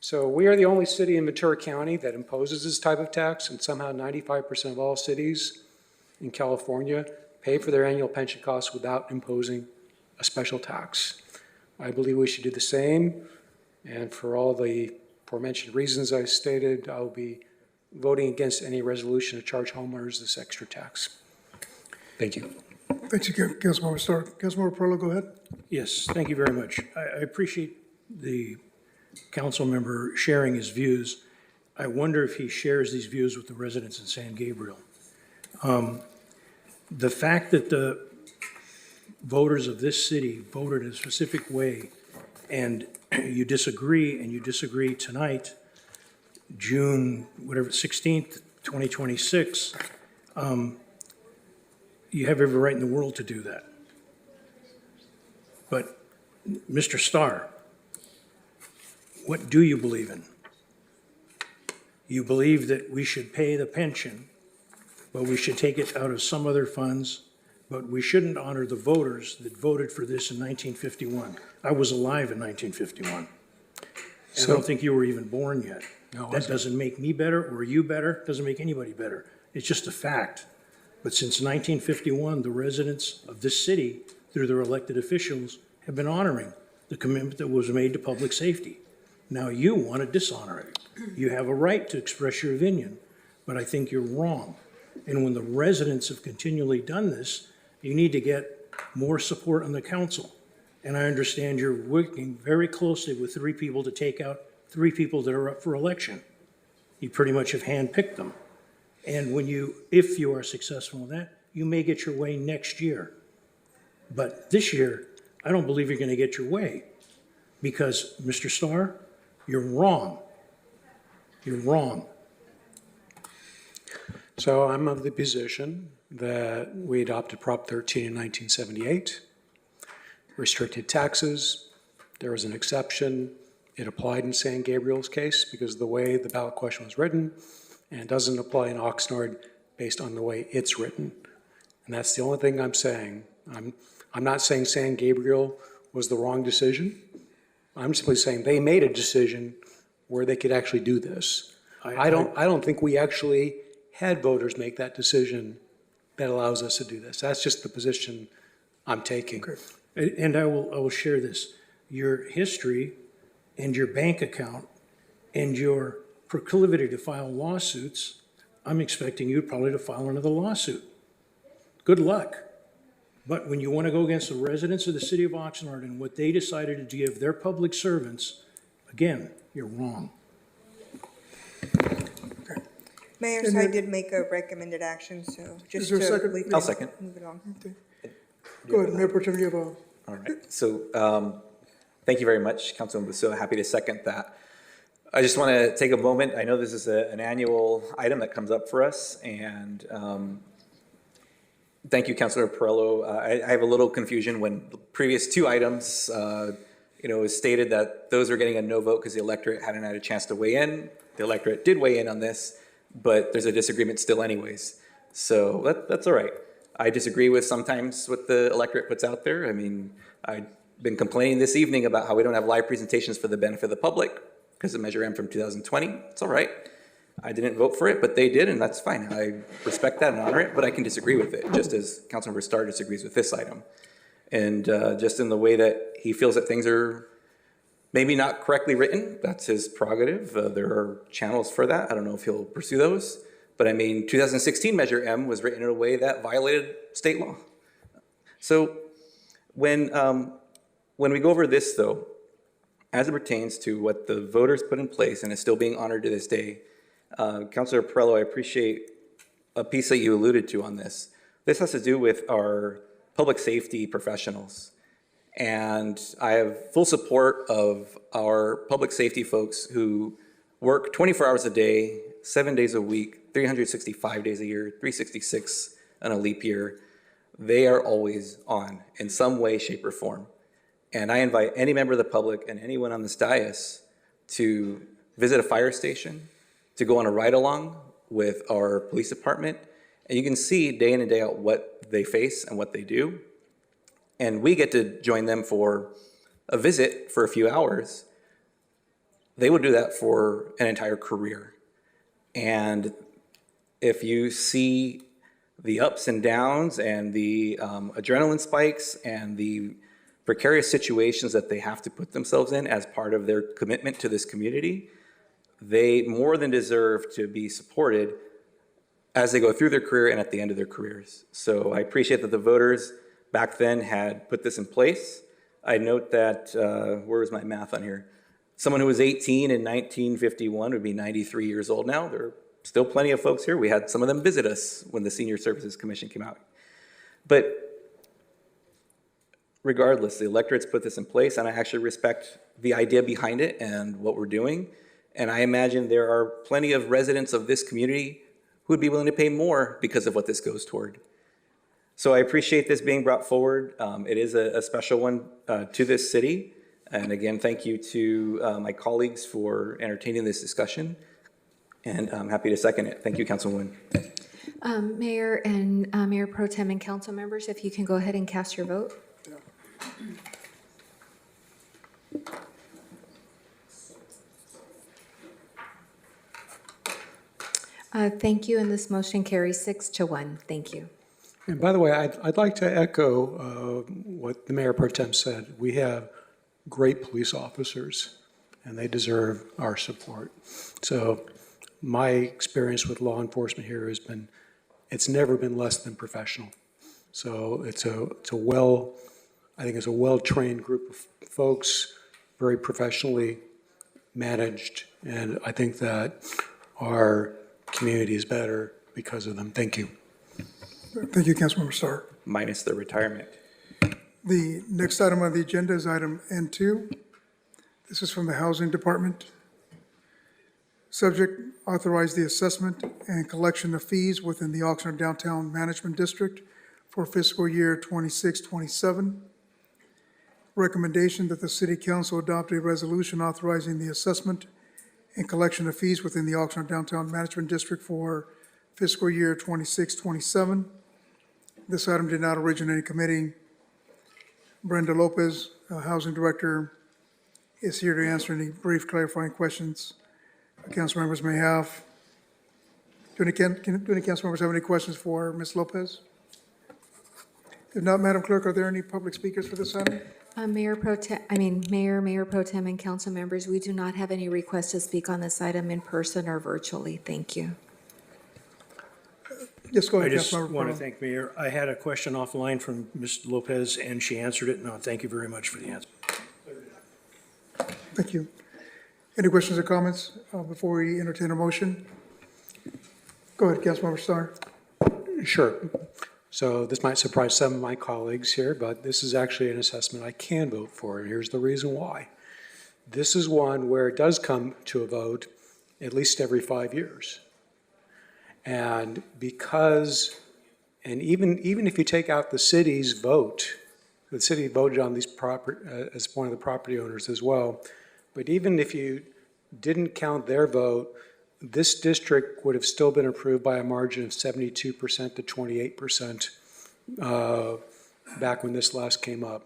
So we are the only city in Ventura County that imposes this type of tax, and somehow 95% of all cities in California pay for their annual pension costs without imposing a special tax. I believe we should do the same, and for all the aforementioned reasons I stated, I'll be voting against any resolution to charge homeowners this extra tax. Thank you. Thank you, Councilmember Starr. Councilmember Perlow, go ahead. Yes, thank you very much. I appreciate the council member sharing his views. I wonder if he shares these views with the residents in San Gabriel. The fact that the voters of this city voted in a specific way, and you disagree tonight, June, 16th, 2026, you have every right in the world to do that. But, Mr. Starr, what do you believe in? You believe that we should pay the pension, but we should take it out of some other funds, but we shouldn't honor the voters that voted for this in 1951. I was alive in 1951. I don't think you were even born yet. No, that doesn't make me better or you better, doesn't make anybody better. It's just a fact. But since 1951, the residents of this city, through their elected officials, have been honoring the commitment that was made to public safety. Now you want to dishonor it. You have a right to express your opinion, but I think you're wrong. And when the residents have continually done this, you need to get more support on the council. And I understand you're working very closely with 3 people to take out 3 people that are up for election. You pretty much have handpicked them. And if you are successful in that, you may get your way next year. But this year, I don't believe you're going to get your way because, Mr. Starr, you're wrong. You're wrong. So I'm of the position that we adopted Prop 13 in 1978, restricted taxes. There was an exception. It applied in San Gabriel's case because of the way the ballot question was written, and it doesn't apply in Oxnard based on the way it's written. And that's the only thing I'm saying. I'm not saying San Gabriel was the wrong decision. I'm simply saying they made a decision where they could actually do this. I don't think we actually had voters make that decision that allows us to do this. That's just the position I'm taking. And I will share this. Your history and your bank account and your proclivity to file lawsuits, I'm expecting you probably to file another lawsuit. Good luck. But when you want to go against the residents of the city of Oxnard and what they decided to give their public servants, again, you're wrong. Mayor, so I did make a recommended action, so just there a to second? leave it- I'll second. Move it on. Go ahead, Mayor Pro Tem, you have a. All right, so thank you very much, Councilman Busua. Happy to second that. I just want to take a moment. I know this is an annual item that comes up for us, and thank you, Councilor Perello. I have a little confusion when the previous 2 items, it was stated that those were getting a no vote because the electorate hadn't had a chance to weigh in. The electorate did weigh in on this, but there's a disagreement still anyways. So that's all right. I disagree with sometimes what the electorate puts out there. I mean, I've been complaining this evening about how we don't have live presentations for the benefit of the public because of Measure M from 2020. It's all right. I didn't vote for it, but they did, and that's fine. I respect that and honor it, but I can disagree with it, just as Councilmember Starr disagrees with this item. And just in the way that he feels that things are maybe not correctly written, that's his prerogative. There are channels for that. I don't know if he'll pursue those. But I mean, 2016 Measure M was written in a way that violated state law. So when we go over this, though, as it pertains to what the voters put in place and is still being honored to this day, Councilor Perello, I appreciate a piece that you alluded to on this. This has to do with our public safety professionals. And I have full support of our public safety folks who work 24 hours a day, 7 days a week, 365 days a year, 366 in a leap year. They are always on in some way, shape, or form. And I invite any member of the public and anyone on this dais to visit a fire station, to go on a ride-along with our police department, and you can see day in and day out what they face and what they do. And we get to join them for a visit for a few hours. They would do that for an entire career. And if you see the ups and downs and the adrenaline spikes and the precarious situations that they have to put themselves in as part of their commitment to this community, they more than deserve to be supported as they go through their career and at the end of their careers. So I appreciate that the voters back then had put this in place. I note that, where is my math on here? Someone who was 18 in 1951 would be 93 years old now. There are still plenty of folks here. We had some of them visit us when the Senior Services Commission came out. But regardless, the electorate's put this in place, and I actually respect the idea behind it and what we're doing. And I imagine there are plenty of residents of this community who would be willing to pay more because of what this goes toward. So I appreciate this being brought forward. It is a special one to this city. And again, thank you to my colleagues for entertaining this discussion. And I'm happy to second it. Thank you, Councilwoman. Mayor and Mayor Pro Tem and council members, if you can go ahead and cast your vote. Thank you, and this motion carries 6-1. Thank you. And by the way, I'd like to echo what the Mayor Pro Tem said. We have great police officers, and they deserve our support. So my experience with law enforcement here has been, it's never been less than professional. So it's a well-trained group of folks, very professionally managed, and I think that our community is better because of them. Thank you. Thank you, Councilmember Starr. Minus the retirement. The next item on the agenda is item N2. This is from the Housing Department. Subject, authorize the assessment and collection of fees within the Oxnard Downtown Management District for fiscal year 26-27. Recommendation that the City Council adopt a resolution authorizing the assessment and collection of fees within the Oxnard Downtown Management District for fiscal year 26-27. This item did not originate in committee. Brenda Lopez, Housing Director, is here to answer any brief clarifying questions council members may have. Do any council members have any questions for Ms. Lopez? If not, Madam Clerk, are there any public speakers for this item? Mayor, Mayor Pro Tem, and council members, we do not have any requests to speak on this item in person or virtually. Thank you. Yes, go ahead, I just Councilmember want to Peralta. thank Mayor. I had a question offline from Ms. Lopez, and she answered it. No, thank you very much for the answer. Thank you. Any questions or comments before we entertain a motion? Go ahead, Councilmember Starr. Sure. So this might surprise some of my colleagues here, but this is actually an assessment I can vote for, and here's the reason why. This is one where it does come to a vote at least every 5 years. And because, and even if you take out the city's vote the city voted on these as one of the property owners as well. But even if you didn't count their vote, this district would have still been approved by a margin of 72% to 28% back when this last came up.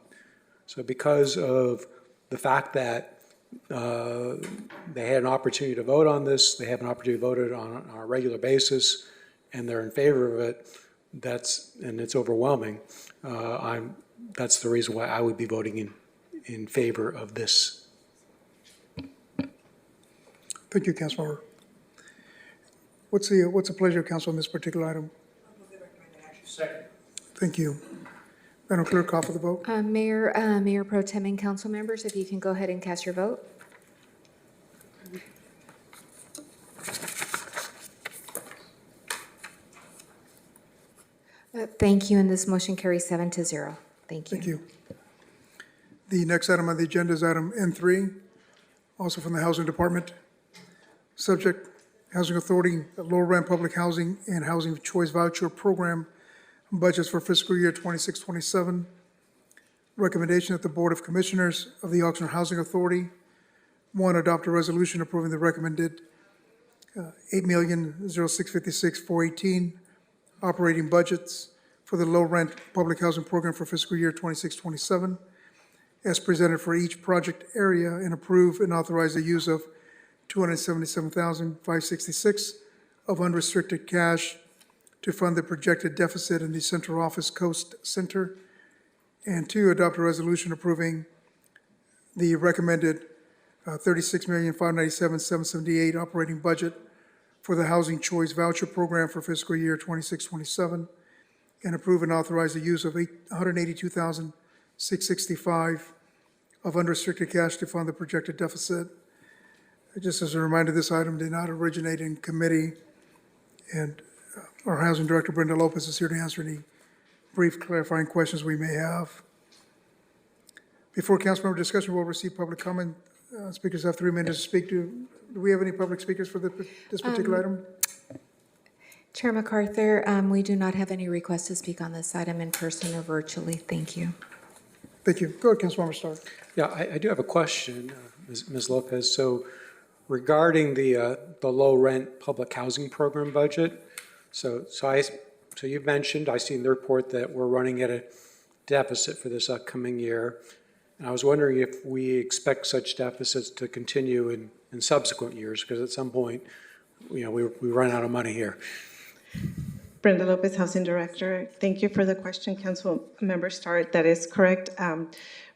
So because of the fact that they had an opportunity to vote on this, they have an opportunity to vote it on a regular basis, and they're in favor of it, and it's overwhelming. That's the reason why I would be voting in favor of this. Thank you, Councilmember. What's the pleasure of council on this particular item? Second. Thank you. Madam Clerk, call for the vote. Mayor Pro Tem and council members, if you can go ahead and cast your vote. Thank you, and this motion carries 7-0. Thank you. Thank you. The next item on the agenda is item N3, also from the Housing Department. Subject, Housing Authority, low-rent public housing and housing choice voucher program budgets for fiscal year 26-27. Recommendation that the Board of Commissioners of the Oxnard Housing Authority, one, adopt a resolution approving the recommended $8,00656,418 operating budgets for the low-rent public housing program for fiscal year 26-27, as presented for each project area, and approve and authorize the use of $277,566 of unrestricted cash to fund the projected deficit in the Central Office Coast Center. And two, adopt a resolution approving the recommended $36,597,778 operating budget for the Housing Choice Voucher Program for fiscal year 26-27, and approve and authorize the use of $182,665 of unrestricted cash to fund the projected deficit. Just as a reminder, this item did not originate in committee, and our Housing Director, Brenda Lopez, is here to answer any brief clarifying questions we may have. Before council member discussion, we'll receive public comment. Speakers have 3 minutes to speak. Do we have any public speakers for this particular item? Chair MacArthur, we do not have any requests to speak on this item in person or virtually. Thank you. Thank you. Go ahead, Councilmember Starr. Yeah, I do have a question, Ms. Lopez. So regarding the low rent public housing program budget, so you've mentioned, I see in the report that we're running at a deficit for this upcoming year. And I was wondering if we expect such deficits to continue in subsequent years, because at some point, we run out of money here. Brenda Lopez, Housing Director. Thank you for the question, Council Member Starr. That is correct.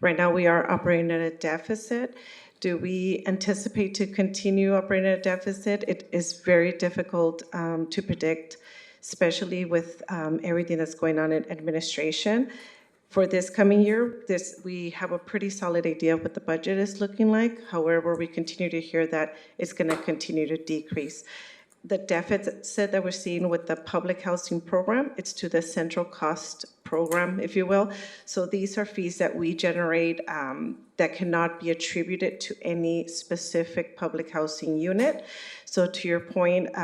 Right now, we are operating at a deficit. Do we anticipate to continue operating at a deficit? It is very difficult to predict, especially with everything that's going on in administration. For this coming year, we have a pretty solid idea of what the budget is looking like. However, we continue to hear that it's going to continue to decrease. The deficit that we're seeing with the public housing program, it's to the central cost program, if you will. So these are fees that we generate that cannot be attributed to any specific public housing unit. So to your point,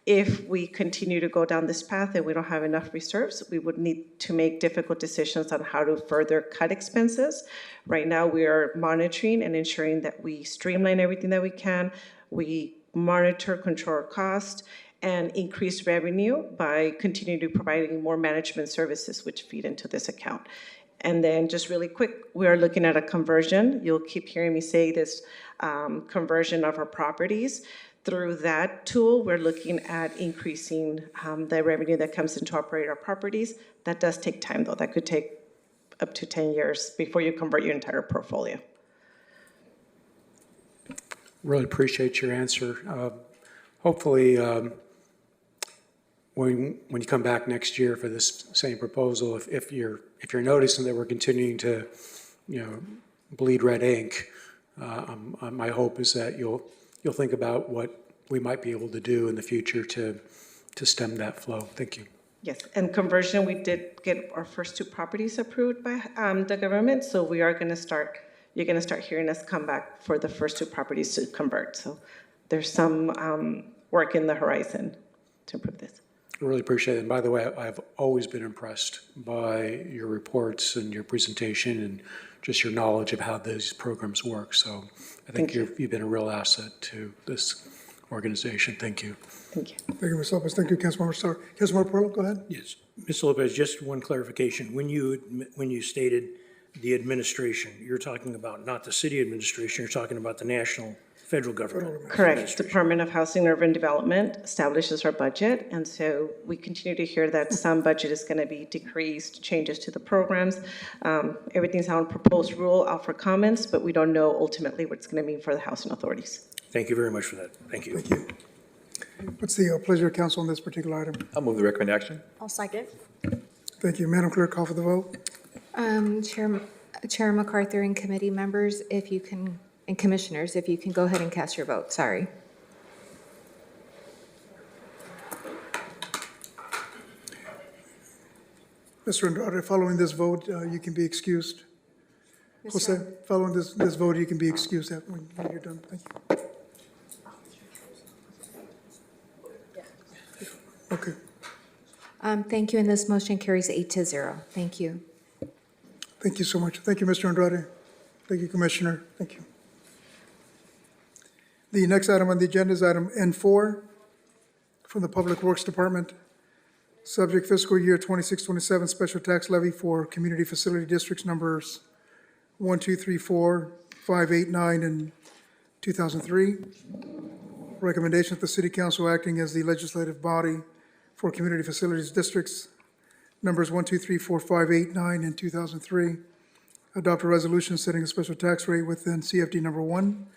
if we continue to go down this path and we don't have enough reserves, we would need to make difficult decisions on how to further cut expenses. Right now, we are monitoring and ensuring that we streamline everything that we can. We monitor, control our cost, and increase revenue by continuing to providing more management services which feed into this account. And then just really quick, we are looking at a conversion. You'll keep hearing me say this conversion of our properties. Through that tool, we're looking at increasing the revenue that comes into operate our properties. That does take time, though. That could take up to 10 years before you convert your entire portfolio. Really appreciate your answer. Hopefully, when you come back next year for this same proposal, if you're noticing that we're continuing to, bleed red ink, my hope is that you'll think about what we might be able to do in the future to stem that flow. Thank you. Yes, and conversion, we did get our first 2 properties approved by the government, so we are going to start. You're going to start hearing us come back for the first 2 properties to convert. So there's some work in the horizon to improve this. I really appreciate it. And by the way, I've always been impressed by your reports and your presentation and just your knowledge of how these programs work. So I think you've been a real asset to this organization. Thank you. Thank you. Thank you, Ms. Lopez. Thank you, Councilmember Starr. Councilmember Pearl, go ahead. Yes, Ms. Lopez, just one clarification. When you stated the administration, you're talking about not the city administration, you're talking about the national federal government. Correct. Department of Housing and Urban Development establishes our budget, and so we continue to hear that some budget is going to be decreased, changes to the programs. Everything's on proposed rule, out for comments, but we don't know ultimately what it's going to mean for the housing authorities. Thank you very much for that. Thank you. Thank you. What's the pleasure of council on this particular item? I'll move the recommended action. I'll second. Thank you. Madam Clerk, call for the vote. Chair MacArthur and committee members, if you can, and commissioners, if you can go ahead and cast your vote. Sorry. Mr. Andrade, following this vote, you can be excused. Jose, following this vote, you can be excused when you're done. Thank you. Okay. Thank you, and this motion carries 8-0. Thank you. Thank you so much. Thank you, Mr. Andrade. Thank you, Commissioner. Thank you. The next item on the agenda is item N4 from the Public Works Department. Subject fiscal year 26-27 special tax levy for community facility districts numbers 1, 2, 3, 4, 5, 8, 9, and 2003. Recommendation that the City Council acting as the legislative body for community facilities districts numbers 1, 2, 3, 4, 5, 8, 9, and 2003. Adopt a resolution setting a special tax rate within CFD number 1,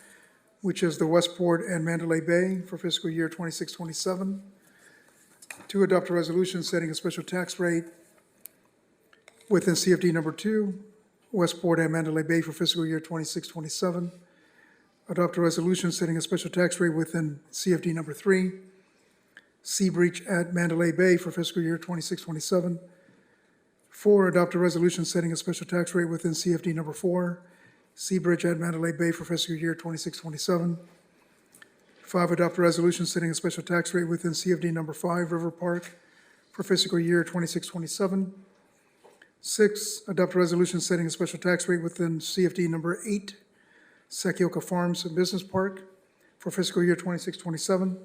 which is the Westport and Mandalay Bay for fiscal year 26-27. 2, adopt a resolution setting a special tax rate within CFD number 2, Westport and Mandalay Bay for fiscal year 26-27. Adopt a resolution setting a special tax rate within CFD number 3, Sea Breach at Mandalay Bay for fiscal year 26-27. 4, adopt a resolution setting a special tax rate within CFD number 4, Sea Bridge at Mandalay Bay for fiscal year 26-27. 5, adopt a resolution setting a special tax rate within CFD number 5, River Park for fiscal year 26-27. 6, adopt a resolution setting a special tax rate within CFD number 8, Sakioka Farms and Business Park for fiscal year 26-27.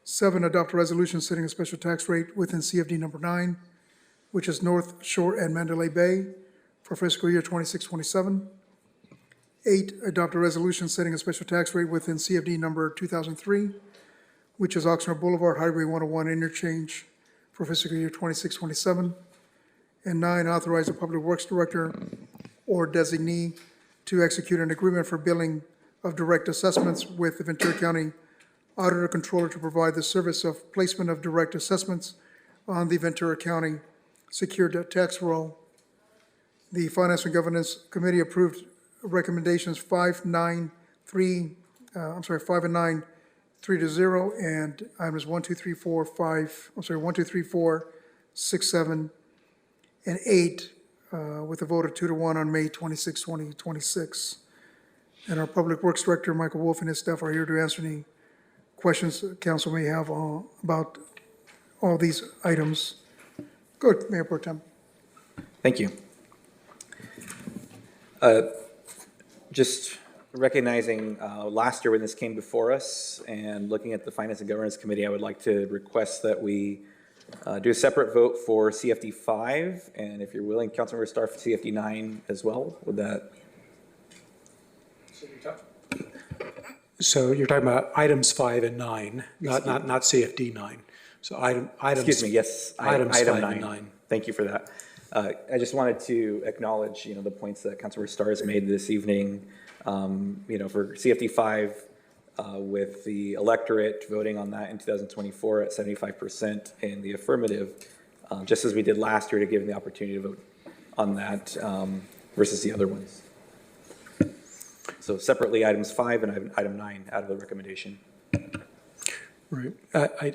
7, adopt a resolution setting a special tax rate within CFD number 9, which is North Shore and Mandalay Bay for fiscal year 26-27. 8, adopt a resolution setting a special tax rate within CFD number 2003, which is Oxnard Boulevard Highway 101 interchange for fiscal year 26-27. And 9, authorize the Public Works Director or designee to execute an agreement for billing of direct assessments with the Ventura County Auditor Controller to provide the service of placement of direct assessments on the Ventura County secured tax roll. The Finance and Governance Committee approved recommendations 5 and 9, 3 to 0, and items 1, 2, 3, 4, 5, 1, 2, 3, 4, 6, 7, and 8, with a vote of 2 to 1 on May 26, 2026. And our Public Works Director, Michael Wolf, and his staff are here to answer any questions the council may have about all these items. Good, Mayor Pro Tem. Thank you. Just recognizing last year when this came before us and looking at the Finance and Governance Committee, I would like to request that we do a separate vote for CFD 5, and if you're willing, Councilmember Starr, for CFD 9 as well. Would that? So you're talking about items 5 and 9, not CFD 9. So items. Excuse me, yes, Items item 5 9. and 9. Thank you for that. I just wanted to acknowledge, the points that Councilmember Starr has made this evening. For CFD 5, with the electorate voting on that in 2024 at 75% in the affirmative, just as we did last year to give them the opportunity to vote on that versus the other ones. So separately, items 5 and item 9 out of the recommendation. Right.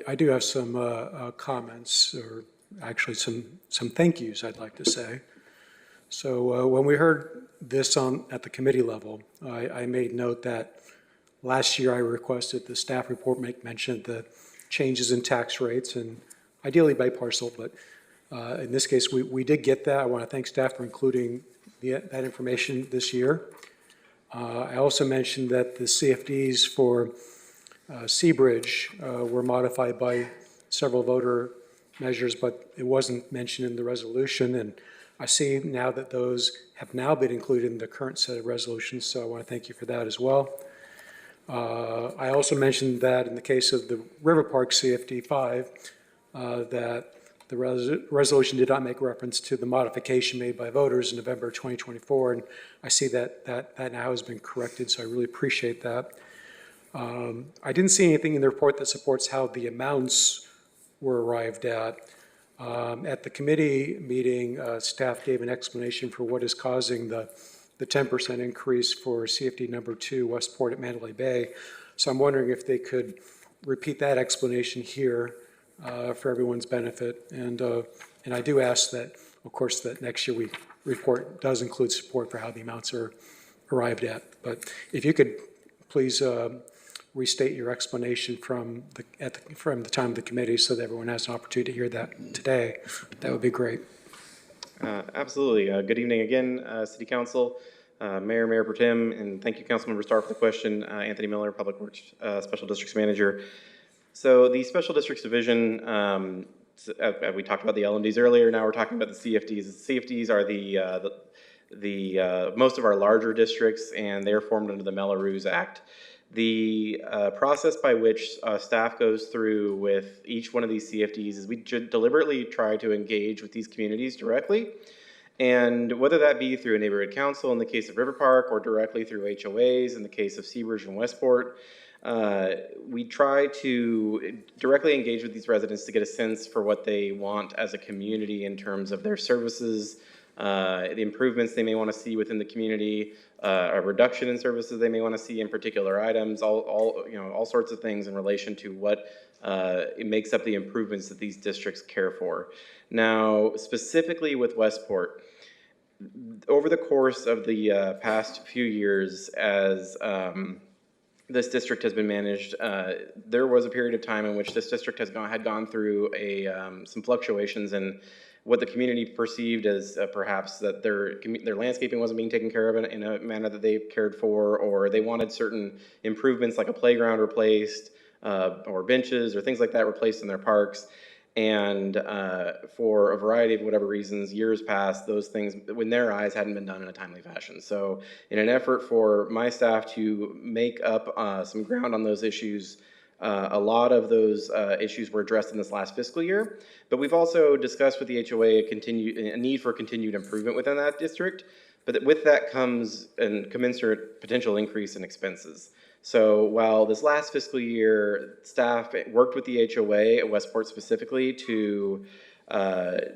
I do have some comments, or actually some thank yous I'd like to say. So when we heard this at the committee level, I made note that last year I requested the staff report make mention of the changes in tax rates, and ideally by parcel, but in this case, we did get that. I want to thank staff for including that information this year. I also mentioned that the CFDs for Seabridge were modified by several voter measures, but it wasn't mentioned in the resolution. And I see now that those have now been included in the current set of resolutions, so I want to thank you for that as well. I also mentioned that in the case of the River Park CFD 5, that the resolution did not make reference to the modification made by voters in November 2024, and I see that now has been corrected, so I really appreciate that. I didn't see anything in the report that supports how the amounts were arrived at. At the committee meeting, staff gave an explanation for what is causing the 10% increase for CFD number 2, Westport at Mandalay Bay. So I'm wondering if they could repeat that explanation here for everyone's benefit. And I do ask that, of course, that next year report does include support for how the amounts are arrived at. But if you could please restate your explanation from the time of the committee so that everyone has an opportunity to hear that today, that would be great. Absolutely. Good evening again, City Council, Mayor, Mayor Pro Tem, and thank you, Councilmember Starr, for the question. Anthony Miller, Public Works Special Districts Manager. So the Special Districts Division, we talked about the LMDs earlier, now we're talking about the CFDs. The CFDs are the most of our larger districts, and they're formed under the Mello-Roos Act. The process by which staff goes through with each one of these CFDs is we deliberately try to engage with these communities directly, and whether that be through a neighborhood council in the case of River Park or directly through HOAs in the case of Seabridge and Westport, we try to directly engage with these residents to get a sense for what they want as a community in terms of their services, the improvements they may want to see within the community, a reduction in services they may want to see in particular items, all sorts of things in relation to what it makes up the improvements that these districts care for. Now, specifically with Westport, over the course of the past few years, as this district has been managed, there was a period of time in which this district had gone through some fluctuations in what the community perceived as perhaps that their landscaping wasn't being taken care of in a manner that they cared for, or they wanted certain improvements like a playground replaced, or benches or things like that replaced in their parks. And for a variety of whatever reasons, years past, those things, in their eyes, hadn't been done in a timely fashion. So in an effort for my staff to make up some ground on those issues, a lot of those issues were addressed in this last fiscal year, but we've also discussed with the HOA a need for continued improvement within that district, but with that comes a commensurate potential increase in expenses. So while this last fiscal year, staff worked with the HOA at Westport specifically to have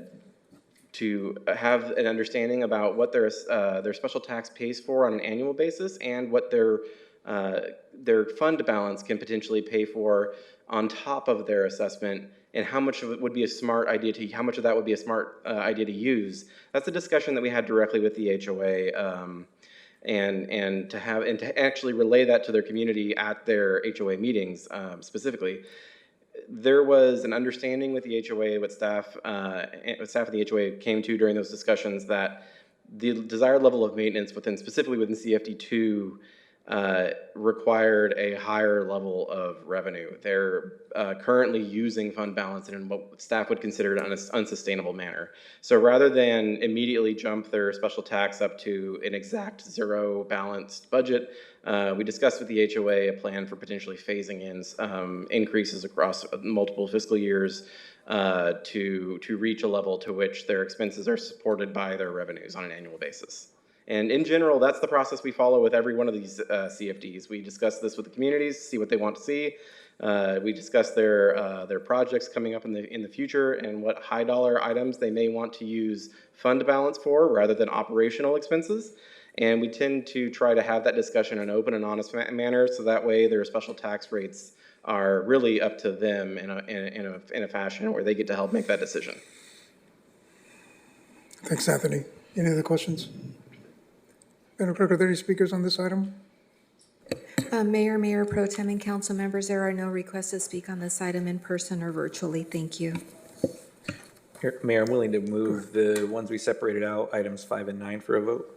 an understanding about what their special tax pays for on an annual basis and what their fund balance can potentially pay for on top of their assessment, and how much of it would be a smart idea to, how much of that would be a smart idea to use. That's a discussion that we had directly with the HOA, and to actually relay that to their community at their HOA meetings specifically. There was an understanding with the HOA, what staff and the HOA came to during those discussions, that the desired level of maintenance specifically within CFD2 required a higher level of revenue. They're currently using fund balance in what staff would consider an unsustainable manner. So rather than immediately jump their special tax up to an exact zero balanced budget, we discussed with the HOA a plan for potentially phasing in increases across multiple fiscal years to reach a level to which their expenses are supported by their revenues on an annual basis. And in general, that's the process we follow with every one of these CFDs. We discuss this with the communities, see what they want to see. We discuss their projects coming up in the future and what high dollar items they may want to use fund balance for rather than operational expenses. And we tend to try to have that discussion in an open and honest manner, so that way their special tax rates are really up to them in a fashion where they get to help make that decision. Thanks, Anthony. Any other questions? Madam Clerk, are there any speakers on this item? Mayor, Mayor Pro Tem, and council members, there are no requests to speak on this item in person or virtually. Thank you. Here, Mayor, I'm willing to move the ones we separated out, items 5 and 9 for a vote.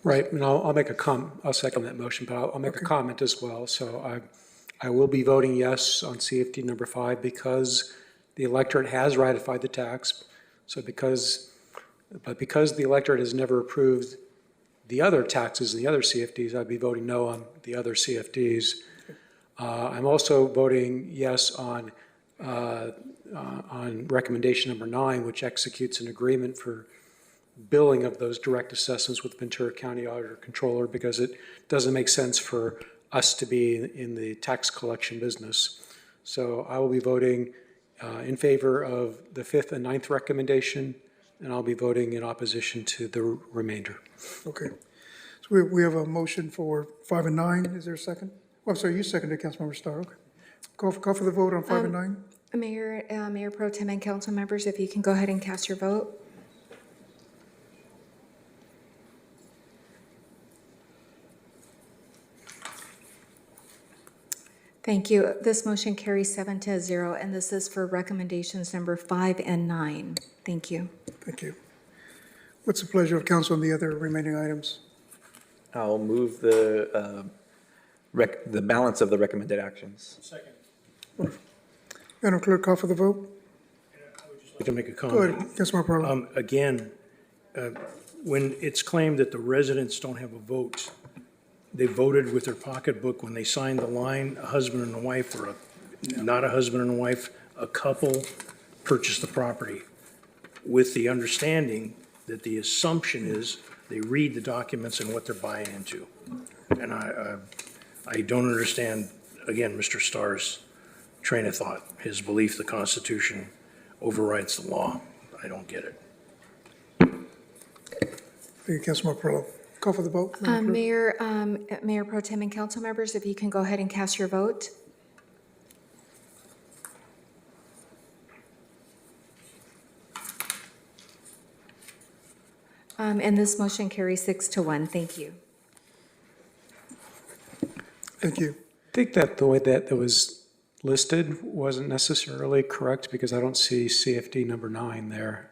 Right, and I'll make I'll second that motion, but I'll make a comment as well. So I will be voting yes on CFD number 5 because the electorate has ratified the tax. So because the electorate has never approved the other taxes and the other CFDs, I'd be voting no on the other CFDs. I'm also voting yes on recommendation number 9, which executes an agreement for billing of those direct assessments with Ventura County Auditor Controller, because it doesn't make sense for us to be in the tax collection business. So I will be voting in favor of the 5th and 9th recommendation, and I'll be voting in opposition to the remainder. Okay. So we have a motion for 5 and 9. Is there a second? Oh, I'm sorry, you seconded, Councilmember Starr. Okay. Call for the vote on 5 and 9. Mayor Pro Tem and council members, if you can go ahead and cast your vote. Thank you. This motion carries 7-0, and this is for recommendations number 5 and 9. Thank you. Thank you. What's the pleasure of council on the other remaining items? I'll move the balance of the recommended actions. Second. Madam Clerk, call for the vote. I'd like to make a Go comment. ahead, Councilmember Pearl. Again, when it's claimed that the residents don't have a vote, they voted with their pocketbook when they signed the line, a husband and a wife, or not a husband and a wife, a couple purchased the property with the understanding that the assumption is they read the documents and what they're buying into. And I don't understand, again, Mr. Starr's train of thought, his belief the Constitution overrides the law. I don't get it. Thank you, Councilmember Pearl. Call for the vote. Madam Clerk. Mayor Pro Tem and council members, if you can go ahead and cast your vote. And this motion carries 6-1. Thank you. Thank you. I think that the way that it was listed wasn't necessarily correct because I don't see CFD number 9 there.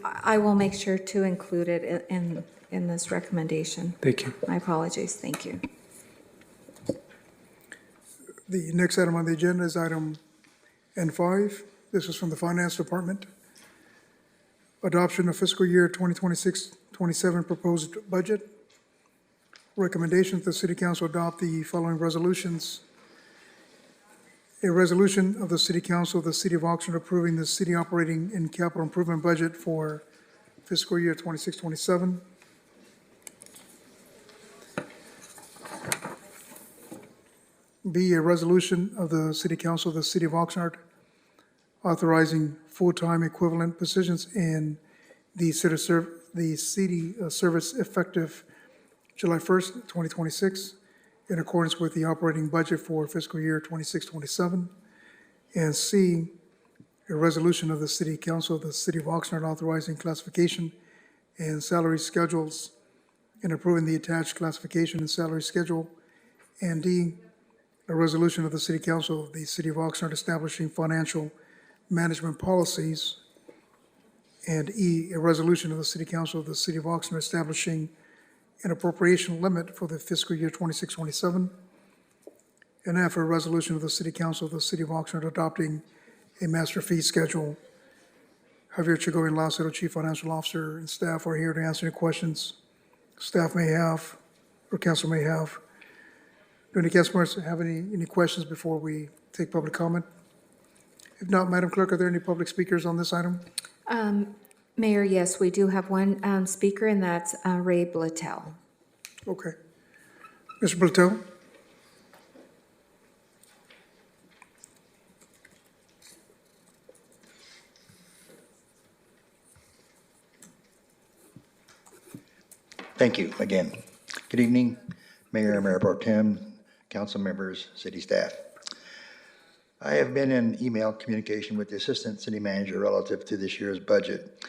I will make sure to include it in this recommendation. Thank you. My apologies. Thank you. The next item on the agenda is item N5. This is from the Finance Department. Adoption of fiscal year 2026-27 proposed budget. Recommendations, the City Council adopt the following resolutions. A resolution of the City Council of the City of Oxnard approving the city operating and capital improvement budget for fiscal year 26-27. B, a resolution of the City Council of the City of Oxnard authorizing full-time equivalent positions in the city service effective July 1st, 2026, in accordance with the operating budget for fiscal year 26-27. And C, a resolution of the City Council of the City of Oxnard authorizing classification and salary schedules and approving the attached classification and salary schedule. And D, a resolution of the City Council of the City of Oxnard establishing financial management policies. And E, a resolution of the City Council of the City of Oxnard establishing an appropriation limit for the fiscal year 26-27. And F, a resolution of the City Council of the City of Oxnard adopting a master fee schedule. Javier Chagoyan Lacedo, Chief Financial Officer, and staff are here to answer any questions staff may have or council may have. Do any council members have any questions before we take public comment? If not, Madam Clerk, are there any public speakers on this item? Mayor, yes, we do have one speaker, and that's Ray Blattell. Okay. Mr. Blattell? Thank you again. Good evening, Mayor, Mayor Pro Tem, council members, city staff. I have been in email communication with the Assistant City Manager relative to this year's budget.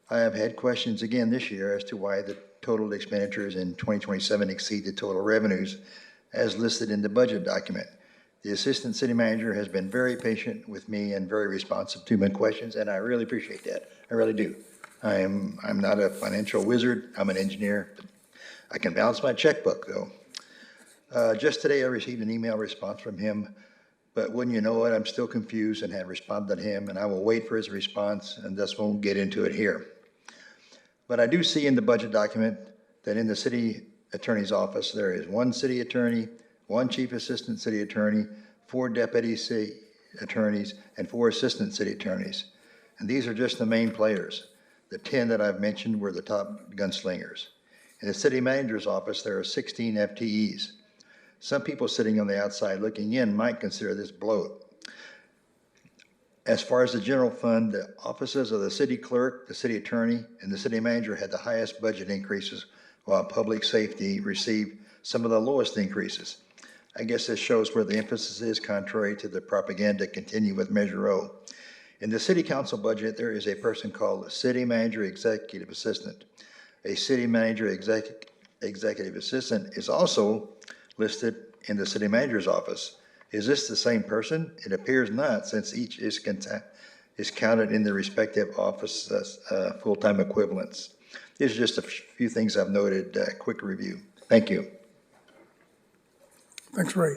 I have had questions again this year as to why the total expenditures in 2027 exceed the total revenues as listed in the budget document. The assistant city manager has been very patient with me and very responsive to my questions, and I really appreciate that. I really do. I'm not a financial wizard. I'm an engineer. I can balance my checkbook, though. Just today, I received an email response from him, but wouldn't you know it, I'm still confused and have responded to him, and I will wait for his response and thus won't get into it here. But I do see in the budget document that in the city attorney's office, there is one city attorney, one chief assistant city attorney, 4 deputy city attorneys, and 4 assistant city attorneys. And these are just the main players. The 10 that I've mentioned were the top gunslingers. In the city manager's office, there are 16 FTEs. Some people sitting on the outside looking in might consider this bloat. As far as the general fund, the offices of the city clerk, the city attorney, and the city manager had the highest budget increases, while public safety received some of the lowest increases. I guess this shows where the emphasis is, contrary to the propaganda continue with Measure O. In the city council budget, there is a person called the city manager executive assistant. A city manager executive assistant is also listed in the city manager's office. Is this the same person? It appears not, since each is counted in the respective office's full-time equivalents. These are just a few things I've noted, quick review. Thank you. Thanks, Ray.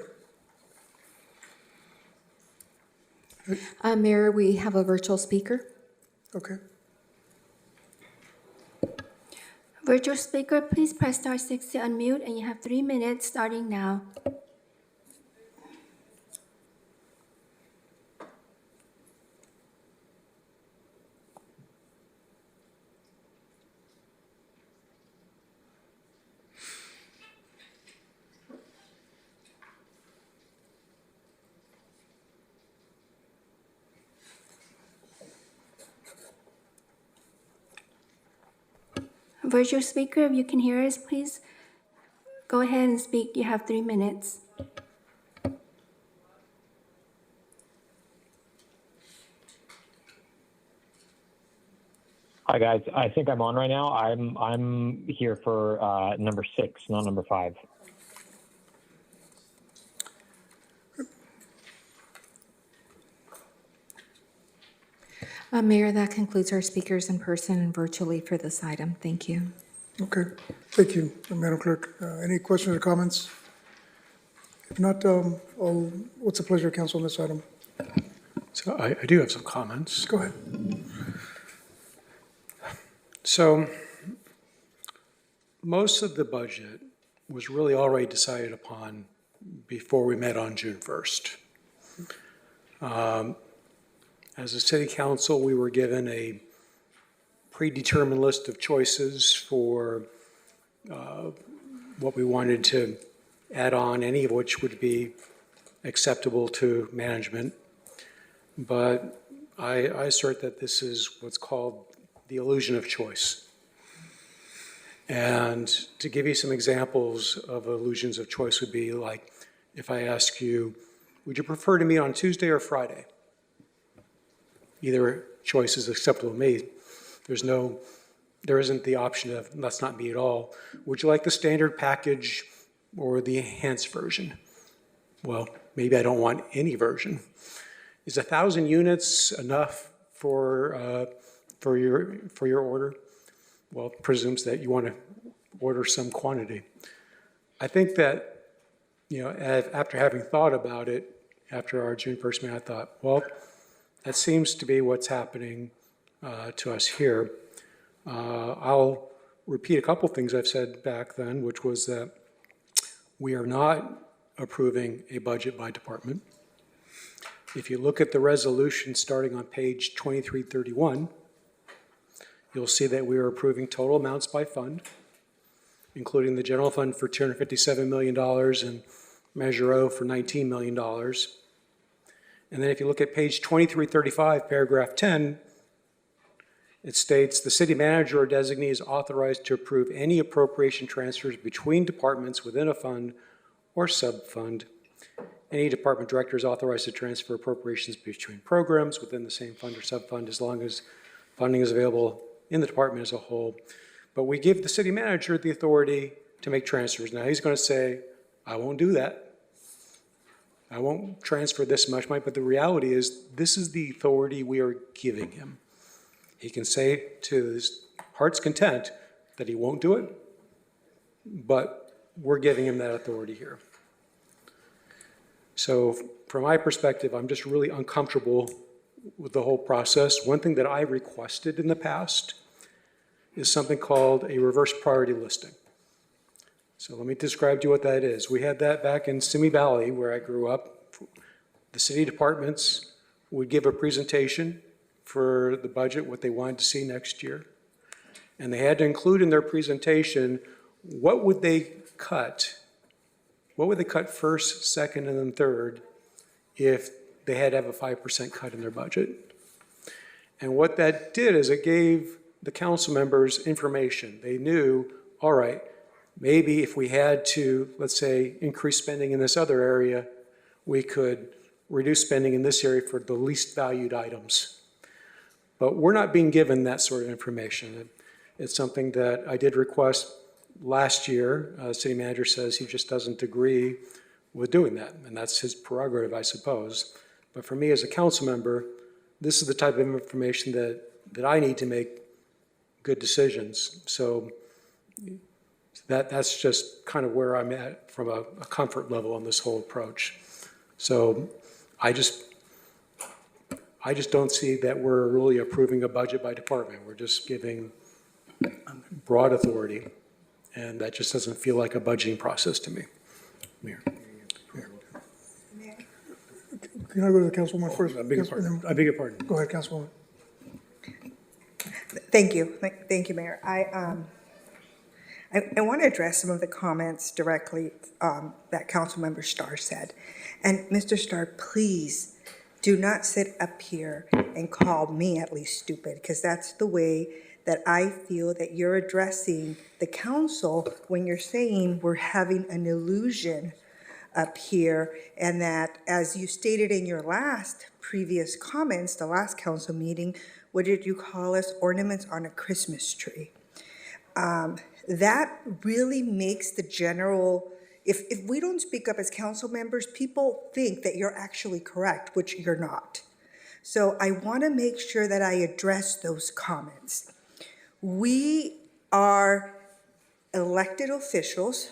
Mayor, we have a virtual speaker. Okay. Virtual speaker, please press star 6 to unmute, and you have 3 minutes starting now. Virtual speaker, if you can hear us, please go ahead and speak. You have 3 minutes. Hi guys, I think I'm on right now. I'm here for number 6, not number 5. Mayor, that concludes our speakers in person and virtually for this item. Thank you. Okay, thank you, Madam Clerk. Any questions or comments? If not, what's the pleasure of council on this item? So I do have some comments. Go ahead. So most of the budget was really already decided upon before we met on June 1st. As a city council, we were given a predetermined list of choices for what we wanted to add on, any of which would be acceptable to management. But I assert that this is what's called the illusion of choice. And to give you some examples of illusions of choice would be like, if I ask you, would you prefer to meet on Tuesday or Friday? Either choice is acceptable to me. There isn't the option of let's not meet at all. Would you like the standard package or the enhanced version? Well, maybe I don't want any version. Is 1,000 units enough for your order? Well, it presumes that you want to order some quantity. I think that, after having thought about it, after our June 1st meeting, I thought, well, that seems to be what's happening to us here. I'll repeat a couple things I've said back then, which was that we are not approving a budget by department. If you look at the resolution starting on page 2331, you'll see that we are approving total amounts by fund, including the general fund for $257 million and Measure O for $19 million. And then if you look at page 2335, paragraph 10, it states the city manager or designee is authorized to approve any appropriation transfers between departments within a fund or sub-fund. Any department director is authorized to transfer appropriations between programs within the same fund or sub-fund as long as funding is available in the department as a whole. But we give the city manager the authority to make transfers. Now he's going to say, I won't do that. I won't transfer this much money, but the reality is, this is the authority we are giving him. He can say to his heart's content that he won't do it, but we're giving him that authority here. So from my perspective, I'm just really uncomfortable with the whole process. One thing that I requested in the past is something called a reverse priority listing. So let me describe to you what that is. We had that back in Simi Valley, where I grew up. The city departments would give a presentation for the budget, what they wanted to see next year. And they had to include in their presentation, what would they cut? What would they cut first, second, and then third if they had to have a 5% cut in their budget? And what that did is it gave the council members information. They knew, all right, maybe if we had to, let's say, increase spending in this other area, we could reduce spending in this area for the least valued items. But we're not being given that sort of information. It's something that I did request last year. City manager says he just doesn't agree with doing that, and that's his prerogative, I suppose. But for me as a council member, this is the type of information that I need to make good decisions. So that's just kind of where I'm at from a comfort level on this whole approach. So I just don't see that we're really approving a budget by department. We're just giving broad authority, and that just doesn't feel like a budgeting process to me. Mayor. Can I go to the councilwoman first? I beg your pardon. I beg your pardon. Go ahead, councilwoman. Thank you. Thank you, Mayor. I want to address some of the comments directly that Councilmember Starr said. And Mr. Starr, please do not sit up here and call me at least stupid, because that's the way that I feel that you're addressing the council when you're saying we're having an illusion up here, and that, as you stated in your last previous comments, the last council meeting, what did you call us? Ornaments on a Christmas tree. That really makes the general, if we don't speak up as council members, people think that you're actually correct, which you're not. So I want to make sure that I address those comments. We are elected officials.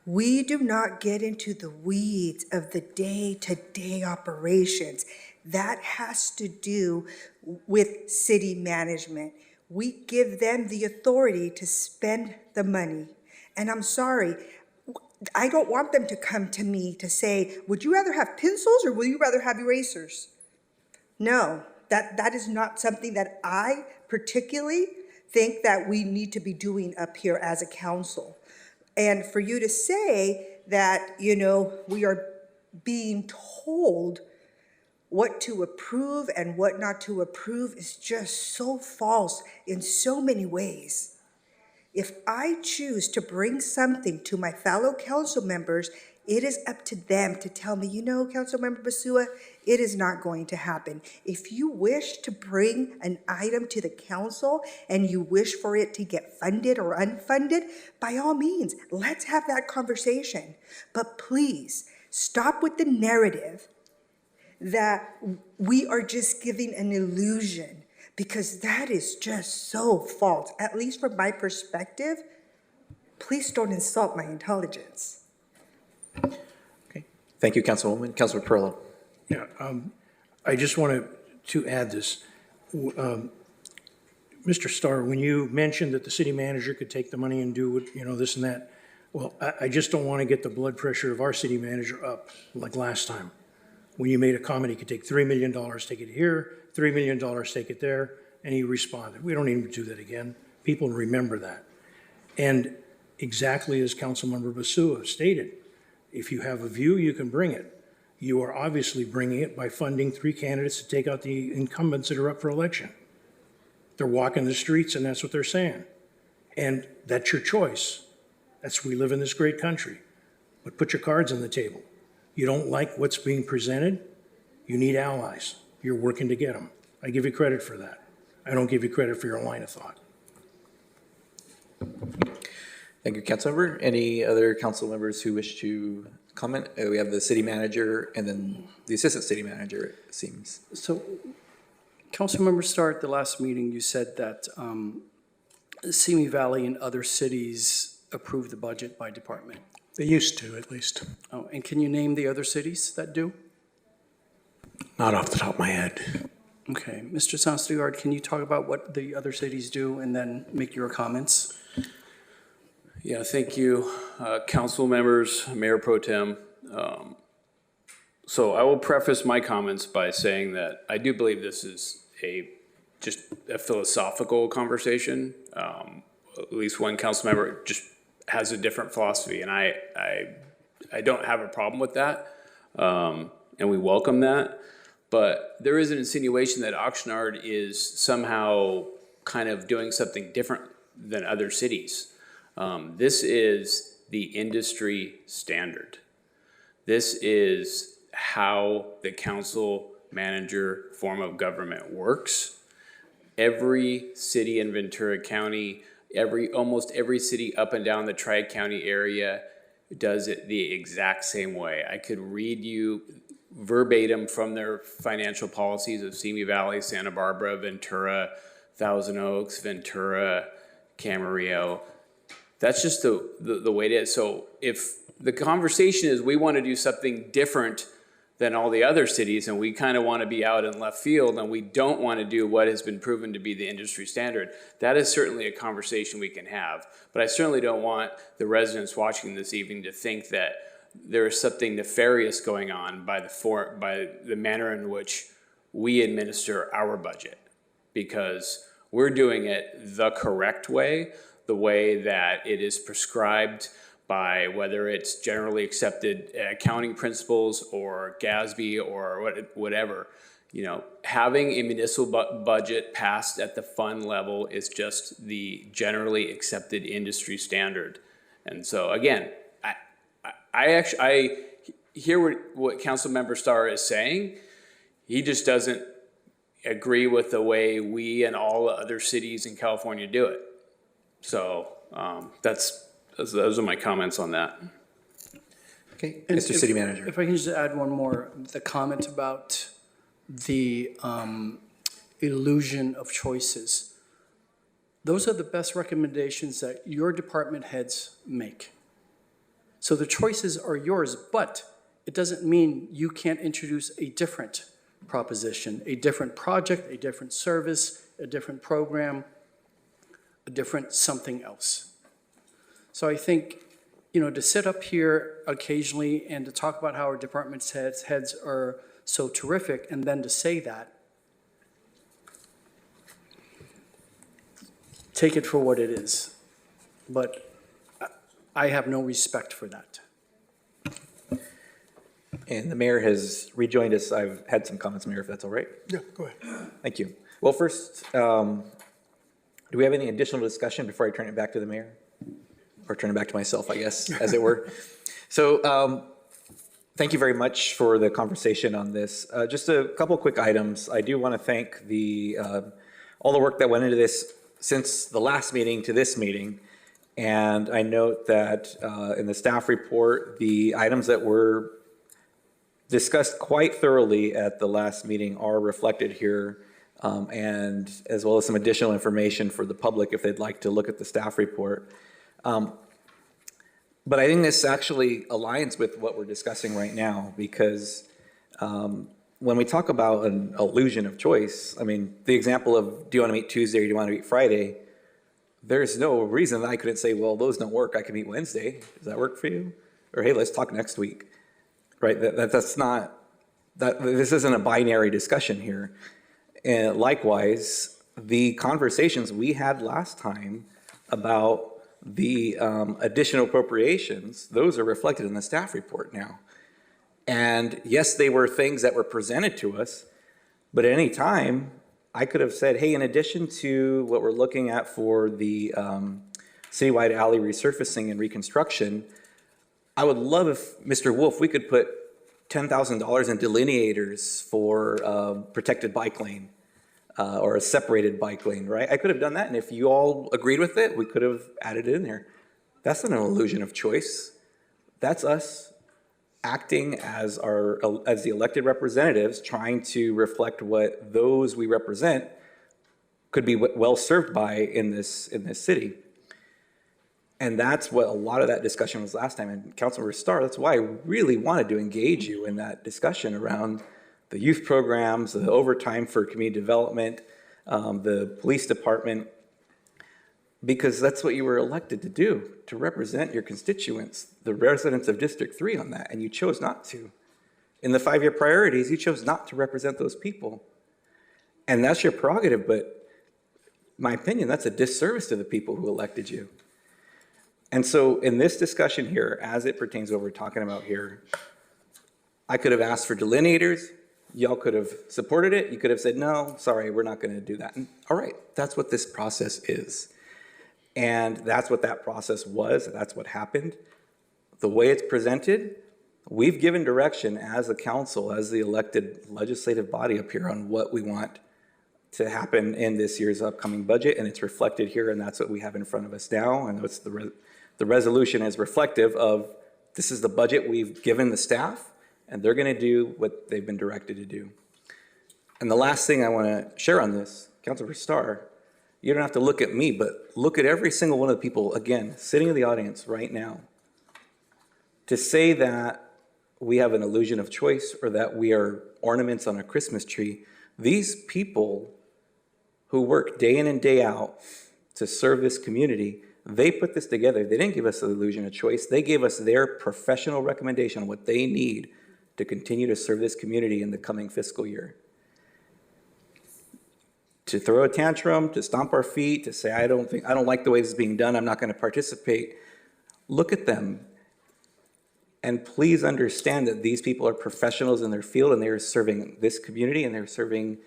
We do not get into the weeds of the day-to-day operations. That has to do with city management. We give them the authority to spend the money. And I'm sorry, I don't want them to come to me to say, would you rather have pencils or would you rather have erasers? No, that is not something that I particularly think that we need to be doing up here as a council. And for you to say that, you know, we are being told what to approve and what not to approve is just so false in so many ways. If I choose to bring something to my fellow council members, it is up to them to tell me, you know, Councilmember Basua, it is not going to happen. If you wish to bring an item to the council and you wish for it to get funded or unfunded, by all means, let's have that conversation. But please, stop with the narrative that we are just giving an illusion, because that is just so false. At least from my perspective, please don't insult my intelligence. Okay. Thank you, Councilwoman. Councilor Perlow. Yeah, I just wanted to add this. Mr. Starr, when you mentioned that the city manager could take the money and do what, you know, this and that, well, I just don't want to get the blood pressure of our city manager up like last time. When you made a comment, he could take $3 million, take it here, $3 million, take it there, and he responded. We don't need to do that again. People remember that. And exactly as Councilmember Basua stated, if you have a view, you can bring it. You are obviously bringing it by funding 3 candidates to take out the incumbents that are up for election. They're walking the streets and that's what they're saying. And that's your choice. We live in this great country. But put your cards on the table. You don't like what's being presented, you need allies. You're working to get them. I give you credit for that. I don't give you credit for your line of thought. Thank you, Councilmember. Any other council members who wish to comment. We have the city manager and then the assistant city manager, it seems. So, Councilmember Starr, at the last meeting, you said that Simi Valley and other cities approve the budget by department. They used to, at least. Oh, and can you name the other cities that do? Not off the top of my head. Okay, Mr. Sonstegard, can you talk about what the other cities do and then make your comments? Yeah, thank you, council members, Mayor Pro Tem. So I will preface my comments by saying that I do believe this is just a philosophical conversation. At least one council member just has a different philosophy, and I don't have a problem with that, and we welcome that. But there is an insinuation that Oxnard is somehow kind of doing something different than other cities. This is the industry standard. This is how the council manager form of government works. Every city in Ventura County, almost every city up and down the Tri-County area does it the exact same way. I could read you verbatim from their financial policies of Simi Valley, Santa Barbara, Ventura, Thousand Oaks, Ventura, Camarillo. That's just the way it is. So if the conversation is we want to do something different than all the other cities and we kind of want to be out in left field and we don't want to do what has been proven to be the industry standard, that is certainly a conversation we can have. But I certainly don't want the residents watching this evening to think that there is something nefarious going on by the manner in which we administer our budget, because we're doing it the correct way, the way that it is prescribed by whether it's generally accepted accounting principles or GASB or whatever. You know, having a municipal budget passed at the fund level is just the generally accepted industry standard. And so again, I hear what Councilmember Starr is saying. He just doesn't agree with the way we and all the other cities in California do it. So those are my comments on that. Okay, And Mr. City Manager. If I can just add one more, the comment about the illusion of choices. Those are the best recommendations that your department heads make. So the choices are yours, but it doesn't mean you can't introduce a different proposition, a different project, a different service, a different program, a different something else. So I think, to sit up here occasionally and to talk about how our department's heads are so terrific, and then to say that, take it for what it is. But I have no respect for that. And the mayor has rejoined us. I've had some comments, Mayor, if that's all right. Yeah, go ahead. Thank you. Well, first, do we have any additional discussion before I turn it back to the mayor? Or turn it back to myself, I guess, as it were. So thank you very much for the conversation on this. Just a couple quick items. I do want to thank all the work that went into this since the last meeting to this meeting. And I note that in the staff report, the items that were discussed quite thoroughly at the last meeting are reflected here, and as well as some additional information for the public if they'd like to look at the staff report. But I think this actually aligns with what we're discussing right now, because when we talk about an illusion of choice, I mean, the example of do you want to meet Tuesday or do you want to meet Friday, there's no reason that I couldn't say, well, those don't work. I can meet Wednesday. Does that work for you? Or hey, let's talk next week, right? That's not, this isn't a binary discussion here. And likewise, the conversations we had last time about the additional appropriations, those are reflected in the staff report now. And yes, they were things that were presented to us, but at any time, I could have said, hey, in addition to what we're looking at for the citywide alley resurfacing and reconstruction, I would love if, Mr. Wolf, we could put $10,000 in delineators for protected bike lane or a separated bike lane, right? I could have done that, and if you all agreed with it, we could have added it in there. That's not an illusion of choice. That's us acting as the elected representatives, trying to reflect what those we represent could be well served by in this city. And that's what a lot of that discussion was last time. And Councilmember Starr, that's why I really wanted to engage you in that discussion around the youth programs, the overtime for community development, the police department, because that's what you were elected to do, to represent your constituents, the residents of District 3 on that, and you chose not to. In the 5-year priorities, you chose not to represent those people. And that's your prerogative, but in my opinion, that's a disservice to the people who elected you. And so in this discussion here, as it pertains to what we're talking about here, I could have asked for delineators. Y'all could have supported it. You could have said, no, sorry, we're not going to do that. And all right, that's what this process is. And that's what that process was. That's what happened. The way it's presented, we've given direction as a council, as the elected legislative body up here on what we want to happen in this year's upcoming budget. And it's reflected here, and that's what we have in front of us now. And it's the resolution is reflective of this is the budget we've given the staff, and they're going to do what they've been directed to do. And the last thing I want to share on this, Councilor Starr, you don't have to look at me, but look at every single one of the people, again, sitting in the audience right now. To say that we have an illusion of choice or that we are ornaments on a Christmas tree, these people who work day in and day out to serve this community, they put this together. They didn't give us the illusion of choice. They gave us their professional recommendation on what they need to continue to serve this community in the coming fiscal year. To throw a tantrum, to stomp our feet, to say, I don't like the way this is being done, I'm not going to participate. Look at them. And please understand that these people are professionals in their field, and they are serving this community, and they're serving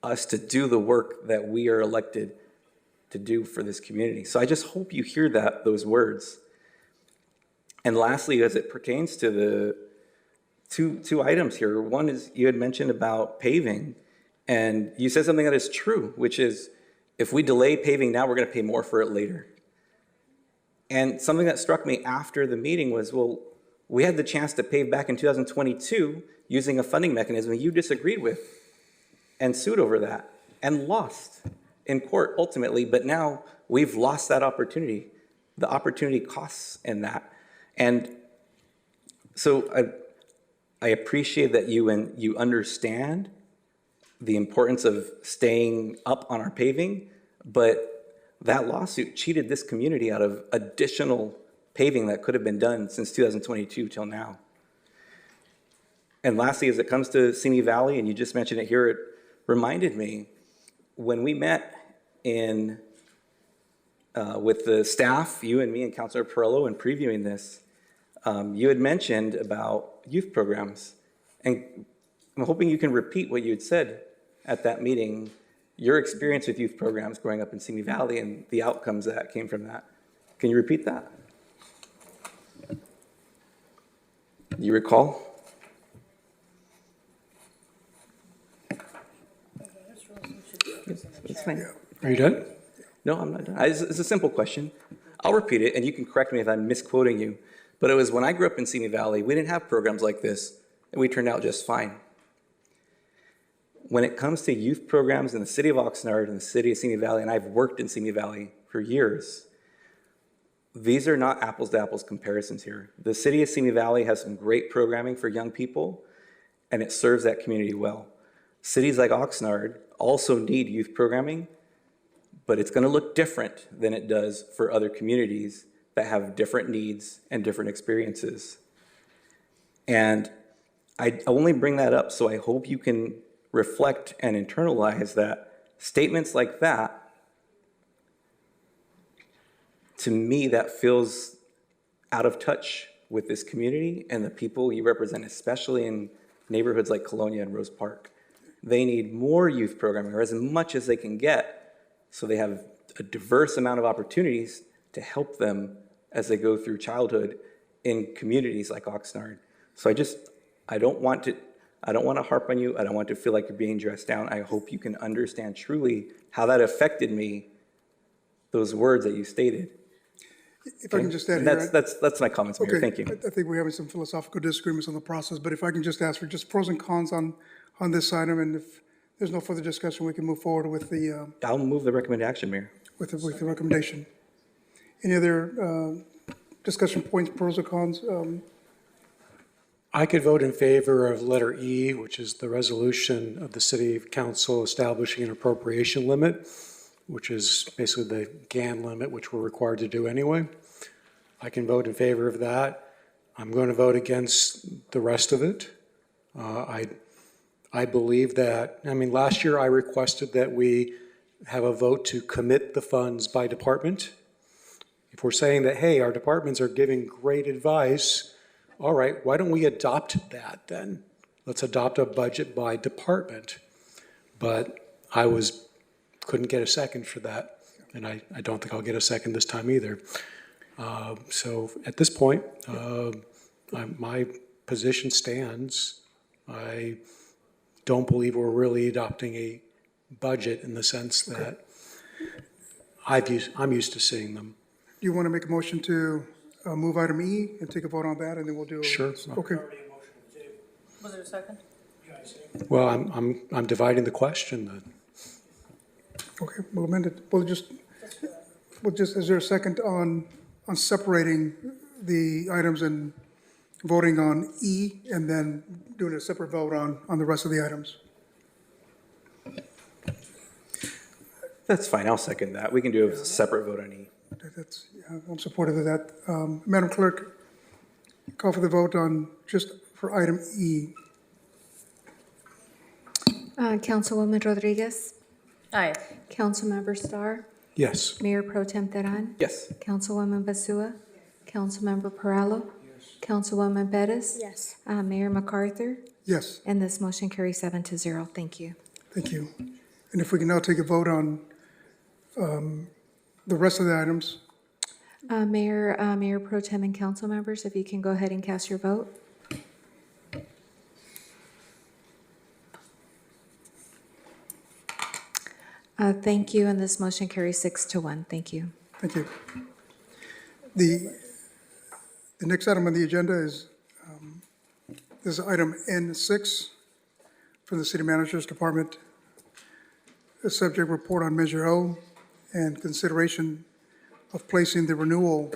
us to do the work that we are elected to do for this community. So I just hope you hear those words. And lastly, as it pertains to the two items here, one is you had mentioned about paving, and you said something that is true, which is if we delay paving now, we're going to pay more for it later. And something that struck me after the meeting was, well, we had the chance to pave back in 2022 using a funding mechanism you disagreed with and sued over that and lost in court ultimately, but now we've lost that opportunity. The opportunity costs in that. And so I appreciate that you understand the importance of staying up on our paving, but that lawsuit cheated this community out of additional paving that could have been done since 2022 till now. And lastly, as it comes to Simi Valley, and you just mentioned it here, it reminded me when we met with the staff, you and me and Councilor Perello, in previewing this, you had mentioned about youth programs. And I'm hoping you can repeat what you had said at that meeting, your experience with youth programs growing up in Simi Valley and the outcomes that came from that. Can you repeat that? You recall? It's fine. Are you done? No, I'm not done. It's a simple question. I'll repeat it, and you can correct me if I'm misquoting you. But it was when I grew up in Simi Valley, we didn't have programs like this, and we turned out just fine. When it comes to youth programs in the city of Oxnard and the city of Simi Valley, and I've worked in Simi Valley for years, these are not apples to apples comparisons here. The city of Simi Valley has some great programming for young people, and it serves that community well. Cities like Oxnard also need youth programming, but it's going to look different than it does for other communities that have different needs and different experiences. And I only bring that up so I hope you can reflect and internalize that statements like that, to me, that feels out of touch with this community and the people you represent, especially in neighborhoods like Colonia and Rose Park. They need more youth programming, or as much as they can get, so they have a diverse amount of opportunities to help them as they go through childhood in communities like Oxnard. So I don't want to harp on you. I don't want to feel like you're being dressed down. I hope you can understand truly how that affected me, those words that you stated. If I can just add And here. that's my comments, Mayor. Okay, Thank you. I think we're having some philosophical disagreements on the process, but if I can just ask for just pros and cons on this item, and if there's no further discussion, we can move forward with the, I'll move the recommended action, Mayor. with the recommendation. Any other discussion points, pros or cons? I could vote in favor of letter E, which is the resolution of the city council establishing an appropriation limit, which is basically the GAN limit, which we're required to do anyway. I can vote in favor of that. I'm going to vote against the rest of it. I believe that, I mean, last year I requested that we have a vote to commit the funds by department. If we're saying that, hey, our departments are giving great advice, all right, why don't we adopt that then? Let's adopt a budget by department. But couldn't get a second for that, and I don't think I'll get a second this time either. So at this point, my position stands. I don't believe we're really adopting a budget in the sense that I'm used to seeing them. Do you want to make a motion to move item E and take a vote on that, and then we'll do? Sure. Okay. Was there a second? Well, I'm dividing the question then. Okay, we'll amend it. We'll just, is there a second on separating the items and voting on E and then doing a separate vote on the rest of the items? That's fine. I'll second that. We can do a separate vote on E. I'm supportive of that. Madam Clerk, call for the vote on for item E. Councilwoman Rodriguez? Aye. Councilmember Starr? Yes. Mayor Pro Tem Teran? Yes. Councilwoman Basua? Councilmember Perallo? Councilwoman Bettis? Yes. Mayor MacArthur? Yes. And this motion carries 7-0. Thank you. Thank you. And if we can now take a vote on the rest of the items. Mayor Pro Tem and council members, if you can go ahead and cast your vote. Thank you, and this motion carries 6-1. Thank you. Thank you. The next item on the agenda is this is item N6 from the City Manager's Department. The subject report on Measure O and consideration of placing the renewal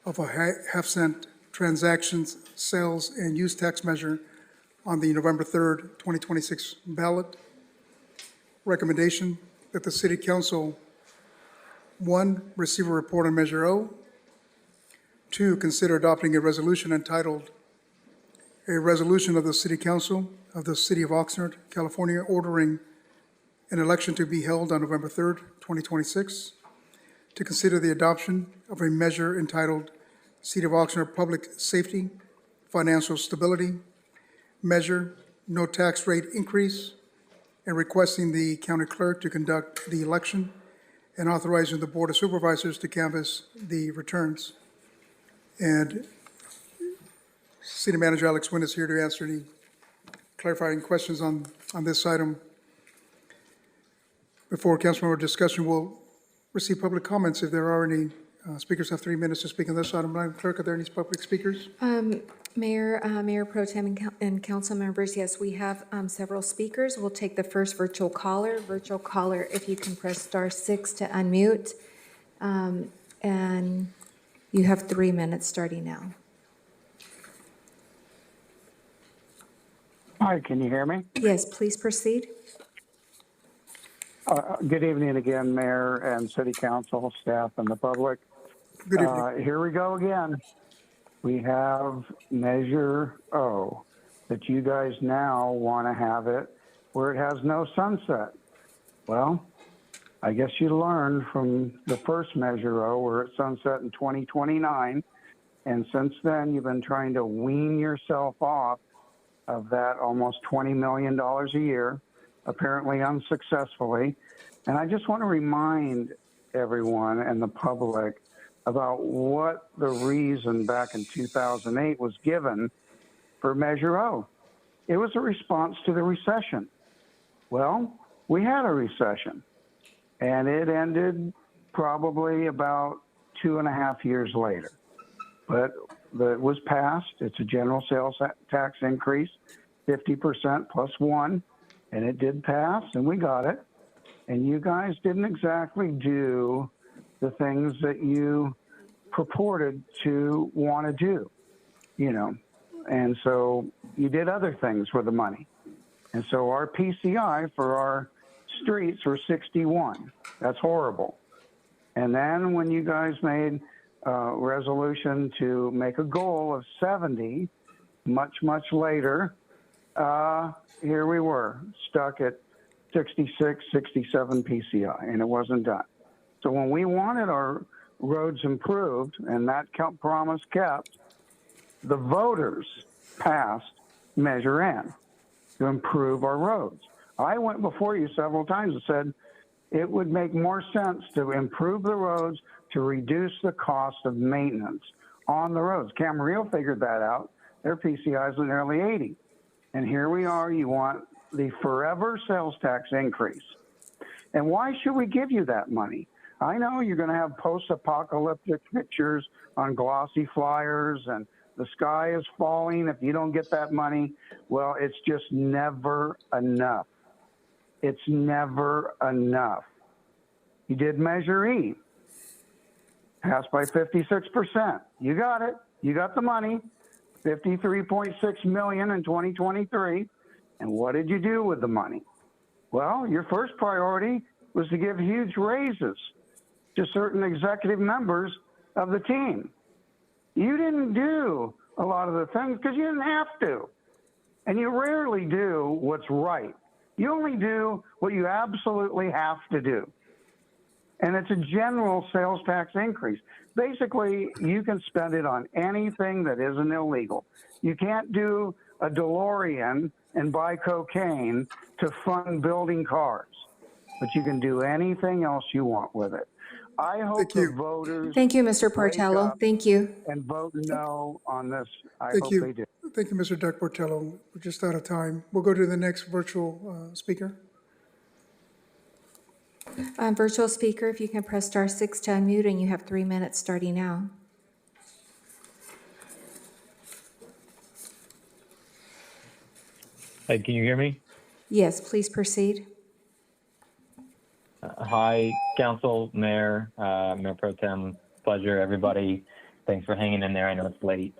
of a half-cent transactions, sales, and use tax measure on the November 3rd, 2026 ballot. Recommendation that the City Council, 1, receive a report on Measure O. 2, consider adopting a resolution entitled, "A Resolution of the City Council of the City of Oxnard, California, ordering an election to be held on November 3rd, 2026, to consider the adoption of a measure entitled City of Oxnard Public Safety, Financial Stability Measure, No Tax Rate Increase, and requesting the county clerk to conduct the election and authorizing the Board of Supervisors to canvass the returns." And City Manager Alex Nguyen is here to answer any clarifying questions on this item. Before councilmember discussion, we'll receive public comments. If there are any speakers, have 3 minutes to speak on this item. Madam Clerk, are there any public speakers? Mayor Pro Tem and council members, yes, we have several speakers. We'll take the first virtual caller. Virtual caller, if you can press *6 to unmute. And you have 3 minutes starting now. Hi, can you hear me? Yes, please proceed. Good evening again, Mayor and City Council, staff, and the public. Good evening. Here we go again. We have Measure O, that you guys now want to have it where it has no sunset. Well, I guess you learned from the first Measure O where it sunset in 2029, and since then you've been trying to wean yourself off of that almost $20 million a year, apparently unsuccessfully. And I just want to remind everyone and the public about what the reason back in 2008 was given for Measure O. It was a response to the recession. Well, we had a recession, and it ended probably about 2.5 years later. But it was passed. It's a general sales tax increase, 50% plus 1, and it did pass, and we got it. And you guys didn't exactly do the things that you purported to want to do, and so you did other things with the money. And so our PCI for our streets were 61. That's horrible. And then when you guys made a resolution to make a goal of 70, much later, here we were, stuck at 66, 67 PCI, and it wasn't done. So when we wanted our roads improved, and that promise kept, the voters passed Measure N to improve our roads. I went before you several times and said it would make more sense to improve the roads to reduce the cost of maintenance on the roads. Camarillo figured that out. Their PCIs are nearly 80. And here we are, you want the forever sales tax increase. And why should we give you that money? I know you're going to have post-apocalyptic pictures on glossy flyers and the sky is falling if you don't get that money. Well, it's just never enough. It's never enough. You did Measure E, passed by 56%. You got it. You got the money, $53.6 million in 2023. And what did you do with the money? Well, your first priority was to give huge raises to certain executive members of the team. You didn't do a lot of the things because you didn't have to. And you rarely do what's right. You only do what you absolutely have to do. And it's a general sales tax increase. Basically, you can spend it on anything that isn't illegal. You can't do a DeLorean and buy cocaine to fund building cars, but you can do anything else you want with it. I hope the voters. Thank you, Mr. Portello. Thank you. And vote no on this. I Thank hope you. they do. Thank you, Mr. Doug Portello. We're just out of time. We'll go to the next virtual speaker. Virtual speaker, if you can press *6 to unmute, and you have 3 minutes starting now. Hey, can you hear me? Yes, please proceed. Hi, Council, Mayor, Mayor Pro Tem, pleasure, everybody. Thanks for hanging in there. I know it's late.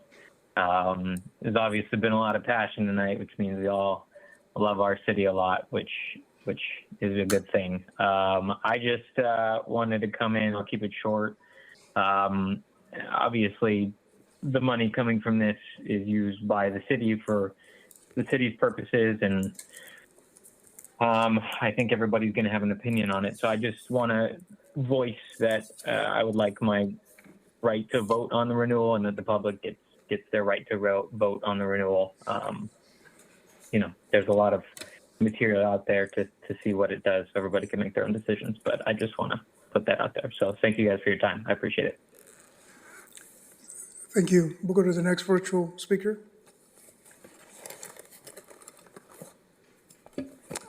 There's obviously been a lot of passion tonight, which means we all love our city a lot, which is a good thing. I just wanted to come in. I'll keep it short. Obviously, the money coming from this is used by the city for the city's purposes, and I think everybody's going to have an opinion on it. So I just want to voice that I would like my right to vote on the renewal, and that the public gets their right to vote on the renewal. There's a lot of material out there to see what it does, so everybody can make their own decisions. But I just want to put that out there. So thank you guys for your time. I appreciate it. Thank you. We'll go to the next virtual speaker.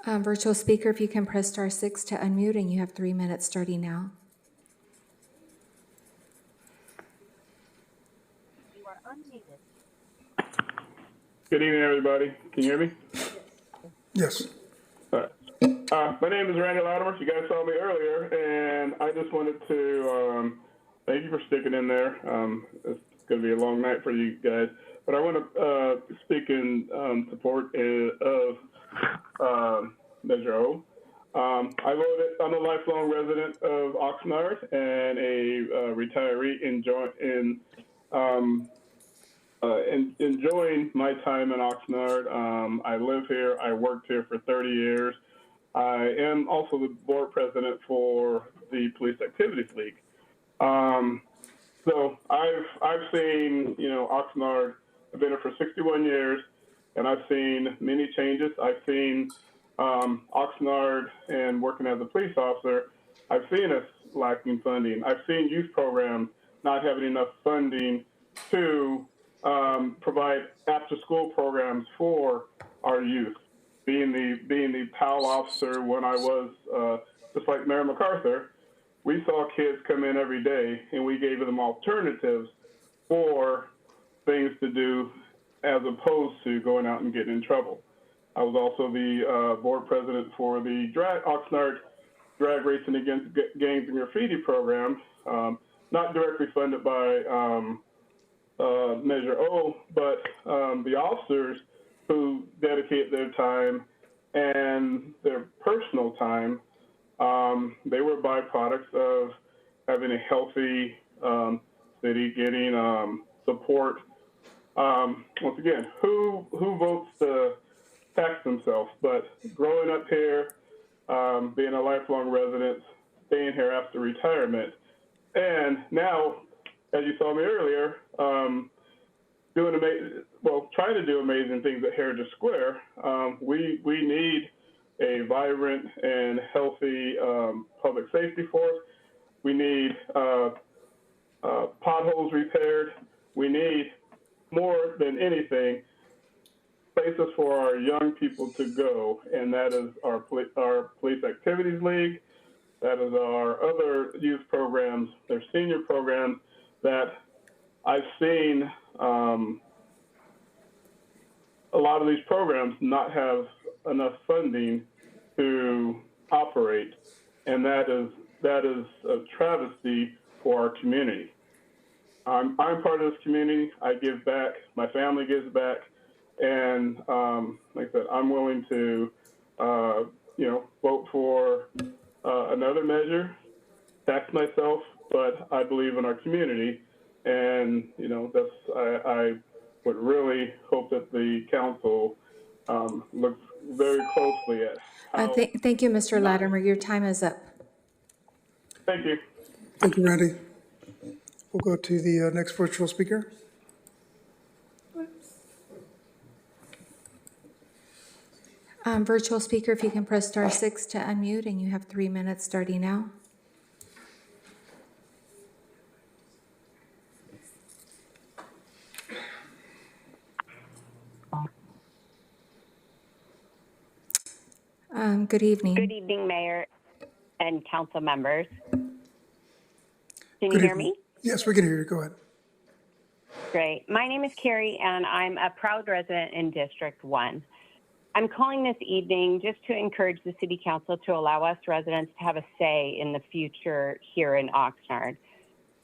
Virtual speaker, if you can press *6 to unmute, and you have 3 minutes starting now. You are unmuted. Good evening, everybody. Can you hear me? Yes. All right. My name is Randy Latimer. You guys saw me earlier, and I just wanted to thank you for sticking in there. It's going to be a long night for you guys, but I want to speak in support of Measure O. I'm a lifelong resident of Oxnard and a retiree enjoying my time in Oxnard. I live here. I worked here for 30 years. I am also the board president for the Police Activities League. So I've seen, Oxnard. I've been here for 61 years, and I've seen many changes. I've seen Oxnard, and working as a police officer, I've seen us lacking funding. I've seen youth programs not having enough funding to provide after-school programs for our youth. Being the PAL officer when I was, just like Mayor MacArthur, we saw kids come in every day and we gave them alternatives for things to do as opposed to going out and getting in trouble. I was also the board president for the Oxnard Drag Racing Against Gangs and Graffiti program, not directly funded by Measure O, but the officers who dedicate their time and their personal time, they were byproducts of having a healthy city, getting support. Once again, who votes to tax themselves? But growing up here, being a lifelong resident, staying here after retirement, and now, as you saw me earlier, trying to do amazing things at Heritage Square. We need a vibrant and healthy public safety force. We need potholes repaired. We need, more than anything, places for our young people to go, and that is our Police Activities League. That is our other youth programs, their senior programs that I've seen a lot of these programs not have enough funding to operate, and that is a travesty for our community. I'm part of this community. I give back. My family gives back, and like I said, I'm willing to, vote for another measure, tax myself, but I believe in our community, and I would really hope that the council looks very closely at how. Thank you, Mr. Latimer. Your time is up. Thank you. Thank you, Randy. We'll go to the next virtual speaker. Virtual speaker, if you can press *6 to unmute, and you have 3 minutes starting now. Good evening. Good evening, Mayor and council members. Can you hear me? Yes, we can hear you. Go ahead. Great. My name is Carrie, and I'm a proud resident in District 1. I'm calling this evening just to encourage the City Council to allow us residents to have a say in the future here in Oxnard.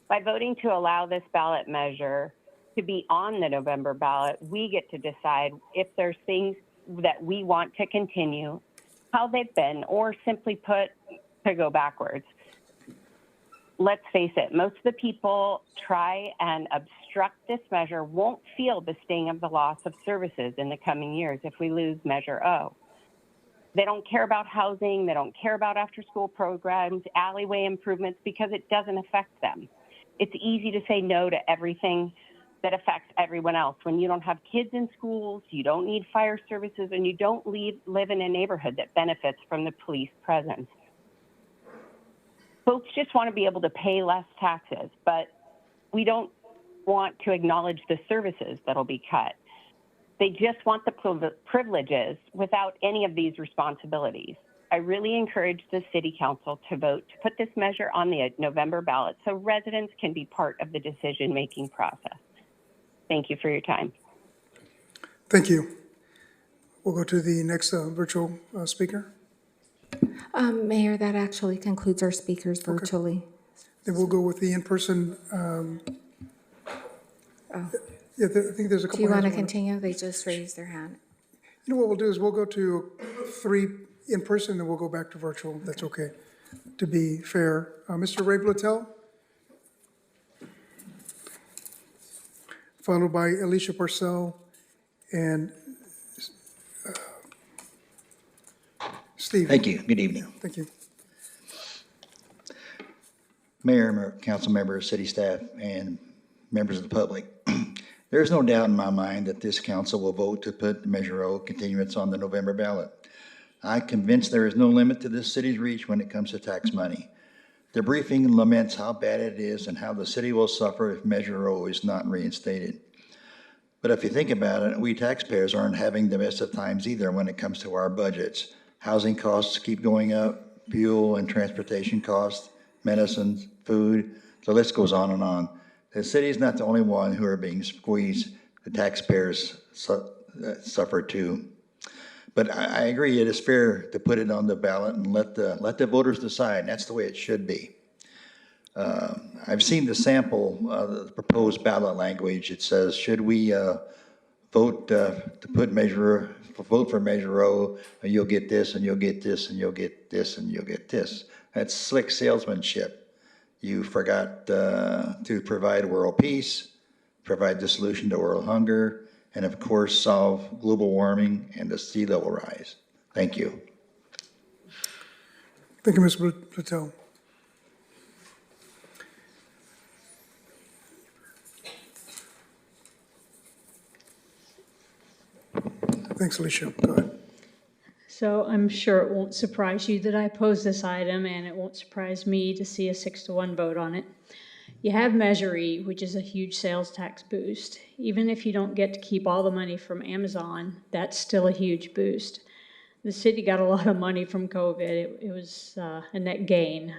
By voting to allow this ballot measure to be on the November ballot, we get to decide if there's things that we want to continue, how they've been, or simply put, to go backwards. Let's face it, most of the people try and obstruct this measure won't feel the sting of the loss of services in the coming years if we lose Measure O. They don't care about housing, they don't care about after-school programs, alleyway improvements, because it doesn't affect them. It's easy to say no to everything that affects everyone else. When you don't have kids in schools, you don't need fire services, and you don't live in a neighborhood that benefits from the police presence. Folks just want to be able to pay less taxes, but we don't want to acknowledge the services that'll be cut. They just want the privileges without any of these responsibilities. I really encourage the City Council to vote to put this measure on the November ballot so residents can be part of the decision-making process. Thank you for your time. Thank you. We'll go to the next virtual speaker. Mayor, that actually concludes our speakers virtually. Okay. Then we'll go with the in-person. Yeah, I think there's a couple. Do you want to continue? They just raised their hand. You know what we'll do is we'll go to 3 in person, and we'll go back to virtual. That's okay, to be fair. Mr. Ray Blatel, followed by Alicia Parcell and Steve. Thank you. Good evening. Thank you. Mayor, council members, city staff, and members of the public. There's no doubt in my mind that this council will vote to put Measure O continuance on the November ballot. I'm convinced there is no limit to this city's reach when it comes to tax money. The briefing laments how bad it is and how the city will suffer if Measure O is not reinstated. But if you think about it, we taxpayers aren't having the best of times either when it comes to our budgets. Housing costs keep going up, fuel and transportation costs, medicines, food, the list goes on and on. The city's not the only one who are being squeezed. The taxpayers suffer too. But I agree, it is fair to put it on the ballot and let the voters decide. That's the way it should be. I've seen the sample, the proposed ballot language. It says, should we vote for Measure O, and you'll get this, and you'll get this, and you'll get this, and you'll get this. That's slick salesmanship. You forgot to provide world peace, provide the solution to world hunger, and of course, solve global warming and the sea level rise. Thank you. Thank you, Mr. Plateau. Thanks, Alicia. Go ahead. So I'm sure it won't surprise you that I oppose this item, and it won't surprise me to see a 6-1 vote on it. You have Measure E, which is a huge sales tax boost. Even if you don't get to keep all the money from Amazon, that's still a huge boost. The city got a lot of money from COVID. It was a net gain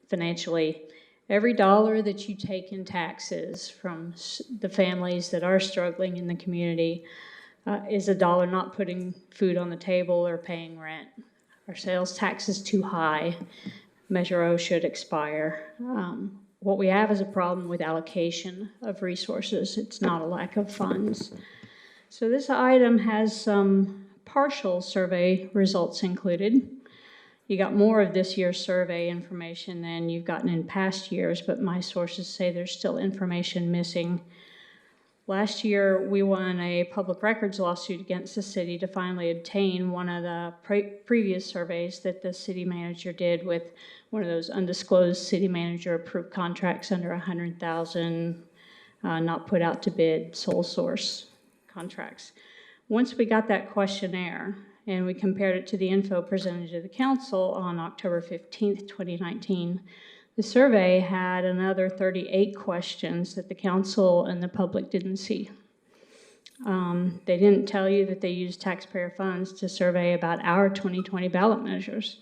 financially. Every dollar that you take in taxes from the families that are struggling in the community is a dollar not putting food on the table or paying rent. Our sales tax is too high. Measure O should expire. What we have is a problem with allocation of resources. It's not a lack of funds. So this item has some partial survey results included. You got more of this year's survey information than you've gotten in past years, but my sources say there's still information missing. Last year, we won a public records lawsuit against the city to finally obtain one of the previous surveys that the city manager did with one of those undisclosed city manager approved contracts under $100,000, not put out to bid, sole source contracts. Once we got that questionnaire and we compared it to the info presented to the council on October 15th, 2019, the survey had another 38 questions that the council and the public didn't see. They didn't tell you that they used taxpayer funds to survey about our 2020 ballot measures.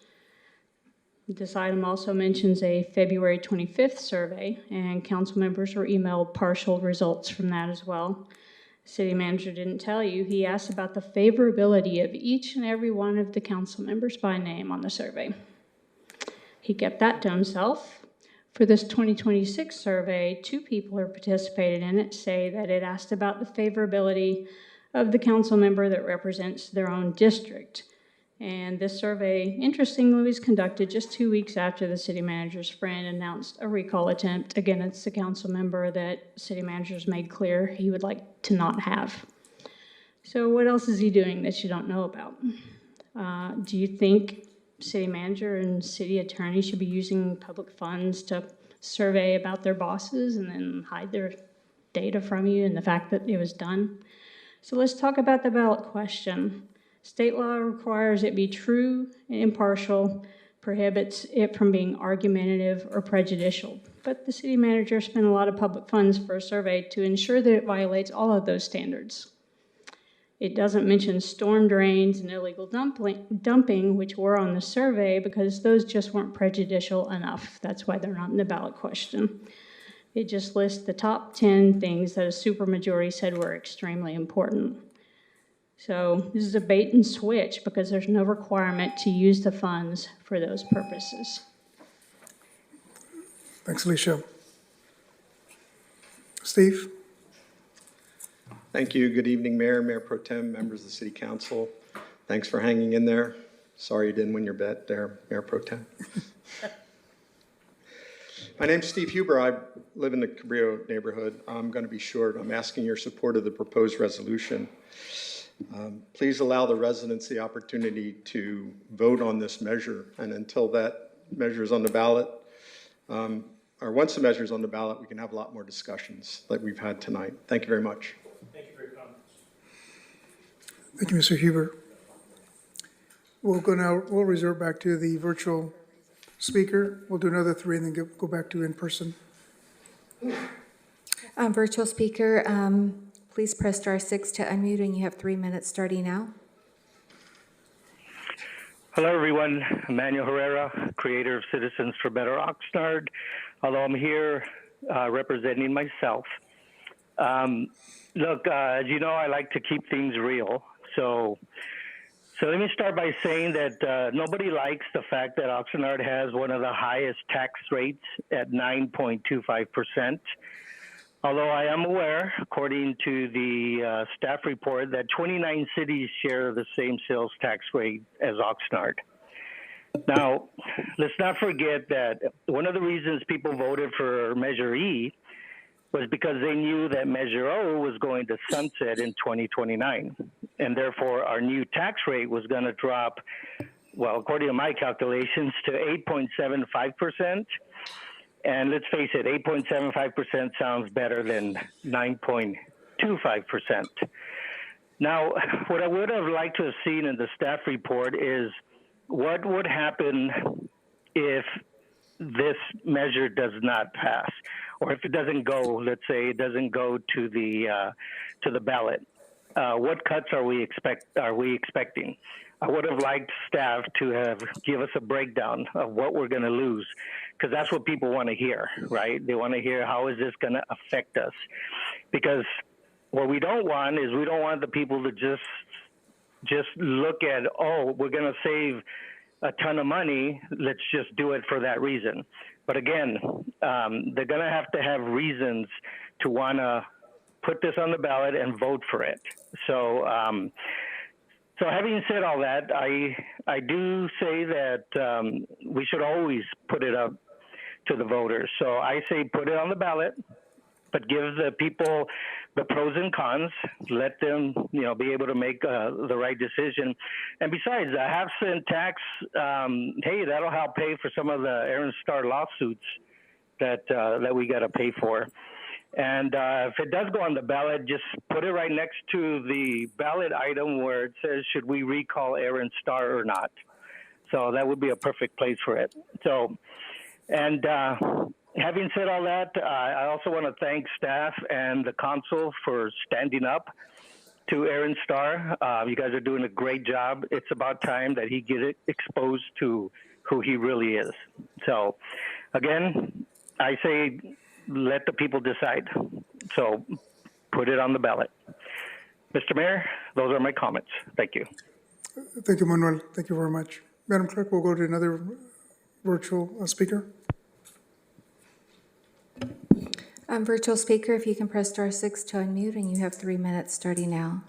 This item also mentions a February 25th survey, and council members were emailed partial results from that as well. The city manager didn't tell you. He asked about the favorability of each and every one of the council members by name on the survey. He kept that to himself. For this 2026 survey, 2 people who participated in it say that it asked about the favorability of the council member that represents their own district. And this survey, interestingly, was conducted just 2 weeks after the city manager's friend announced a recall attempt against the council member that city managers made clear he would like to not have. So what else is he doing that you don't know about? Do you think city manager and city attorney should be using public funds to survey about their bosses and then hide their data from you and the fact that it was done? So let's talk about the ballot question. State law requires it be true and impartial, prohibits it from being argumentative or prejudicial. But the city manager spent a lot of public funds for a survey to ensure that it violates all of those standards. It doesn't mention storm drains and illegal dumping, which were on the survey, because those just weren't prejudicial enough. That's why they're not in the ballot question. It just lists the top 10 things that a supermajority said were extremely important. So this is a bait and switch because there's no requirement to use the funds for those purposes. Thanks, Alicia. Steve? Thank you. Good evening, Mayor, Mayor Pro Tem, members of the City Council. Thanks for hanging in there. Sorry you didn't win your bet there, Mayor Pro Tem. My name's Steve Huber. I live in the Cabrillo neighborhood. I'm going to be short. I'm asking your support of the proposed resolution. Please allow the residents the opportunity to vote on this measure. And until that measure is on the ballot, or once the measure is on the ballot, we can have a lot more discussions like we've had tonight. Thank you very much. Thank you for your comments. Thank you, Mr. Huber. We'll resort back to the virtual speaker. We'll do another 3 and then go back to in-person. Virtual speaker, please press *6 to unmute, and you have 3 minutes starting now. Hello, everyone. Emmanuel Herrera, creator of Citizens for Better Oxnard. Although I'm here representing myself. Look, as you know, I like to keep things real. So let me start by saying that nobody likes the fact that Oxnard has one of the highest tax rates at 9.25%. Although I am aware, according to the staff report, that 29 cities share the same sales tax rate as Oxnard. Now, let's not forget that one of the reasons people voted for Measure E was because they knew that Measure O was going to sunset in 2029. And therefore, our new tax rate was going to drop, well, according to my calculations, to 8.75%. And let's face it, 8.75% sounds better than 9.25%. Now, what I would have liked to have seen in the staff report is what would happen if this measure does not pass, or if it doesn't go, let's say it doesn't go to the ballot. What cuts are we expecting? I would have liked staff to have give us a breakdown of what we're going to lose, because that's what people want to hear, right? They want to hear how is this going to affect us, because what we don't want is we don't want the people to just look at, oh, we're going to save a ton of money, let's just do it for that reason. But again, they're going to have reasons to want to put this on the ballot and vote for it. So having said all that, I do say that we should always put it up to the voters. So I say put it on the ballot, but give the people the pros and cons. Let them, be able to make the right decision. And besides, a half-cent tax, hey, that'll help pay for some of the Aaron Starr lawsuits that we got to pay for. And if it does go on the ballot, just put it right next to the ballot item where it says, should we recall Aaron Starr or not? So that would be a perfect place for it. So, and having said all that, I also want to thank staff and the council for standing up to Aaron Starr. You guys are doing a great job. It's about time that he get exposed to who he really is. So, again, I say let the people decide. So put it on the ballot. Mr. Mayor, those are my comments. Thank you. Thank you, Manuel. Thank you very much. Madam Clerk, we'll go to another virtual speaker. Virtual speaker, if you can press *6 to unmute, and you have 3 minutes starting now.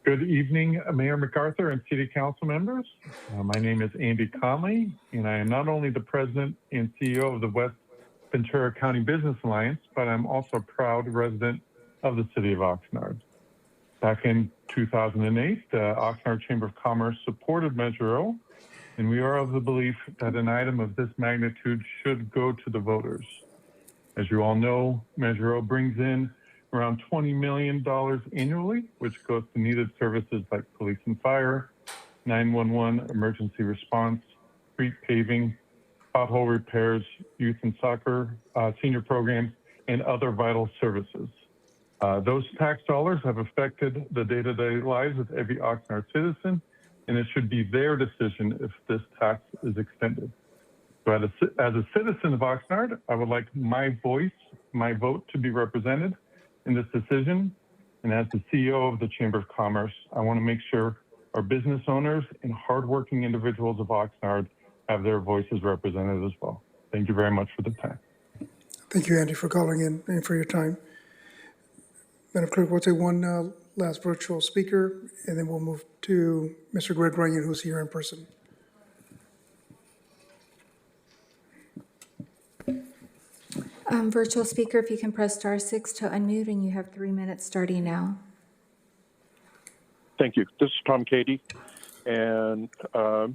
Good evening, Mayor MacArthur and City Council members. My name is Andy Conley, and I am not only the President and CEO of the West Ventura County Business Alliance, but I'm also a proud resident of the City of Oxnard. Back in 2008, the Oxnard Chamber of Commerce supported Measure O, and we are of the belief that an item of this magnitude should go to the voters. As you all know, Measure O brings in around $20 million annually, which goes to needed services like police and fire, 911 emergency response, street paving, pothole repairs, youth and soccer, senior programs, and other vital services. Those tax dollars have affected the day-to-day lives of every Oxnard citizen, and it should be their decision if this tax is extended. So as a citizen of Oxnard, I would like my voice, my vote to be represented in this decision. And as the CEO of the Chamber of Commerce, I want to make sure our business owners and hardworking individuals of Oxnard have their voices represented as well. Thank you very much for the time. Thank you, Andy, for calling in and for your time. Madam Clerk, we'll take one last virtual speaker, and then we'll move to Mr. Greg Runyon, who's here in person. Virtual speaker, if you can press *6 to unmute, and you have 3 minutes starting now. Thank you. This is Tom Cady, and I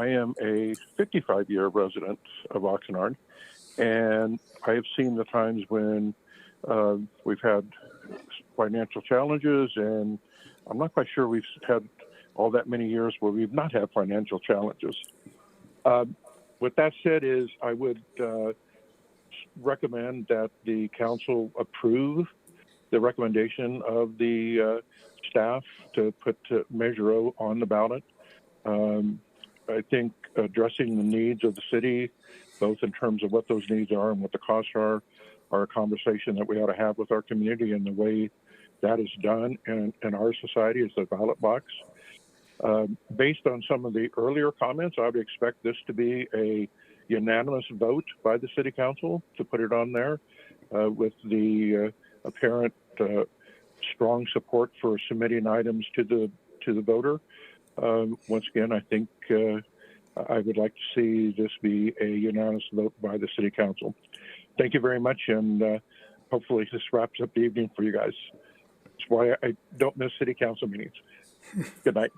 am a 55-year resident of Oxnard, and I have seen the times when we've had financial challenges, and I'm not quite sure we've had all that many years where we've not had financial challenges. With that said, I would recommend that the council approve the recommendation of the staff to put Measure O on the ballot. I think addressing the needs of the city, both in terms of what those needs are and what the costs are a conversation that we ought to have with our community, and the way that is done in our society is the ballot box. Based on some of the earlier comments, I would expect this to be a unanimous vote by the city council to put it on there, with the apparent strong support for submitting items to the voter. Once again, I think I would like to see this be a unanimous vote by the city council. Thank you very much, and hopefully this wraps up the evening for you guys. That's why I don't miss city council meetings. Good night.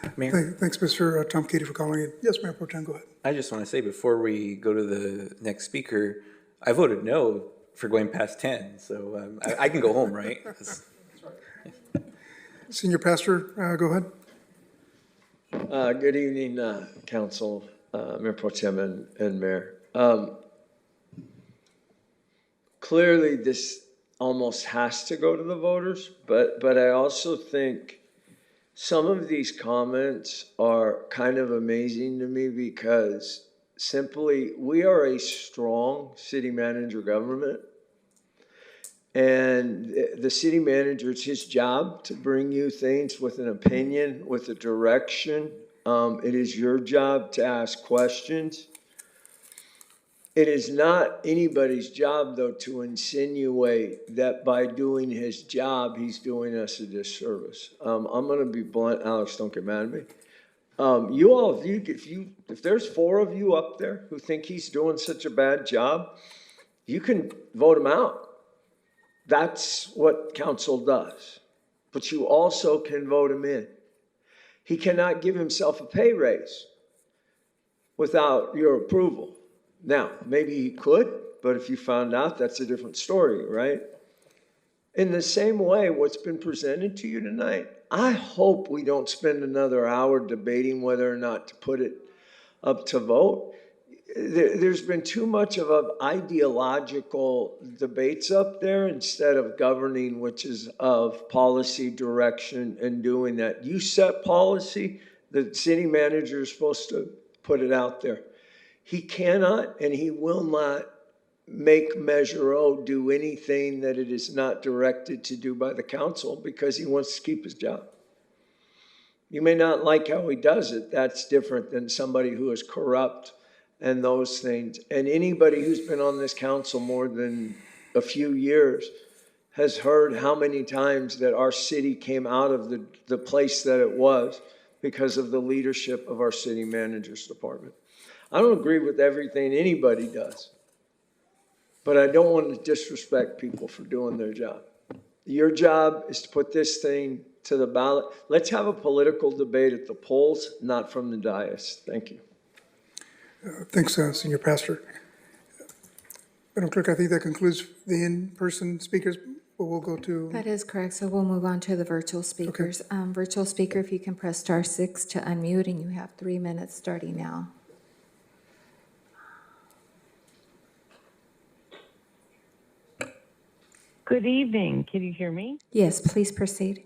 Thanks, Mr. Tom Katie, for calling in. Yes, Mayor Pro Tem, go ahead. I just want to say before we go to the next speaker, I voted no for going past 10, so I can go home, right? Senior Pastor, go ahead. Good evening, Council, Mayor Pro Tem and Mayor. Clearly, this almost has to go to the voters, but I also think some of these comments are kind of amazing to me, because simply, we are a strong city manager government. And the city manager, it's his job to bring you things with an opinion, with a direction. It is your job to ask questions. It is not anybody's job, though, to insinuate that by doing his job, he's doing us a disservice. I'm going to be blunt. Alex, don't get mad at me. You all, if there's 4 of you up there who think he's doing such a bad job, you can vote him out. That's what council does. But you also can vote him in. He cannot give himself a pay raise without your approval. Now, maybe he could, but if you found out, that's a different story, right? In the same way, what's been presented to you tonight, I hope we don't spend another hour debating whether or not to put it up to vote. There's been too much of ideological debates up there instead of governing, which is of policy direction and doing that. You set policy, the city manager is supposed to put it out there. He cannot and he will not make Measure O do anything that it is not directed to do by the council, because he wants to keep his job. You may not like how he does it. That's different than somebody who is corrupt and those things. And anybody who's been on this council more than a few years has heard how many times that our city came out of the place that it was because of the leadership of our city manager's department. I don't agree with everything anybody does, but I don't want to disrespect people for doing their job. Your job is to put this thing to the ballot. Let's have a political debate at the polls, not from the dais. Thank you. Thanks, Senior Pastor. Madam Clerk, I think that concludes the in-person speakers, but we'll go to... That is correct, so we'll move on to the virtual speakers. Okay. Virtual speaker, if you can press *6 to unmute, and you have 3 minutes starting now. Good evening. Can you hear me? Yes, please proceed.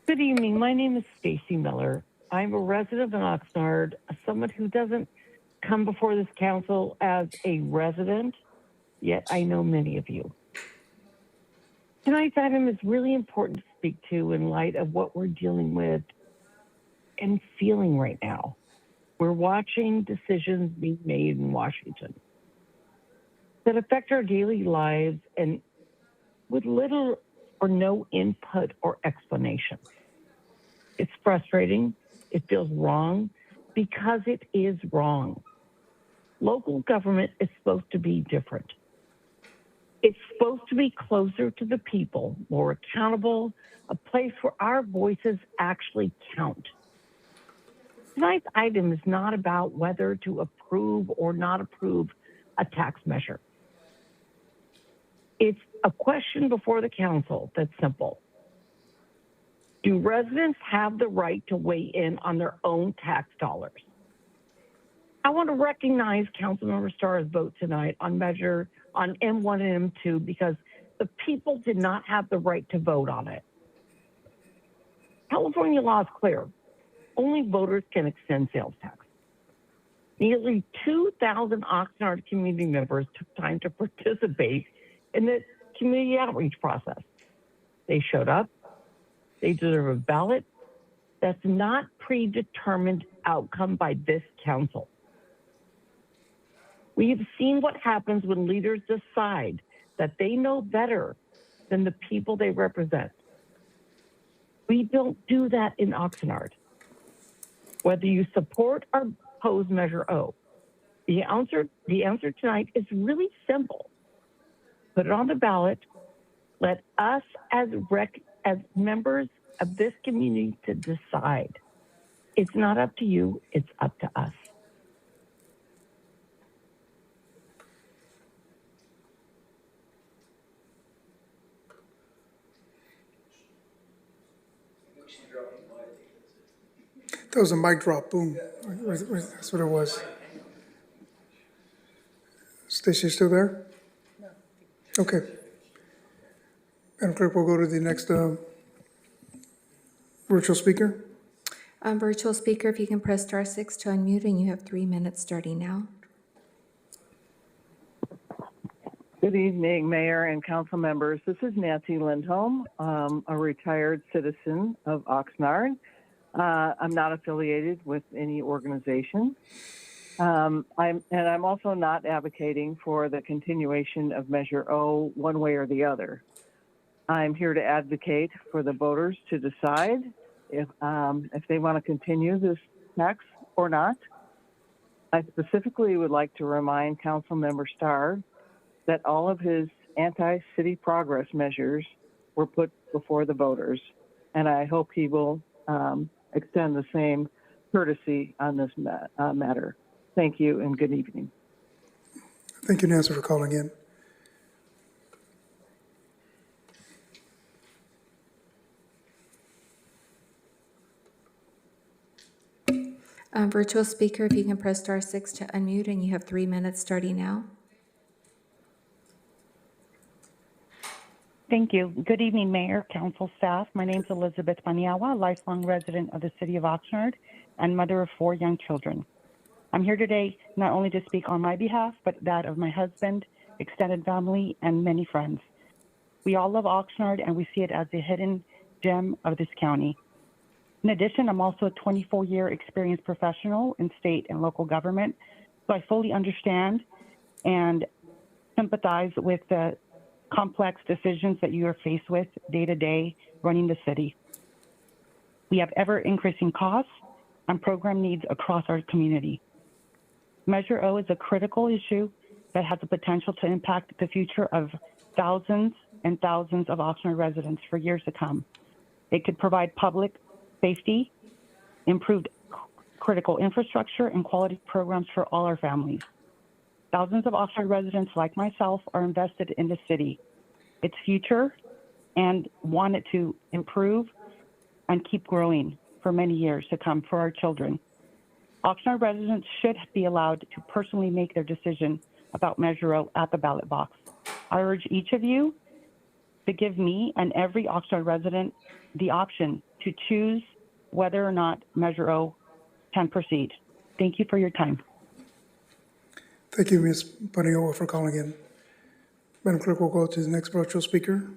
Good evening. My name is Stacy Miller. I'm a resident of Oxnard, someone who doesn't come before this council as a resident, yet I know many of you. Tonight's item is really important to speak to in light of what we're dealing with and feeling right now. We're watching decisions being made in Washington that affect our daily lives and with little or no input or explanation. It's frustrating. It feels wrong because it is wrong. Local government is supposed to be different. It's supposed to be closer to the people, more accountable, a place where our voices actually count. Tonight's item is not about whether to approve or not approve a tax measure. It's a question before the council that's simple. Do residents have the right to weigh in on their own tax dollars? I want to recognize Councilmember Starr's vote tonight on M1 and M2 because the people did not have the right to vote on it. California law is clear. Only voters can extend sales tax. Nearly 2,000 Oxnard community members took time to participate in the community outreach process. They showed up. They deserve a ballot. That's not predetermined outcome by this council. We have seen what happens when leaders decide that they know better than the people they represent. We don't do that in Oxnard. Whether you support or oppose Measure O, the answer tonight is really simple. Put it on the ballot. Let us as members of this community to decide. It's not up to you, it's up to us. That was a mic drop, boom. That's what it was. Stacey, you still there? No. Okay. Madam Clerk, we'll go to the next virtual speaker. Virtual speaker, if you can press *6 to unmute, and you have 3 minutes starting now. Good evening, Mayor and council members. This is Nancy Lindholm, a retired citizen of Oxnard. I'm not affiliated with any organization. I'm also not advocating for the continuation of Measure O one way or the other. I'm here to advocate for the voters to decide if they want to continue this tax or not. I specifically would like to remind Councilmember Starr that all of his anti-city progress measures were put before the voters, and I hope he will extend the same courtesy on this matter. Thank you and good evening. Thank you, Nancy, for calling in. Virtual speaker, if you can press *6 to unmute, and you have 3 minutes starting now. Thank you. Good evening, Mayor, council staff. My name is Elizabeth Paniagua, lifelong resident of the city of Oxnard and mother of 4 young children. I'm here today not only to speak on my behalf, but that of my husband, extended family, and many friends. We all love Oxnard, and we see it as a hidden gem of this county. In addition, I'm also a 24-year experienced professional in state and local government, so I fully understand and sympathize with the complex decisions that you are faced with day to day running the city. We have ever increasing costs and program needs across our community. Measure O is a critical issue that has the potential to impact the future of thousands and thousands of Oxnard residents for years to come. It could provide public safety, improved critical infrastructure, and quality programs for all our families. Thousands of Oxnard residents like myself are invested in the city, its future, and want it to improve and keep growing for many years to come for our children. Oxnard residents should be allowed to personally make their decision about Measure O at the ballot box. I urge each of you to give me and every Oxnard resident the option to choose whether or not Measure O can proceed. Thank you for your time. Thank you, Ms. Paniagua, for calling in. Madam Clerk, we'll go to the next virtual speaker.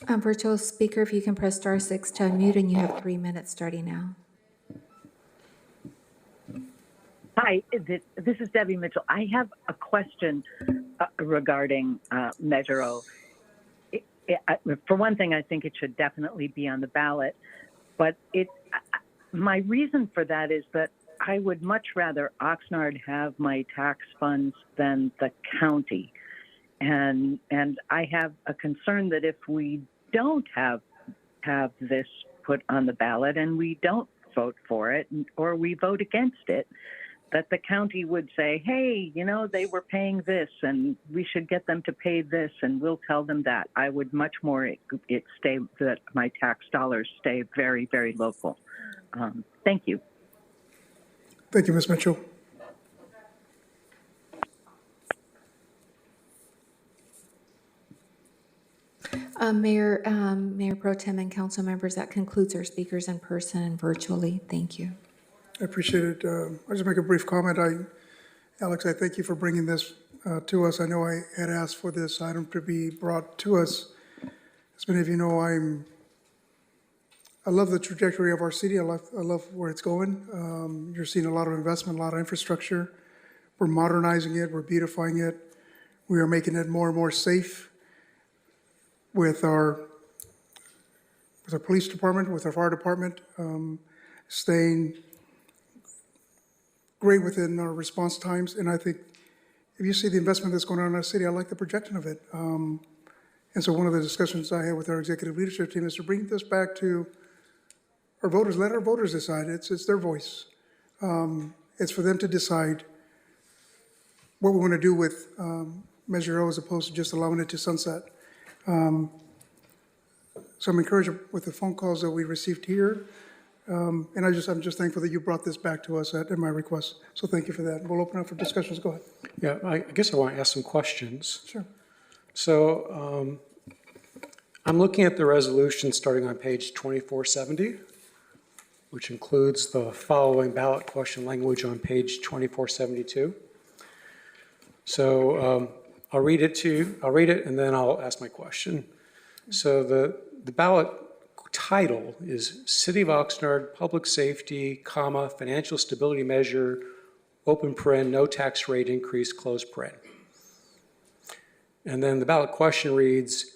Virtual speaker, if you can press *6 to unmute, and you have 3 minutes starting now. Hi, this is Debbie Mitchell. I have a question regarding Measure O. For one thing, I think it should definitely be on the ballot, but my reason for that is that I would much rather Oxnard have my tax funds than the county. And I have a concern that if we don't have this put on the ballot and we don't vote for it or we vote against it, that the county would say, hey, you know, they were paying this and we should get them to pay this and we'll tell them that. I would much more it stay that my tax dollars stay very, very local. Thank you. Thank you, Ms. Mitchell. Mayor Pro Tem and council members, that concludes our speakers in person and virtually. Thank you. I appreciate it. I'll just make a brief comment. Alex, I thank you for bringing this to us. I know I had asked for this item to be brought to us. As many of you know, I love the trajectory of our city. I love where it's going. You're seeing a lot of investment, a lot of infrastructure. We're modernizing it. We're beautifying it. We are making it more and more safe with our police department, with our fire department, staying great within our response times. And I think if you see the investment that's going on in our city, I like the projection of it. And so one of the discussions I had with our executive leadership team is to bring this back to our voters. Let our voters decide. It's their voice. It's for them to decide what we want to do with Measure O as opposed to just allowing it to sunset. So I'm encouraged with the phone calls that we received here. And I'm just thankful that you brought this back to us at my request. So thank you for that. We'll open up for discussions. Go ahead. Yeah, I guess I want to ask some questions. Sure. So I'm looking at the resolution starting on page 2470, which includes the following ballot question language on page 2472. So I'll read it and then I'll ask my question. So the ballot title is City of Oxnard Public Safety, Financial Stability Measure, open paren, no tax rate increase, close paren. And then the ballot question reads,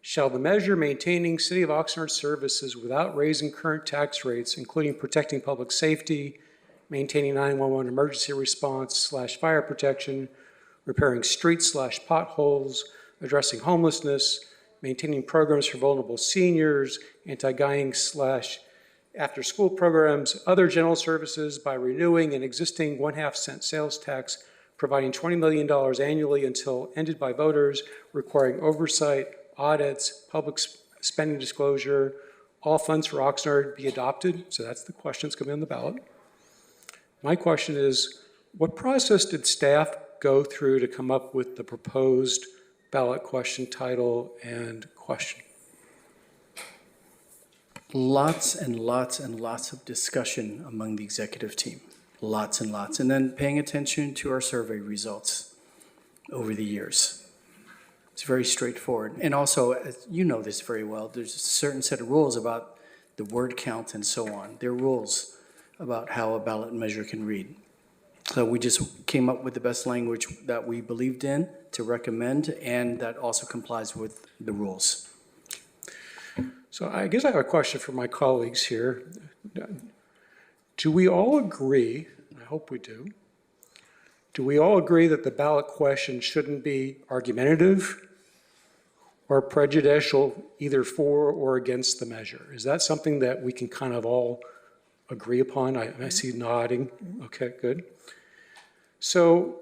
shall the measure maintaining City of Oxnard services without raising current tax rates, including protecting public safety, maintaining 911 emergency response / fire protection, repairing streets / potholes, addressing homelessness, maintaining programs for vulnerable seniors, anti-guying / after-school programs, other general services by renewing an existing 1/2 cent sales tax, providing $20 million annually until ended by voters, requiring oversight, audits, public spending disclosure, all funds for Oxnard be adopted. So that's the question that's coming on the ballot. My question is, what process did staff go through to come up with the proposed ballot question title and question? Lots and lots and lots of discussion among the executive team. Lots and lots. And then paying attention to our survey results over the years. It's very straightforward. And also, as you know this very well, there's a certain set of rules about the word count and so on. There are rules about how a ballot measure can read. So we just came up with the best language that we believed in to recommend, and that also complies with the rules. So I guess I have a question for my colleagues here. Do we all agree, I hope we do we all agree that the ballot question shouldn't be argumentative or prejudicial either for or against the measure? Is that something that we can kind of all agree upon? I see nodding. Okay, good. So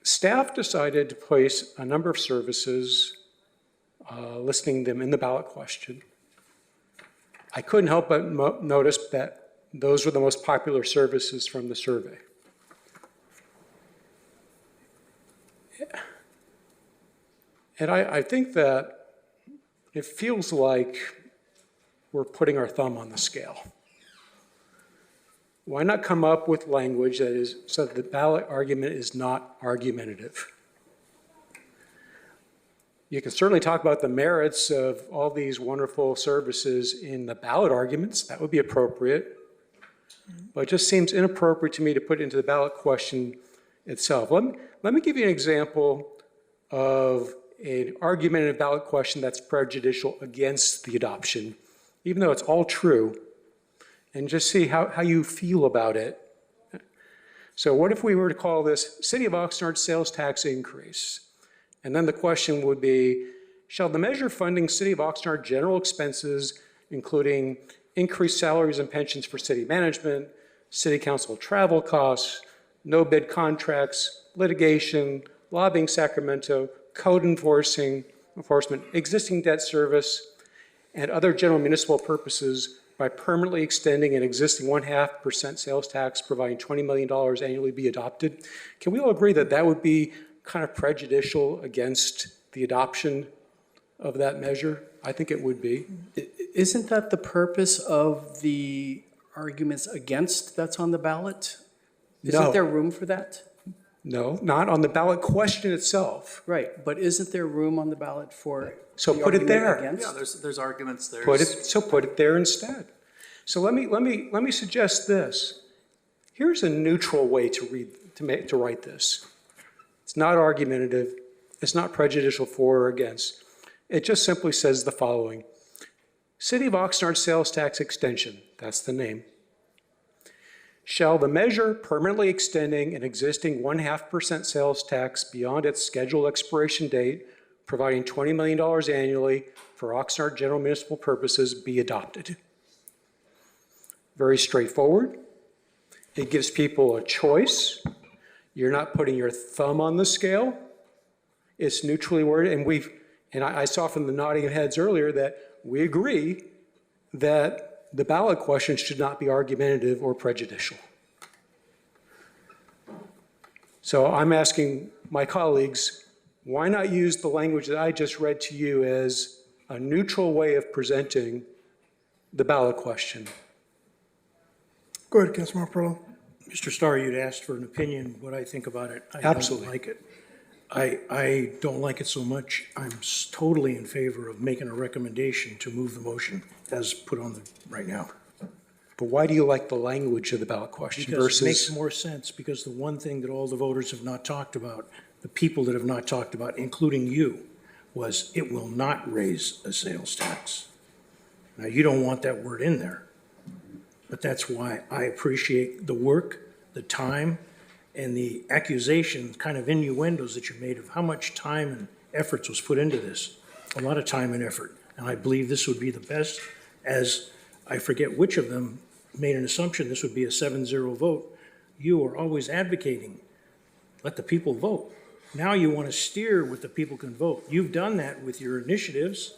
staff decided to place a number of services, listing them in the ballot question. I couldn't help but notice that those were the most popular services from the survey. And I think that it feels like we're putting our thumb on the scale. Why not come up with language that is so that the ballot argument is not argumentative? You can certainly talk about the merits of all these wonderful services in the ballot arguments. That would be appropriate. But it just seems inappropriate to me to put it into the ballot question itself. Let me give you an example of an argumentative ballot question that's prejudicial against the adoption, even though it's all true, and just see how you feel about it. So what if we were to call this City of Oxnard sales tax increase? And then the question would be, shall the measure funding City of Oxnard general expenses, including increased salaries and pensions for city management, city council travel costs, no bid contracts, litigation, lobbying Sacramento, code enforcement, existing debt service, and other general municipal purposes by permanently extending an existing 0.5% sales tax, providing $20 million annually be adopted. Can we all agree that that would be kind of prejudicial against the adoption of that measure? I think it would be. Isn't that the purpose of the arguments against that's on the ballot? Isn't No. there room for that? No, not on the ballot question itself. Right, but isn't there room on the ballot for So the put it argument there. against? Yeah, there's arguments, there's. Put it there instead. So let me suggest this. Here's a neutral way to write this. It's not argumentative. It's not prejudicial for or against. It just simply says the following. City of Oxnard sales tax extension, that's the name. Shall the measure permanently extending an existing 0.5% sales tax beyond its scheduled expiration date, providing $20 million annually for Oxnard general municipal purposes, be adopted? Very straightforward. It gives people a choice. You're not putting your thumb on the scale. It's neutrally worded, and I saw from the nodding of heads earlier that we agree that the ballot question should not be argumentative or prejudicial. So I'm asking my colleagues, why not use the language that I just read to you as a neutral way of presenting the ballot question? Go ahead, Councilmember Pearl. Mr. Starr, you'd asked for an opinion, what I think about it. I Absolutely. don't like it. I don't like it so much. I'm totally in favor of making a recommendation to move the motion as put on the right now. But why do you like the language of the ballot question Because versus? it makes more sense, because the one thing that all the voters have not talked about, the people that have not talked about, including you, was it will not raise a sales tax. Now, you don't want that word in there, but that's why I appreciate the work, the time, and the accusation, kind of innuendos that you made of how much time and efforts was put into this. A lot of time and effort. And I believe this would be the best, as I forget which of them made an assumption this would be a 7-0 vote. You are always advocating, let the people vote. Now you want to steer what the people can vote. You've done that with your initiatives.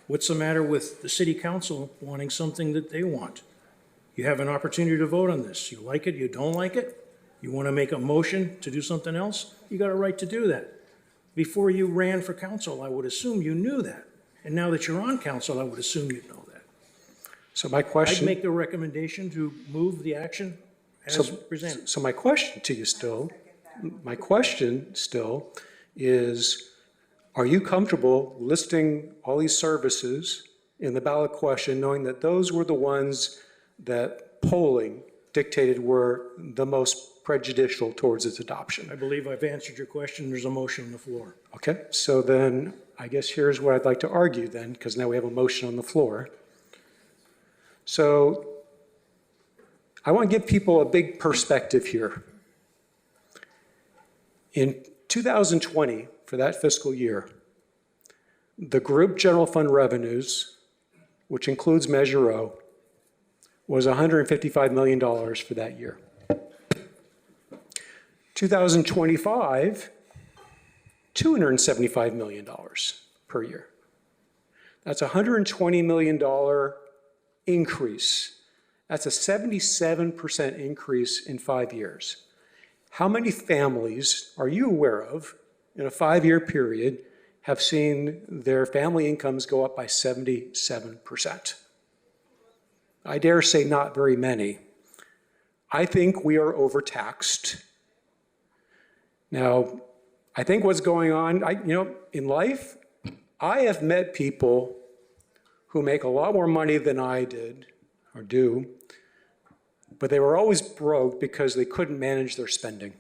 What's the matter with the city council wanting something that they want? You have an opportunity to vote on this. You like it, you don't like it? You want to make a motion to do something else? You got a right to do that. Before you ran for council, I would assume you knew that. And now that you're on council, I would assume you know that. So my question. I'd make the recommendation to move the action as presented. So my question to you still is, are you comfortable listing all these services in the ballot question, knowing that those were the ones that polling dictated were the most prejudicial towards its adoption? I believe I've answered your question. There's a motion on the floor. Okay, so then I guess here's what I'd like to argue then, because now we have a motion on the floor. So I want to give people a big perspective here. In 2020, for that fiscal year, the group general fund revenues, which includes Measure O, was $155 million for that year. 2025, $275 million per year. That's a $120 million increase. That's a 77% increase in 5 years. How many families are you aware of in a 5-year period have seen their family incomes go up by 77%? I dare say not very many. I think we are overtaxed. Now, I think what's going on, in life, I have met people who make a lot more money than I did or do, but they were always broke because they couldn't manage their spending.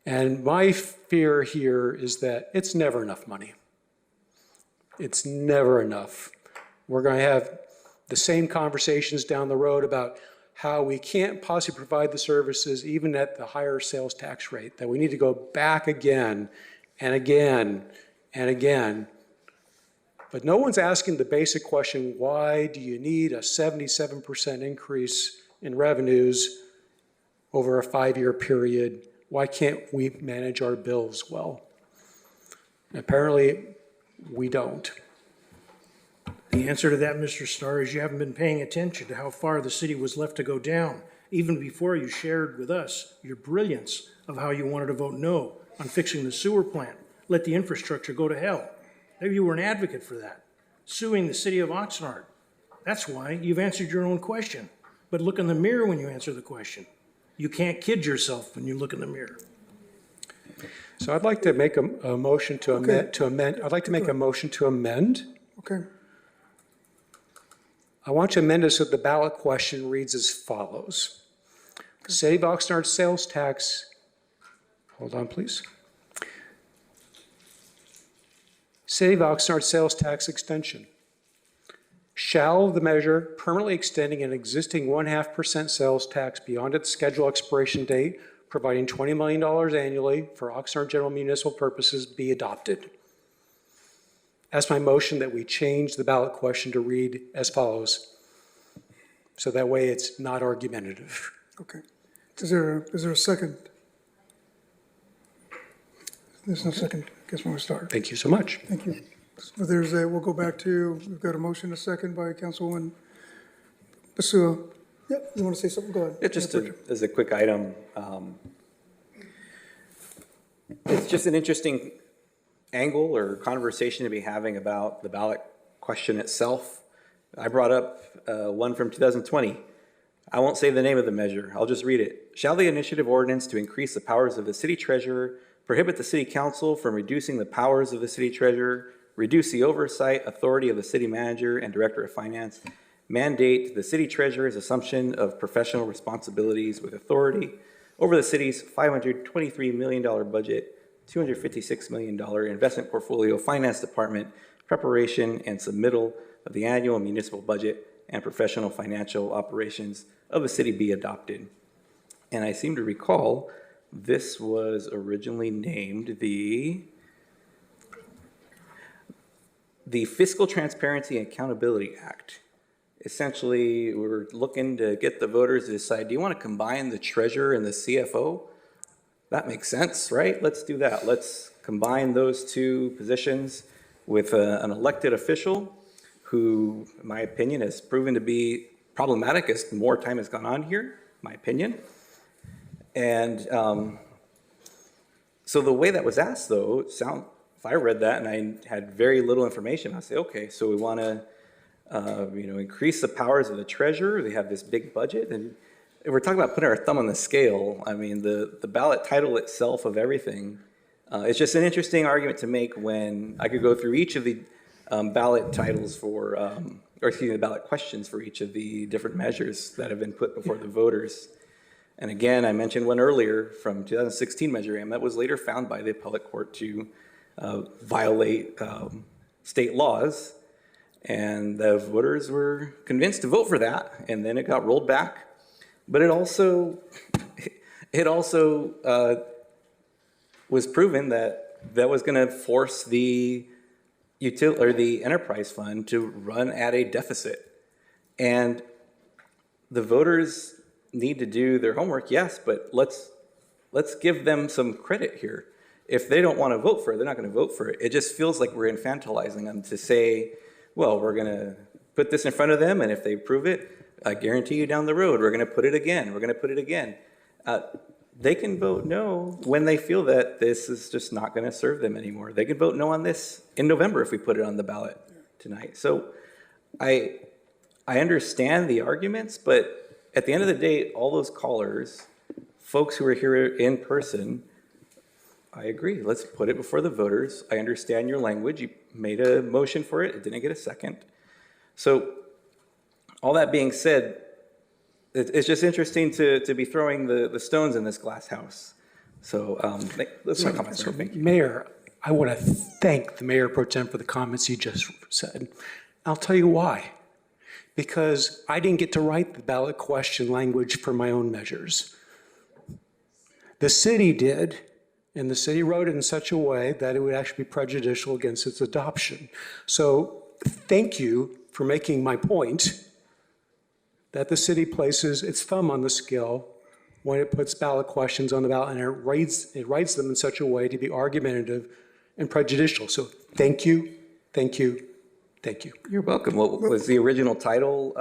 And my fear here is that it's never enough money. It's never enough. We're going to have the same conversations down the road about how we can't possibly provide the services even at the higher sales tax rate, that we need to go back again and again and again. But no one's asking the basic question, why do you need a 77% increase in revenues over a 5-year period? Why can't we manage our bills well? Apparently, we don't. The answer to that, Mr. Starr, is you haven't been paying attention to how far the city was left to go down, even before you shared with us your brilliance of how you wanted to vote no on fixing the sewer plant, let the infrastructure go to hell. Maybe you were an advocate for that, suing the city of Oxnard. That's why you've answered your own question. But look in the mirror when you answer the question. You can't kid yourself when you look in the mirror. So I'd like to make a motion to amend. I'd like to make a motion to amend. Okay. I want to amend it so that the ballot question reads as follows. City of Oxnard sales tax, hold on please. City of Oxnard sales tax extension. Shall the measure permanently extending an existing 0.5% sales tax beyond its scheduled expiration date, providing $20 million annually for Oxnard general municipal purposes, be adopted? That's my motion, that we change the ballot question to read as follows. So that way it's not argumentative. Okay. Is there a second? There's no second. I guess we'll start. Thank you so much. Thank you. So we'll go back to, we've got a motion, a second by Councilwoman Basua. Yep, you want to say something? Go ahead. It's just as a quick item. It's just an interesting angle or conversation to be having about the ballot question itself. I brought up one from 2020. I won't say the name of the measure. I'll just read it. Shall the initiative ordinance to increase the powers of the city treasurer prohibit the city council from reducing the powers of the city treasurer, reduce the oversight authority of the city manager and director of finance, mandate the city treasurer's assumption of professional responsibilities with authority over the city's $523 million budget, $256 million investment portfolio, finance department, preparation and submittal of the annual municipal budget and professional financial operations of the city be adopted. And I seem to recall this was originally named the Fiscal Transparency and Accountability Act. Essentially, we're looking to get the voters to decide, do you want to combine the treasurer and the CFO? That makes sense, right? Let's do that. Let's combine those two positions with an elected official who, in my opinion, has proven to be problematic as more time has gone on here, my opinion. And so the way that was asked, though, if I read that and I had very little information, I'd say, okay, so we want to increase the powers of the treasurer. They have this big budget, and if we're talking about putting our thumb on the scale, I mean, the ballot title itself of everything, it's just an interesting argument to make when I could go through each of the ballot titles the ballot questions for each of the different measures that have been put before the voters. And again, I mentioned one earlier from 2016 Measure M that was later found by the appellate court to violate state laws. And the voters were convinced to vote for that, and then it got rolled back. But it also was proven that was going to force the enterprise fund to run at a deficit. And the voters need to do their homework, yes, but let's give them some credit here. If they don't want to vote for it, they're not going to vote for it. It just feels like we're infantilizing them to say, well, we're going to put this in front of them, and if they approve it, I guarantee you down the road, we're going to put it again. We're going to put it again. They can vote no when they feel that this is just not going to serve them anymore. They can vote no on this in November if we put it on the ballot tonight. So I understand the arguments, but at the end of the day, all those callers, folks who are here in person, I agree. Let's put it before the voters. I understand your language. You made a motion for it. It didn't get a second. So all that being said, it's just interesting to be throwing the stones in this glass house. So that's my comment. Thank you. Mayor, I want to thank the Mayor Pro Tem for the comments you just said. I'll tell you why. Because I didn't get to write the ballot question language for my own measures. The city did. And the city wrote it in such a way that it would actually be prejudicial against its adoption. So thank you for making my point that the city places its thumb on the scale when it puts ballot questions on the ballot, and it writes them in such a way to be argumentative and prejudicial. So thank you, thank you, thank you. You're welcome. What was the original title?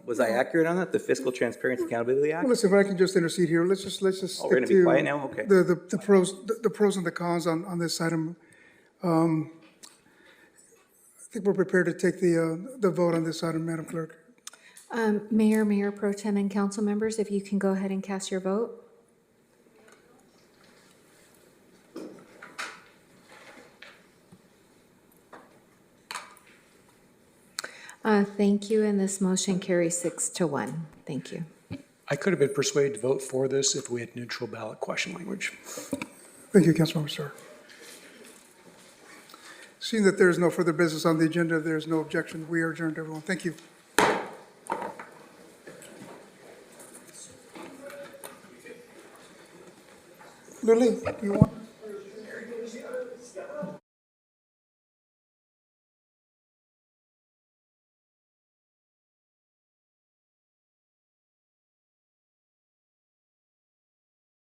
Was I accurate on that? The Fiscal Transparency Accountability Act? Well, listen, if I can just intercede here, let's just Oh, stick we're gonna be to quiet now? Okay. the pros and the cons on this item. I think we're prepared to take the vote on this item, Madam Clerk. Mayor Pro Tem, and council members, if you can go ahead and cast your vote. Thank you, and this motion carries 6-1. Thank you. I could have been persuaded to vote for this if we had neutral ballot question language. Thank you, Councilmember Starr. Seeing that there is no further business on the agenda, there is no objection. We are adjourned, everyone. Thank you. Lily, do you want?